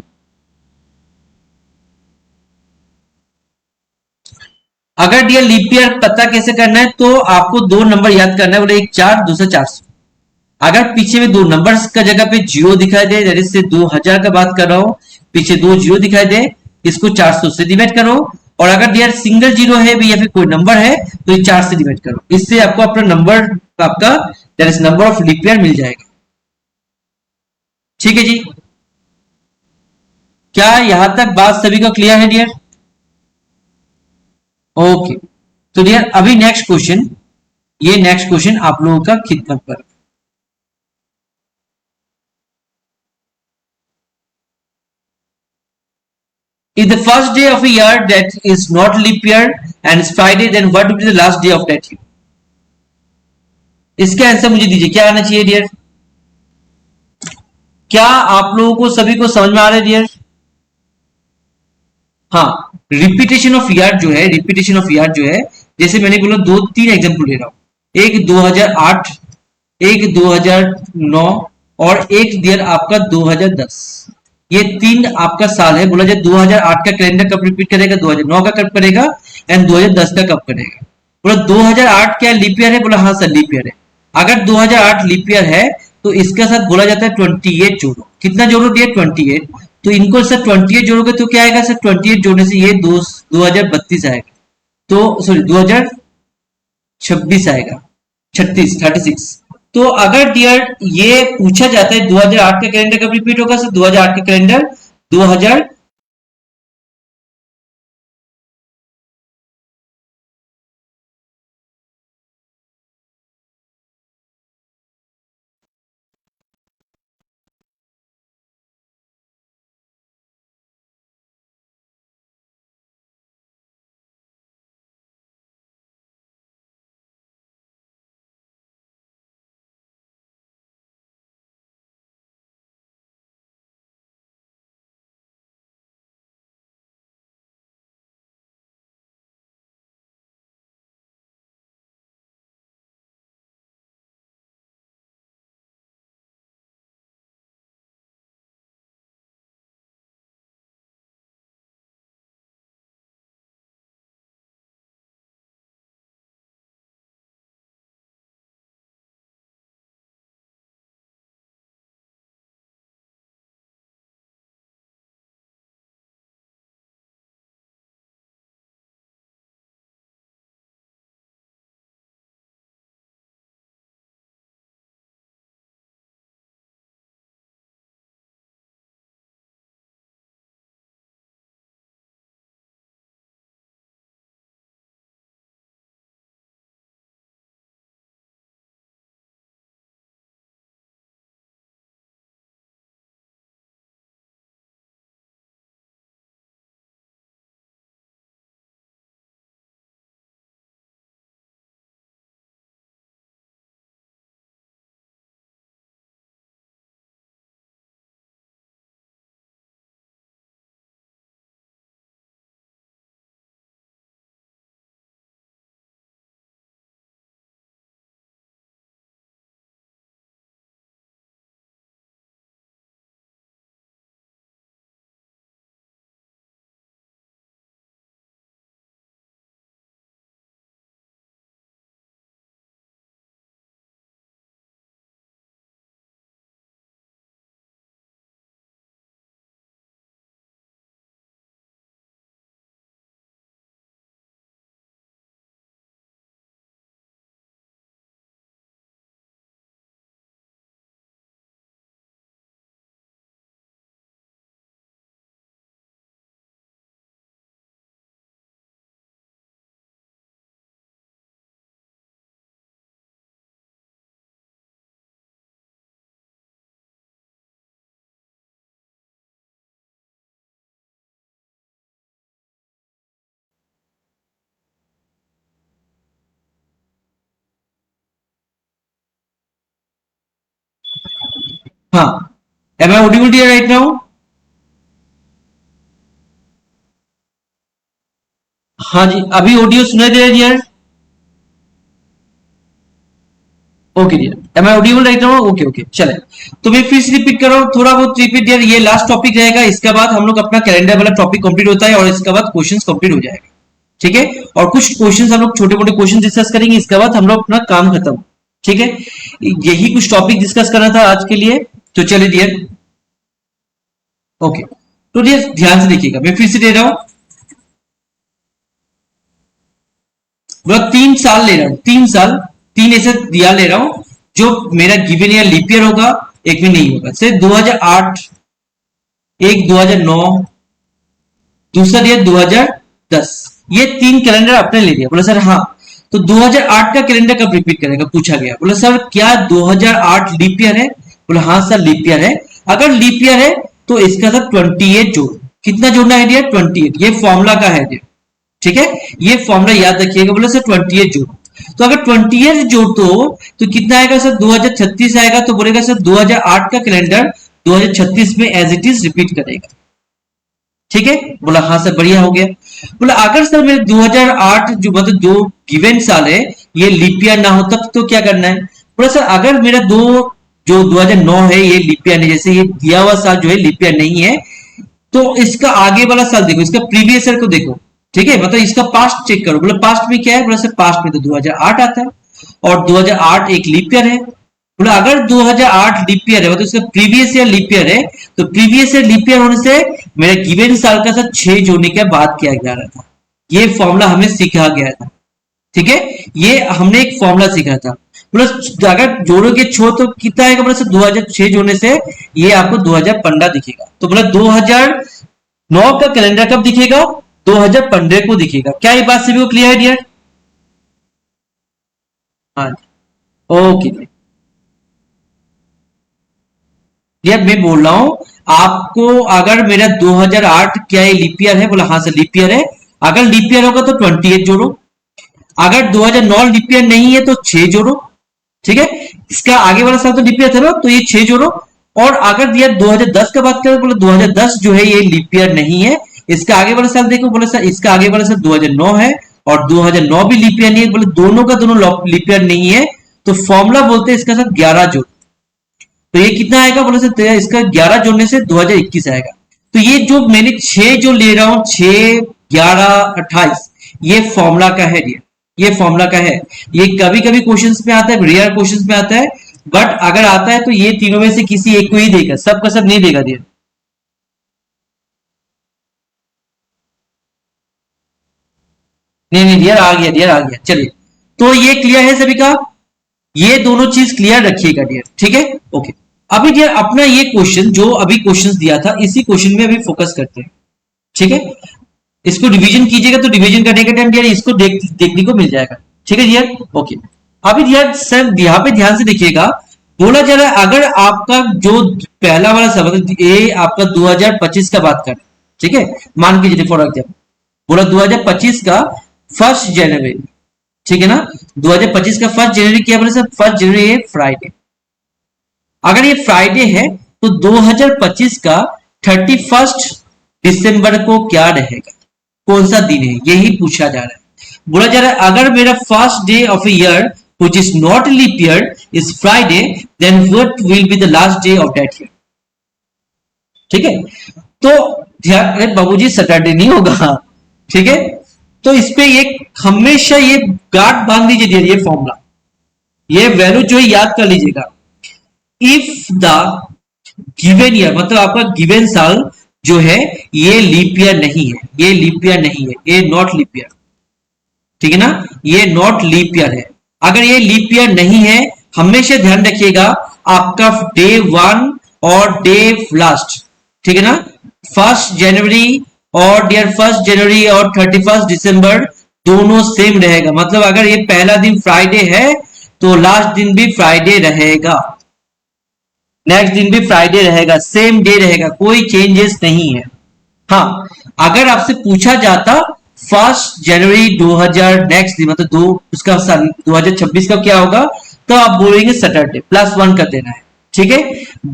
अगर डियर लीप ईयर पता कैसे करना है, तो आपको दो नंबर याद करना है, बोले एक 4 दूसरा 400। अगर पीछे में दो नंबर्स का जगह पे जीरो दिखाई दे, जैसे से 2000 का बात कर रहा हूं, पीछे दो जीरो दिखाई दे, इसको 400 से डिवाइड करो, और अगर डियर सिंगल जीरो है भी या फिर कोई नंबर है तो ये 4 से डिवाइड करो, इससे आपको अपना नंबर, आपका that is number of leap year मिल जाएगा। ठीक है जी, क्या यहां तक बात सभी को क्लियर है डियर? ओके, तो डियर अभी नेक्स्ट क्वेश्चन, ये नेक्स्ट क्वेश्चन आप लोगों का खिदमत पर। If the first day of a year that is not leap year and it's Friday, then what would be the last day of that year? इसका answer मुझे दीजिए, क्या आना चाहिए डियर? क्या आप लोगों को सभी को समझ में आ रहा है डियर? हाँ, रिपीटेशन ऑफ ईयर जो है, रिपीटेशन ऑफ ईयर जो है, जैसे मैंने बोला दो तीन एग्जांपल ले रहा हूं, एक 2008, एक 2009 और एक डियर आपका 2010, ये तीन आपका साल है। बोला जाए 2008 का कैलेंडर कब रिपीट करेगा, 2009 का कब करेगा एंड 2010 का कब करेगा। बोला 2008 क्या लीप ईयर है, बोला हाँ सर लीप ईयर है। अगर 2008 लीप ईयर है तो इसके साथ बोला जाता है 28 जोड़ो, कितना जोड़ो डियर 28, तो इनको सर 28 जोड़ोगे तो क्या आएगा सर, 28 जोड़ने से ये 2032 आएगा, तो सॉरी 2026 आएगा, 36। तो अगर डियर ये पूछा जाता है 2008 का कैलेंडर कब रिपीट होगा, सर 2008 का कैलेंडर 2000 हाँ, am I audible dear right now? हाँ जी, अभी ऑडियो सुनाई दे रहा है dear? Okay dear, am I audible right now? Okay okay, चले। तो मैं फिर से रिपीट कर रहा हूँ, थोड़ा बहुत रिपीट डियर, ये लास्ट टॉपिक रहेगा, इसके बाद हम लोग अपना कैलेंडर वाला टॉपिक कंप्लीट होता है और इसके बाद क्वेश्चंस कंप्लीट हो जाएगा, ठीक है। और कुछ क्वेश्चंस हम लोग छोटे मोटे क्वेश्चन डिस्कस करेंगे, इसके बाद हम लोग अपना काम खत्म, ठीक है। यही कुछ टॉपिक डिस्कस करना था आज के लिए, तो चलिए डियर। ओके, तो डियर ध्यान से देखिएगा, मैं फिर से दे रहा हूं, मतलब 3 साल ले रहा हूं, 3 साल, 3 ऐसे दिया ले रहा हूं जो मेरा गिवन ईयर लीप ईयर होगा, एक भी नहीं होगा। से 2008, एक 2009, दूसरा दिया 2010, ये 3 कैलेंडर आपने ले लिया। बोला सर हाँ, तो 2008 का कैलेंडर कब रिपीट करेगा, पूछा गया। बोला सर क्या 2008 लीप ईयर है? बोला हाँ सर लीप ईयर है। अगर लीप ईयर है तो इसका सर 28 जोड़, कितना जोड़ना है डियर? 28। ये फॉर्मूला का है डियर, ठीक है, ये फॉर्मूला याद रखिएगा। बोला सर 28 जोड़, तो अगर 28 जोड़ तो कितना आएगा सर? 2036 आएगा। तो बोलेगा सर 2008 का कैलेंडर 2036 में एज इट इज रिपीट करेगा, ठीक है। बोला हाँ सर बढ़िया हो गया। बोला अगर सर मेरे 2008 जो मतलब जो गिवन साल है ये लीप ईयर ना हो तब तो क्या करना है? बोला सर अगर मेरा जो 2009 है ये लीप ईयर नहीं, जैसे ये दिया हुआ साल जो है लीप ईयर नहीं है, तो इसका आगे वाला साल देखो, इसका प्रीवियस ईयर को देखो, ठीक है, मतलब इसका पास्ट चेक करो। बोला पास्ट में क्या है? बोला सर पास्ट में तो 2008 आता है और 2008 एक लीप ईयर है। बोला अगर 2008 लीप ईयर है मतलब इसका प्रीवियस ईयर लीप ईयर है, तो प्रीवियस ईयर लीप ईयर होने से मेरे गिवन साल का सर 6 जोड़ने के बाद किया जा रहा था। ये फॉर्मूला हमें सिखा गया था, ठीक है, ये हमने एक फॉर्मूला सीखा था। बोला अगर जोड़ोगे 6 तो कितना आएगा? बोला सर 2006 जोड़ने से ये आपको 2015 दिखेगा। तो बोला 2009 का कैलेंडर कब दिखेगा? 2015 को दिखेगा। क्या ये बात सभी को क्लियर है डियर? हाँ, ओके यार, मैं बोल रहा हूं आपको, अगर मेरा 2008 क्या ये लीप ईयर है? बोला हाँ सर लीप ईयर है। अगर लीप ईयर होगा तो 28 जोड़ो, अगर 2009 लीप ईयर नहीं है तो 6 जोड़ो, ठीक है। इसका आगे वाला साल तो लीप ईयर था ना, तो ये 6 जोड़ो। और अगर दिया 2010 का बात करें, बोले 2010 जो है ये लीप ईयर नहीं है, इसका आगे वाला साल देखो। बोले सर इसका आगे वाला साल 2009 है और 2009 भी लीप ईयर नहीं है। बोले दोनों का दोनों लीप ईयर नहीं है, तो फॉर्मूला बोलते हैं इसका सर 11 जोड़। तो ये कितना आएगा? बोले सर इसका 11 जोड़ने से 2021 आएगा। तो ये जो मैंने 6 जो ले रहा हूं, 6, 11, 28, ये फॉर्मूला का है डियर, ये फॉर्मूला का है। ये कभी कभी क्वेश्चंस में आता है, रेयर क्वेश्चंस में आता है, बट अगर आता है तो ये तीनों में से किसी एक को ही देगा, सबका सब नहीं देगा डियर। नहीं नहीं डियर, आ गया डियर, आ गया। चलिए, तो ये क्लियर है सभी का? ये दोनों चीज क्लियर रखिएगा डियर, ठीक है, ओके। अभी डियर अपना ये क्वेश्चन जो अभी क्वेश्चंस दिया था, इसी क्वेश्चन में अभी फोकस करते हैं, ठीक है। इसको डिवीजन कीजिएगा तो डिवीजन करने का टाइम डियर इसको देखने को मिल जाएगा, ठीक है डियर, ओके। अभी डियर सर यहाँ पे ध्यान से देखिएगा, बोला जा रहा है अगर आपका जो पहला वाला सब ये आपका 2025 का बात कर, ठीक है, मान के चलिए फॉर एग्जाम्पल, बोला 2025 का 1 जनवरी, ठीक है ना, 2025 का 1 जनवरी क्या? बोले सर 1 जनवरी है फ्राइडे। अगर ये फ्राइडे है तो 2025 का 31 दिसंबर को क्या रहेगा, कौन सा दिन है, यही पूछा जा रहा है। बोला जा रहा है अगर मेरा first day of a year which is not leap year is Friday, then what will be the last day of that year? ठीक है, तो ध्यान, अरे बाबूजी सैटरडे नहीं होगा, ठीक है। तो इस पे एक हमेशा ये गार्ड बांध लीजिए, ये फॉर्मूला, ये वैल्यू जो है याद कर लीजिएगा। इफ द गिवन ईयर मतलब आपका गिवन साल जो है ये लीप ईयर नहीं है, ये लीप ईयर नहीं है, ये नॉट लीप ईयर, ठीक है ना, ये नॉट लीप ईयर है। अगर ये लीप ईयर नहीं है, हमेशा ध्यान रखिएगा आपका डे 1 और डे लास्ट, ठीक है ना, 1 जनवरी और डियर 1 जनवरी और 31 दिसंबर दोनों सेम रहेगा। मतलब अगर ये पहला दिन फ्राइडे है तो लास्ट दिन भी फ्राइडे रहेगा, नेक्स्ट दिन भी फ्राइडे रहेगा, सेम डे रहेगा, कोई चेंजेस नहीं है। हाँ, अगर आपसे पूछा जाता 1 जनवरी 2000 नेक्स्ट दिन मतलब उसका सन 2026 का क्या होगा, तो आप बोलेंगे सैटरडे, +1 कर देना है, ठीक है।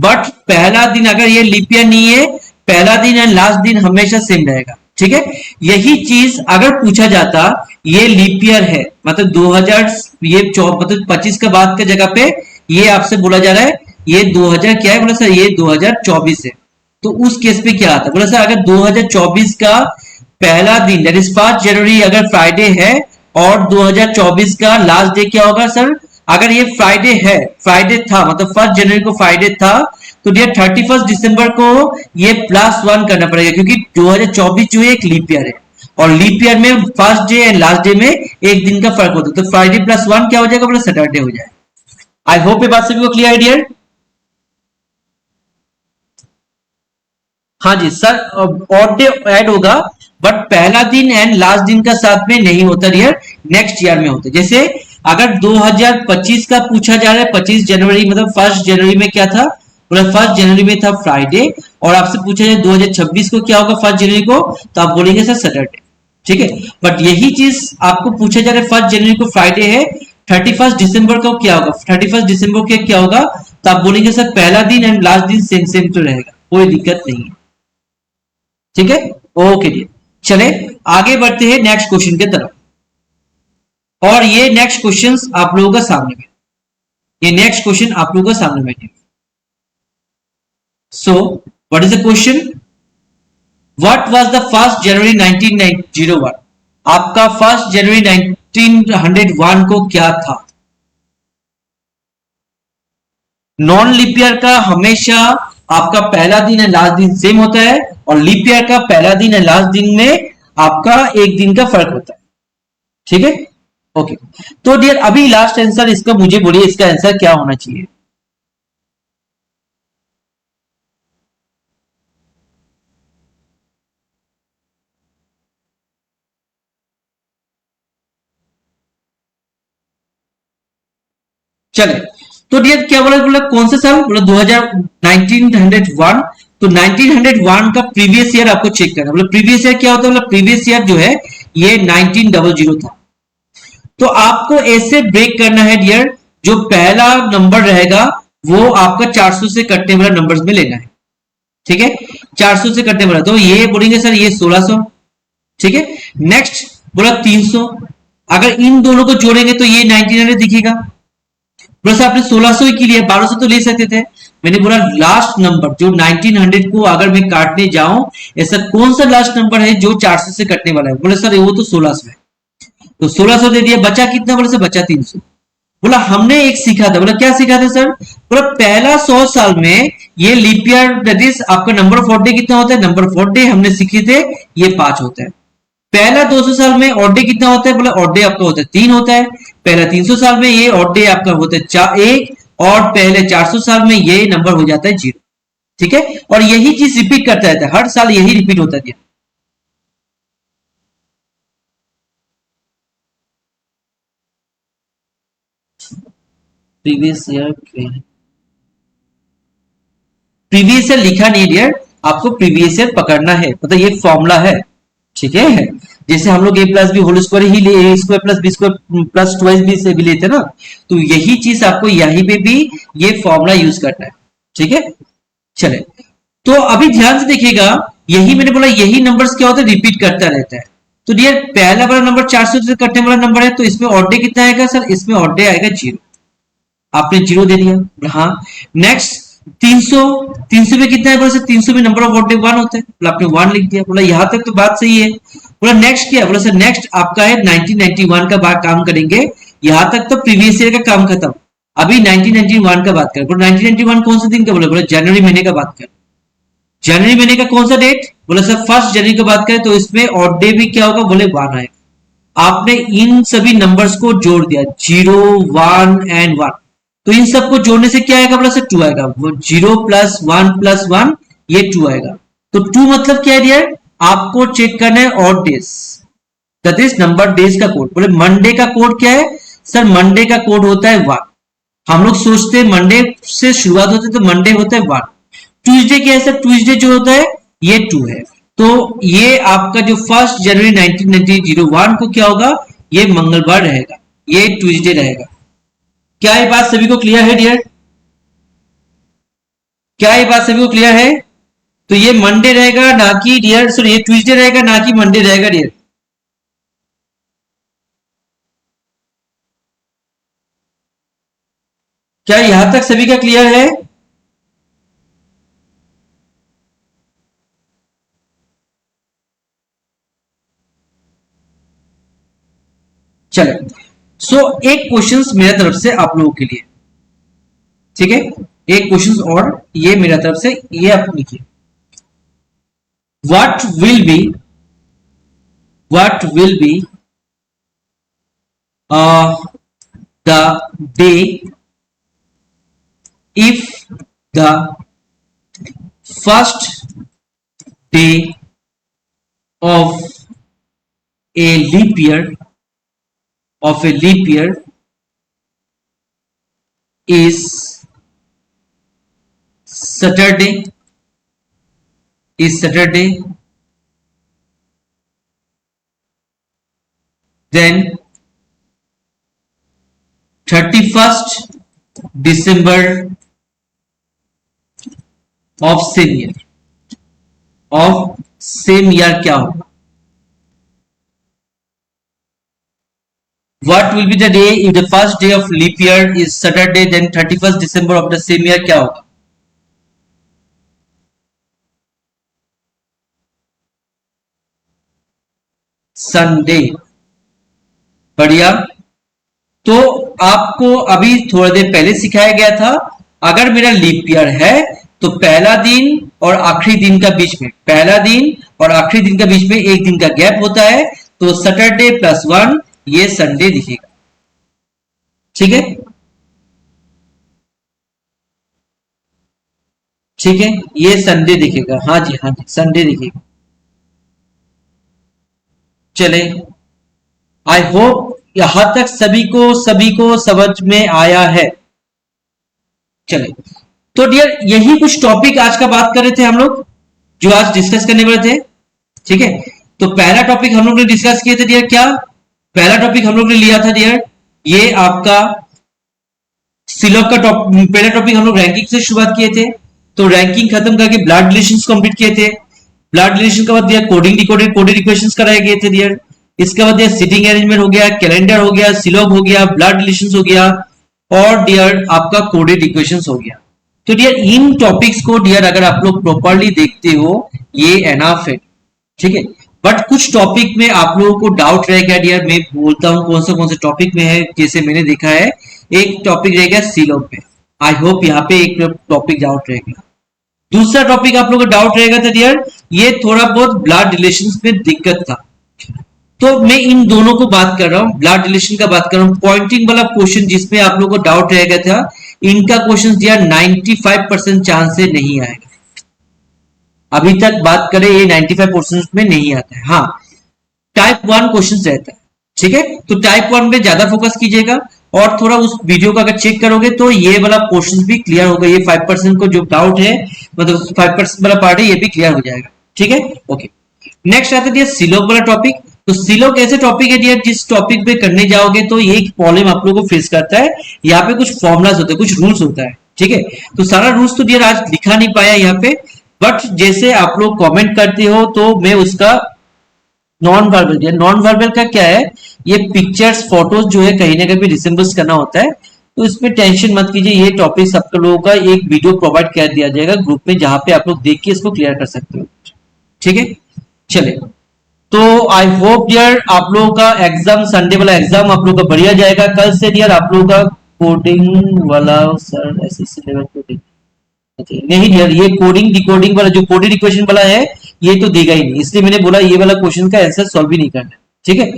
बट पहला दिन अगर ये लीप ईयर नहीं है, पहला दिन एंड लास्ट दिन हमेशा सेम रहेगा, ठीक है। यही चीज अगर पूछा जाता ये लीप ईयर है, मतलब 2000 ये मतलब 25 का बाद के जगह पे ये आपसे बोला जा रहा है ये 2000 क्या है, बोला सर ये 2024 है, तो उस केस पे क्या आता है, बोला सर अगर 2024 का पहला दिन दैट इज 5 जनवरी अगर फ्राइडे है और 2024 का लास्ट डे क्या होगा सर, अगर ये फ्राइडे है, फ्राइडे था मतलब 1 जनवरी को फ्राइडे था, तो डियर 31 दिसंबर को ये +1 करना पड़ेगा, क्योंकि 2024 जो है एक लीप ईयर है और लीप ईयर में first day and last day में एक दिन का फर्क होता है, तो फ्राइडे +1 क्या हो जाएगा, बोले सैटरडे हो जाएगा। आई होप ये बात सभी को क्लियर है डियर। हाँ जी सर, ऑड डे ऐड होगा बट पहला दिन एंड लास्ट दिन का साथ में नहीं होता डियर, नेक्स्ट ईयर में होता है। जैसे अगर 2025 का पूछा जा रहा है 25 जनवरी मतलब 1 जनवरी में क्या था, बोला 1 जनवरी में था फ्राइडे, और आपसे पूछा जाए 2026 को क्या होगा 1 जनवरी को, तो आप बोलेंगे सर सैटरडे, ठीक है। बट यही चीज आपको पूछा जा रहा है 1 जनवरी को फ्राइडे है, 31 दिसंबर को क्या होगा, 31 दिसंबर को क्या होगा, तो आप बोलेंगे सर पहला दिन एंड लास्ट दिन सेम सेम तो रहेगा, कोई दिक्कत नहीं है, ठीक है। ओके डियर, चले आगे बढ़ते हैं नेक्स्ट क्वेश्चन की तरफ, और ये नेक्स्ट क्वेश्चन आप लोगों का सामने में, ये नेक्स्ट क्वेश्चन आप लोगों का सामने में है। So what is the question, what was the 1 जनवरी 1901, आपका 1 जनवरी 1901 को क्या था। नॉन लीप ईयर का हमेशा आपका पहला दिन एंड लास्ट दिन सेम होता है, और लीप ईयर का पहला दिन एंड लास्ट दिन में आपका एक दिन का फर्क होता है, ठीक है। ओके तो डियर अभी लास्ट आंसर इसका मुझे बोलिए, इसका आंसर क्या होना चाहिए। चले तो डियर क्या बोला, बोला कौन सा साल, बोला 1901, तो 1901 का प्रीवियस ईयर आपको चेक करना, मतलब प्रीवियस ईयर क्या होता है, मतलब प्रीवियस ईयर जो है ये 1900 था। तो आपको ऐसे ब्रेक करना है डियर, जो पहला नंबर रहेगा वो आपका 400 से कटने वाला नंबर्स में लेना है, ठीक है। 400 से कटने वाला, तो ये बोलेंगे सर ये 1600, ठीक है। नेक्स्ट बोला 300, अगर इन दोनों को जोड़ेंगे तो ये 1900 दिखेगा, प्लस आपने 1600 ही लिया, 1200 तो ले सकते थे। मैंने बोला लास्ट नंबर जो 1900 को अगर मैं काटने जाऊं, ऐसा कौन सा लास्ट नंबर है जो 400 से कटने वाला है, बोले सर वो तो 1600 है, तो 1600 दे दिया, बचा कितना, बोले सर बचा 300। बोला हमने एक सीखा था, बोला क्या सीखा था सर, बोला पहला 100 साल में ये लीप ईयर दैट इज आपका नंबर ऑफ ऑड डे कितना होता है, नंबर ऑफ ऑड डे हमने सीखे थे ये 5 होता है। पहला 200 साल में ऑड डे कितना होता है, बोला ऑड डे आपका होता है 3 होता है। पहला 300 साल में ये ऑड डे आपका होता है 1, और पहले 400 साल में ये नंबर हो जाता है 0, ठीक है। और यही चीज रिपीट करता रहता है, हर साल यही रिपीट होता है। प्रीवियस ईयर, प्रीवियस ईयर लिखा नहीं डियर, आपको प्रीवियस ईयर पकड़ना है, मतलब ये फॉर्मूला है, ठीक है। जैसे हम लोग a plus B whole square ही ले, a square plus B square plus twice B से भी लेते ना, तो यही चीज आपको यहीं पे भी ये फॉर्मूला यूज करना है, ठीक है। चले तो अभी ध्यान से देखिएगा, यही मैंने बोला यही नंबर्स क्या होता है, रिपीट करता रहता है। तो डियर पहला वाला नंबर 400 से कटने वाला नंबर है, तो इसमें ऑड डे कितना आएगा सर, इसमें ऑड डे आएगा 0, आपने 0 दे दिया। हाँ नेक्स्ट 300, 300 में कितना है, बोला 300 में नंबर ऑफ ऑड डे 1 होता है, बोला आपने 1 लिख दिया, बोला यहां तक तो बात सही है। बोला नेक्स्ट क्या है, बोला सर नेक्स्ट आपका है 1991 का बात काम करेंगे, यहां तक तो प्रीवियस ईयर का काम खत्म, अभी 1991 का बात करें। बोला 1991 कौन सा दिन का, बोला जनवरी महीने का बात करें। जनवरी महीने का कौन सा डेट, बोला सर 1 जनवरी का बात करें, तो इसमें ऑड डे भी क्या होगा, बोले 1 आएगा। आपने इन सभी नंबर्स को जोड़ दिया 0, 1 एंड 1, तो इन सबको जोड़ने से क्या आएगा, बोला सर 2 आएगा, वो 0 प्लस 1 प्लस 1 ये 2 आएगा। तो 2 मतलब क्या है, आपको चेक करना है odd days, that is number days का कोड। बोले मंडे का कोड क्या है, सर मंडे का कोड होता है 1, हम लोग सोचते हैं मंडे से शुरुआत होती है तो मंडे होता है 1। ट्यूसडे क्या है सर, ट्यूसडे जो होता है ये 2 है, तो ये आपका जो 1 जनवरी 1901 को क्या होगा, ये मंगलवार रहेगा, ये ट्यूसडे रहेगा। क्या ये बात सभी को क्लियर है डियर। क्या ये बात सभी को क्लियर है? तो ये मंडे रहेगा ना कि डियर, सॉरी ये ट्यूसडे रहेगा ना कि मंडे रहेगा डियर। क्या यहां तक सभी का क्लियर है? चलो, सो एक क्वेश्चंस मेरे तरफ से आप लोगों के लिए, ठीक है, एक क्वेश्चंस और ये मेरा तरफ से, ये आप लिखिए। What will be, what will be the day if the first day of a leap year, of a leap year is Saturday, is Saturday, then 31st December of same year, of same year क्या होगा? What will be the day if the first day of leap year is Saturday, then 31st December of the same year क्या होगा? Sunday. बढ़िया। तो आपको अभी थोड़ा देर पहले सिखाया गया था, अगर मेरा लीप ईयर है तो पहला दिन और आखिरी दिन का बीच में, पहला दिन और आखिरी दिन का बीच में एक दिन का गैप होता है, तो सैटरडे प्लस 1 ये संडे दिखेगा। ठीक है, ठीक है, ये संडे दिखेगा। हाँ जी, हाँ जी, संडे दिखेगा। चले, आई होप यहां तक सभी को समझ में आया है। चले, तो डियर यही कुछ टॉपिक आज का बात कर रहे थे हम लोग, जो आज डिस्कस करने वाले थे। ठीक है, तो पहला टॉपिक हम लोग ने डिस्कस किए थे डियर, क्या पहला टॉपिक हम लोग ने लिया था डियर? ये आपका सिलॉग का पहला टॉपिक हम लोग रैंकिंग से शुरुआत किए थे। तो रैंकिंग खत्म करके ब्लड रिलेशंस कंप्लीट किए थे। ब्लड रिलेशन के बाद दिया कोडिंग डिकोडेड कोडेड इक्वेशंस कराए गए थे डियर। इसके बाद दिया सिटिंग अरेंजमेंट हो गया, कैलेंडर हो गया, सिलॉग हो गया, ब्लड रिलेशंस हो गया, और डियर आपका कोडेड इक्वेशंस हो गया। तो डियर इन टॉपिक्स को डियर अगर आप लोग प्रॉपर्ली देखते हो ये एनफ है। ठीक है, बट कुछ टॉपिक में आप लोगों को डाउट रह गया डियर, मैं बोलता हूं कौन से टॉपिक में है। जैसे मैंने देखा है एक टॉपिक रह गया सीलॉग पे, आई होप यहाँ पे एक टॉपिक डाउट रहेगा। दूसरा टॉपिक आप लोगों को डाउट रहेगा था डियर, ये थोड़ा बहुत ब्लड रिलेशंस में दिक्कत था। तो मैं इन दोनों को बात कर रहा हूं, ब्लड रिलेशन का बात कर रहा हूं। पॉइंटिंग वाला क्वेश्चन जिसमें आप लोगों को डाउट रहेगा था, इनका क्वेश्चन दिया 95% चांस से नहीं आएगा। अभी तक बात करें ये 95% में नहीं आता है। हाँ, टाइप 1 क्वेश्चन रहता है। ठीक है, तो टाइप 1 में ज्यादा फोकस कीजिएगा, और थोड़ा उस वीडियो को अगर चेक करोगे तो ये वाला पोर्शन भी क्लियर होगा। ये 5% को जो डाउट है, मतलब 5% वाला पार्ट है, ये भी क्लियर हो जाएगा। ठीक है, ओके। नेक्स्ट आता है सिलॉग वाला टॉपिक। तो सिलॉग ऐसे टॉपिक है डियर, जिस टॉपिक पे करने जाओगे तो ये एक प्रॉब्लम आप लोगों को फेस करता है। यहाँ पे कुछ फॉर्मुलाज होते हैं, कुछ रूल्स होता है। ठीक है, तो सारा रूल्स तो डियर आज लिखा नहीं पाया यहाँ पे, बट जैसे आप लोग कमेंट करते हो तो मैं उसका नॉन वर्बल दिया। नॉन वर्बल का क्या है, ये पिक्चर्स फोटोज जो है कहीं ना कहीं रिसेंबल्स करना होता है, तो इसमें टेंशन मत कीजिए। ये टॉपिक सब लोगों का एक वीडियो प्रोवाइड कर दिया जाएगा ग्रुप में, जहां पे आप लोग देख के इसको क्लियर कर सकते हो। ठीक है, चले, तो आई होप डियर आप लोगों का एग्जाम, संडे वाला एग्जाम आप लोगों का बढ़िया जाएगा। कल से डियर आप लोगों का कोडिंग वाला, सर एसएससी लेवल कोडिंग नहीं डियर, ये कोडिंग डिकोडिंग वाला जो कोडेड इक्वेशन वाला है ये तो देगा ही नहीं, इसलिए मैंने बोला ये वाला क्वेश्चन का आंसर सॉल्व भी नहीं करना। ठीक है,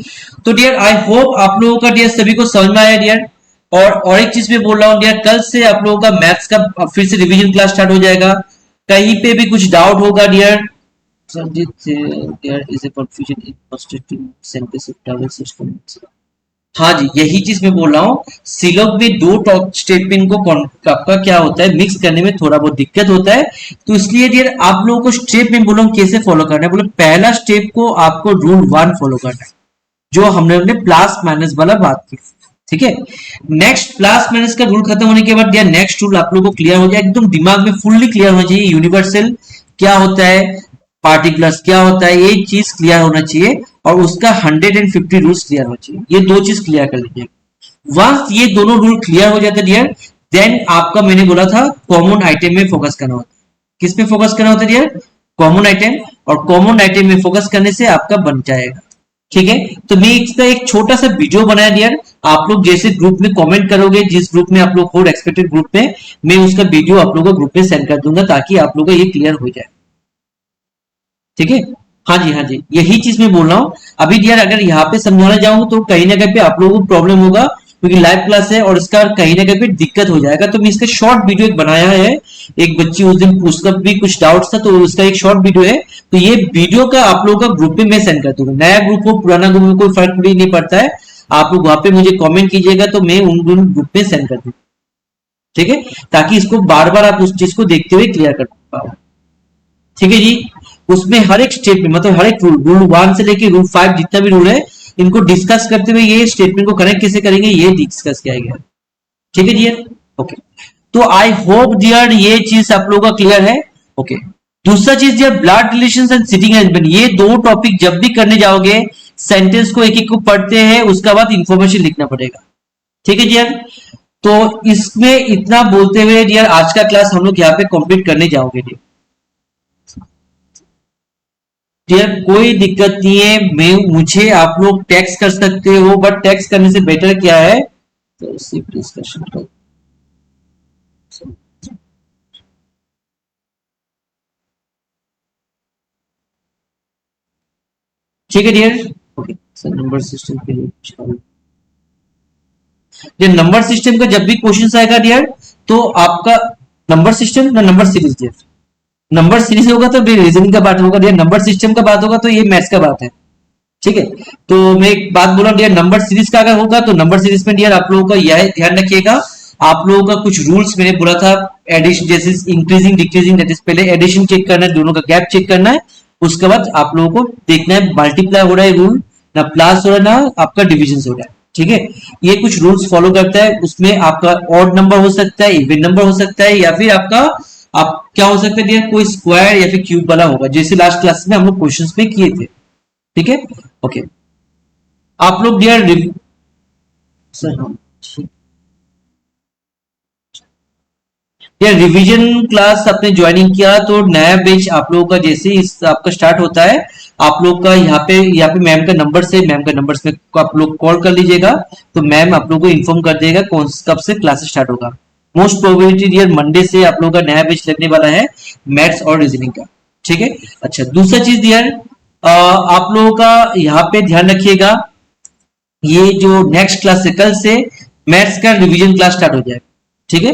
तो डियर आई होप आप लोगों का डियर सभी को समझ में आया डियर। और एक चीज मैं बोल रहा हूँ डियर, कल से आप लोगों का मैथ्स का फिर से रिवीजन क्लास स्टार्ट हो जाएगा। कहीं पे भी कुछ डाउट होगा dear, Sanjeet there is a confusion in constitutive sentence of travel system. हाँ जी, यही चीज मैं बोल रहा हूँ। सिलॉग में दो स्टेटमेंट को आपका क्या होता है, मिक्स करने में थोड़ा बहुत दिक्कत होता है। तो इसलिए डियर आप लोगों को स्टेप में बोला कैसे फॉलो करना है। बोले पहला स्टेप को आपको रूल 1 फॉलो करना है, जो हमने प्लस माइनस वाला बात की। ठीक है। नेक्स्ट प्लस माइनस का रूल खत्म होने के बाद यार नेक्स्ट रूल आप लोगों को क्लियर हो जाए, एकदम दिमाग में फुल्ली क्लियर होना चाहिए। यूनिवर्सल क्या होता है, पार्टिकुलर्स क्या होता है, ये चीज क्लियर होना चाहिए और उसका 150 रूल्स क्लियर होना चाहिए। ये दो चीज क्लियर कर लीजिए। वंस ये दोनों रूल क्लियर हो जाते डियर, देन आपका मैंने बोला था कॉमन आइटम में फोकस करना होता है। किस पे फोकस करना होता है डियर? Common item. और कॉमन आइटम में फोकस करने से आपका बन जाएगा। ठीक है, तो मैं इसका एक छोटा सा वीडियो बनाया डियर, आप लोग जैसे ग्रुप में कमेंट करोगे, जिस ग्रुप में आप लोग हो एक्सपेक्टेड ग्रुप में, मैं उसका वीडियो आप लोगों को ग्रुप में सेंड कर दूंगा ताकि आप लोगों को ये क्लियर हो जाए। ठीक है, हाँ जी हाँ जी, यही चीज मैं बोल रहा हूँ। अभी डियर अगर यहाँ पे समझाना जाऊंगा तो कहीं ना कहीं पे आप लोगों को प्रॉब्लम होगा, क्योंकि लाइव क्लास है और इसका कहीं ना कहीं पे दिक्कत हो जाएगा। तो मैं इसका शॉर्ट वीडियो एक बनाया है। एक बच्ची उस दिन उसका भी कुछ डाउट्स था, तो उसका एक शॉर्ट वीडियो है। तो ये वीडियो का आप लोगों का ग्रुप में मैं सेंड कर दूंगा। नया ग्रुप हो पुराना ग्रुप में कोई फर्क भी नहीं पड़ता है। आप लोग वहां पे मुझे कमेंट कीजिएगा तो मैं उन ग्रुप में सेंड कर दूंगा। ठीक है, ताकि इसको बार बार आप उस चीज को देखते हुए क्लियर कर पाओ। ठीक है जी, उसमें हर एक स्टेटमेंट मतलब हर एक रूल, रूल 1 से लेके रूल 5 जितना भी रूल है, इनको डिस्कस करते हुए ये स्टेटमेंट को कनेक्ट कैसे करेंगे ये डिस्कस किया गया। ठीक है डियर, ओके। तो आई होप डियर ये चीज आप लोगों का क्लियर है। ओके, दूसरा चीज dear blood relations and sitting arrangement, ये दो टॉपिक जब भी करने जाओगे सेंटेंस को एक एक को पढ़ते हैं, उसके बाद इंफॉर्मेशन लिखना पड़ेगा। ठीक है डियर, तो इसमें इतना बोलते हुए डियर आज का क्लास हम लोग यहाँ पे कंप्लीट करने जाओगे डियर। डियर कोई दिक्कत नहीं है, मैं मुझे आप लोग टेक्स्ट कर सकते हो, बट टेक्स्ट करने से बेटर क्या है, तो सिर्फ डिस्कशन कर। ठीक है dear, okay sir. Number system के लिए ये नंबर सिस्टम का जब भी क्वेश्चन आएगा डियर, तो आपका नंबर सिस्टम ना number series dear, number series होगा तो रीजनिंग का बात होगा डियर, नंबर सिस्टम का बात होगा तो ये मैथ्स का बात है। ठीक है, तो मैं एक बात बोला डियर, नंबर सीरीज का अगर होगा तो नंबर सीरीज में डियर आप लोगों का यह ध्यान रखिएगा, आप लोगों का कुछ रूल्स मैंने बोला था एडिशन, जैसे इंक्रीजिंग डिक्रीजिंग, दैट इज पहले एडिशन चेक करना है, दोनों का गैप चेक करना है। उसके बाद आप लोगों को देखना है मल्टीप्लाई हो रहा है रूल, ना प्लस हो रहा है ना आपका डिविजन हो रहा है। ठीक है, ये कुछ रूल्स फॉलो करता है, उसमें आपका ऑड नंबर हो सकता है, इवन नंबर हो सकता है, या फिर आपका आप क्या हो सकता है डियर, कोई स्क्वायर या फिर क्यूब वाला होगा, जैसे लास्ट क्लास में हम लोग क्वेश्चंस में किए थे। ठीक है, ओके। आप लोग डियर यार रिवीजन क्लास आपने ज्वाइनिंग किया तो नया बैच आप लोगों का जैसे इस आपका स्टार्ट होता है, आप लोग का यहाँ पे मैम का नंबर से, मैम का नंबर से आप लोग कॉल कर लीजिएगा, तो मैम आप लोगों को इन्फॉर्म कर देगा कौन कब से क्लास स्टार्ट होगा। मोस्ट प्रोबेबिलिटी डियर मंडे से आप लोगों का नया बैच लगने वाला है मैथ्स और रीजनिंग का। ठीक है, अच्छा दूसरा चीज डियर आप लोगों का यहाँ पे ध्यान रखिएगा, ये जो नेक्स्ट क्लास से कल से मैथ्स का रिवीजन क्लास स्टार्ट हो जाएगा। ठीक है,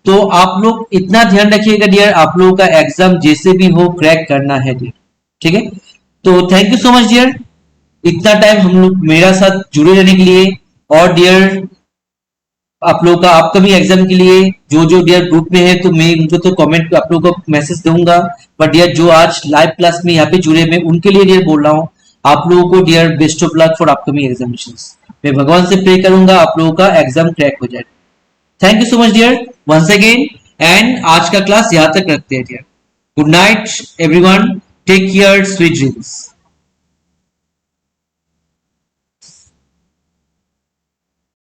तो आप लोग इतना ध्यान रखिएगा डियर, आप लोगों का एग्जाम जैसे भी हो क्रैक करना है डियर। ठीक है, तो thank you so much dear, इतना टाइम हम लोग मेरा साथ जुड़े रहने के लिए। और डियर आप लोगों का अपकमिंग एग्जाम के लिए जो जो डियर ग्रुप में है, तो मैं उनको तो कमेंट आप लोगों को मैसेज दूंगा, बट डियर जो आज लाइव क्लास में यहाँ पे जुड़े मैं उनके लिए डियर बोल रहा हूँ, आप लोगों को dear best of luck for upcoming examinations. मैं भगवान से प्रे करूंगा आप लोगों का एग्जाम क्रैक हो जाए। Thank you so much dear once again, and आज का क्लास यहाँ तक रखते हैं dear. Good night everyone, take care, sweet dreams.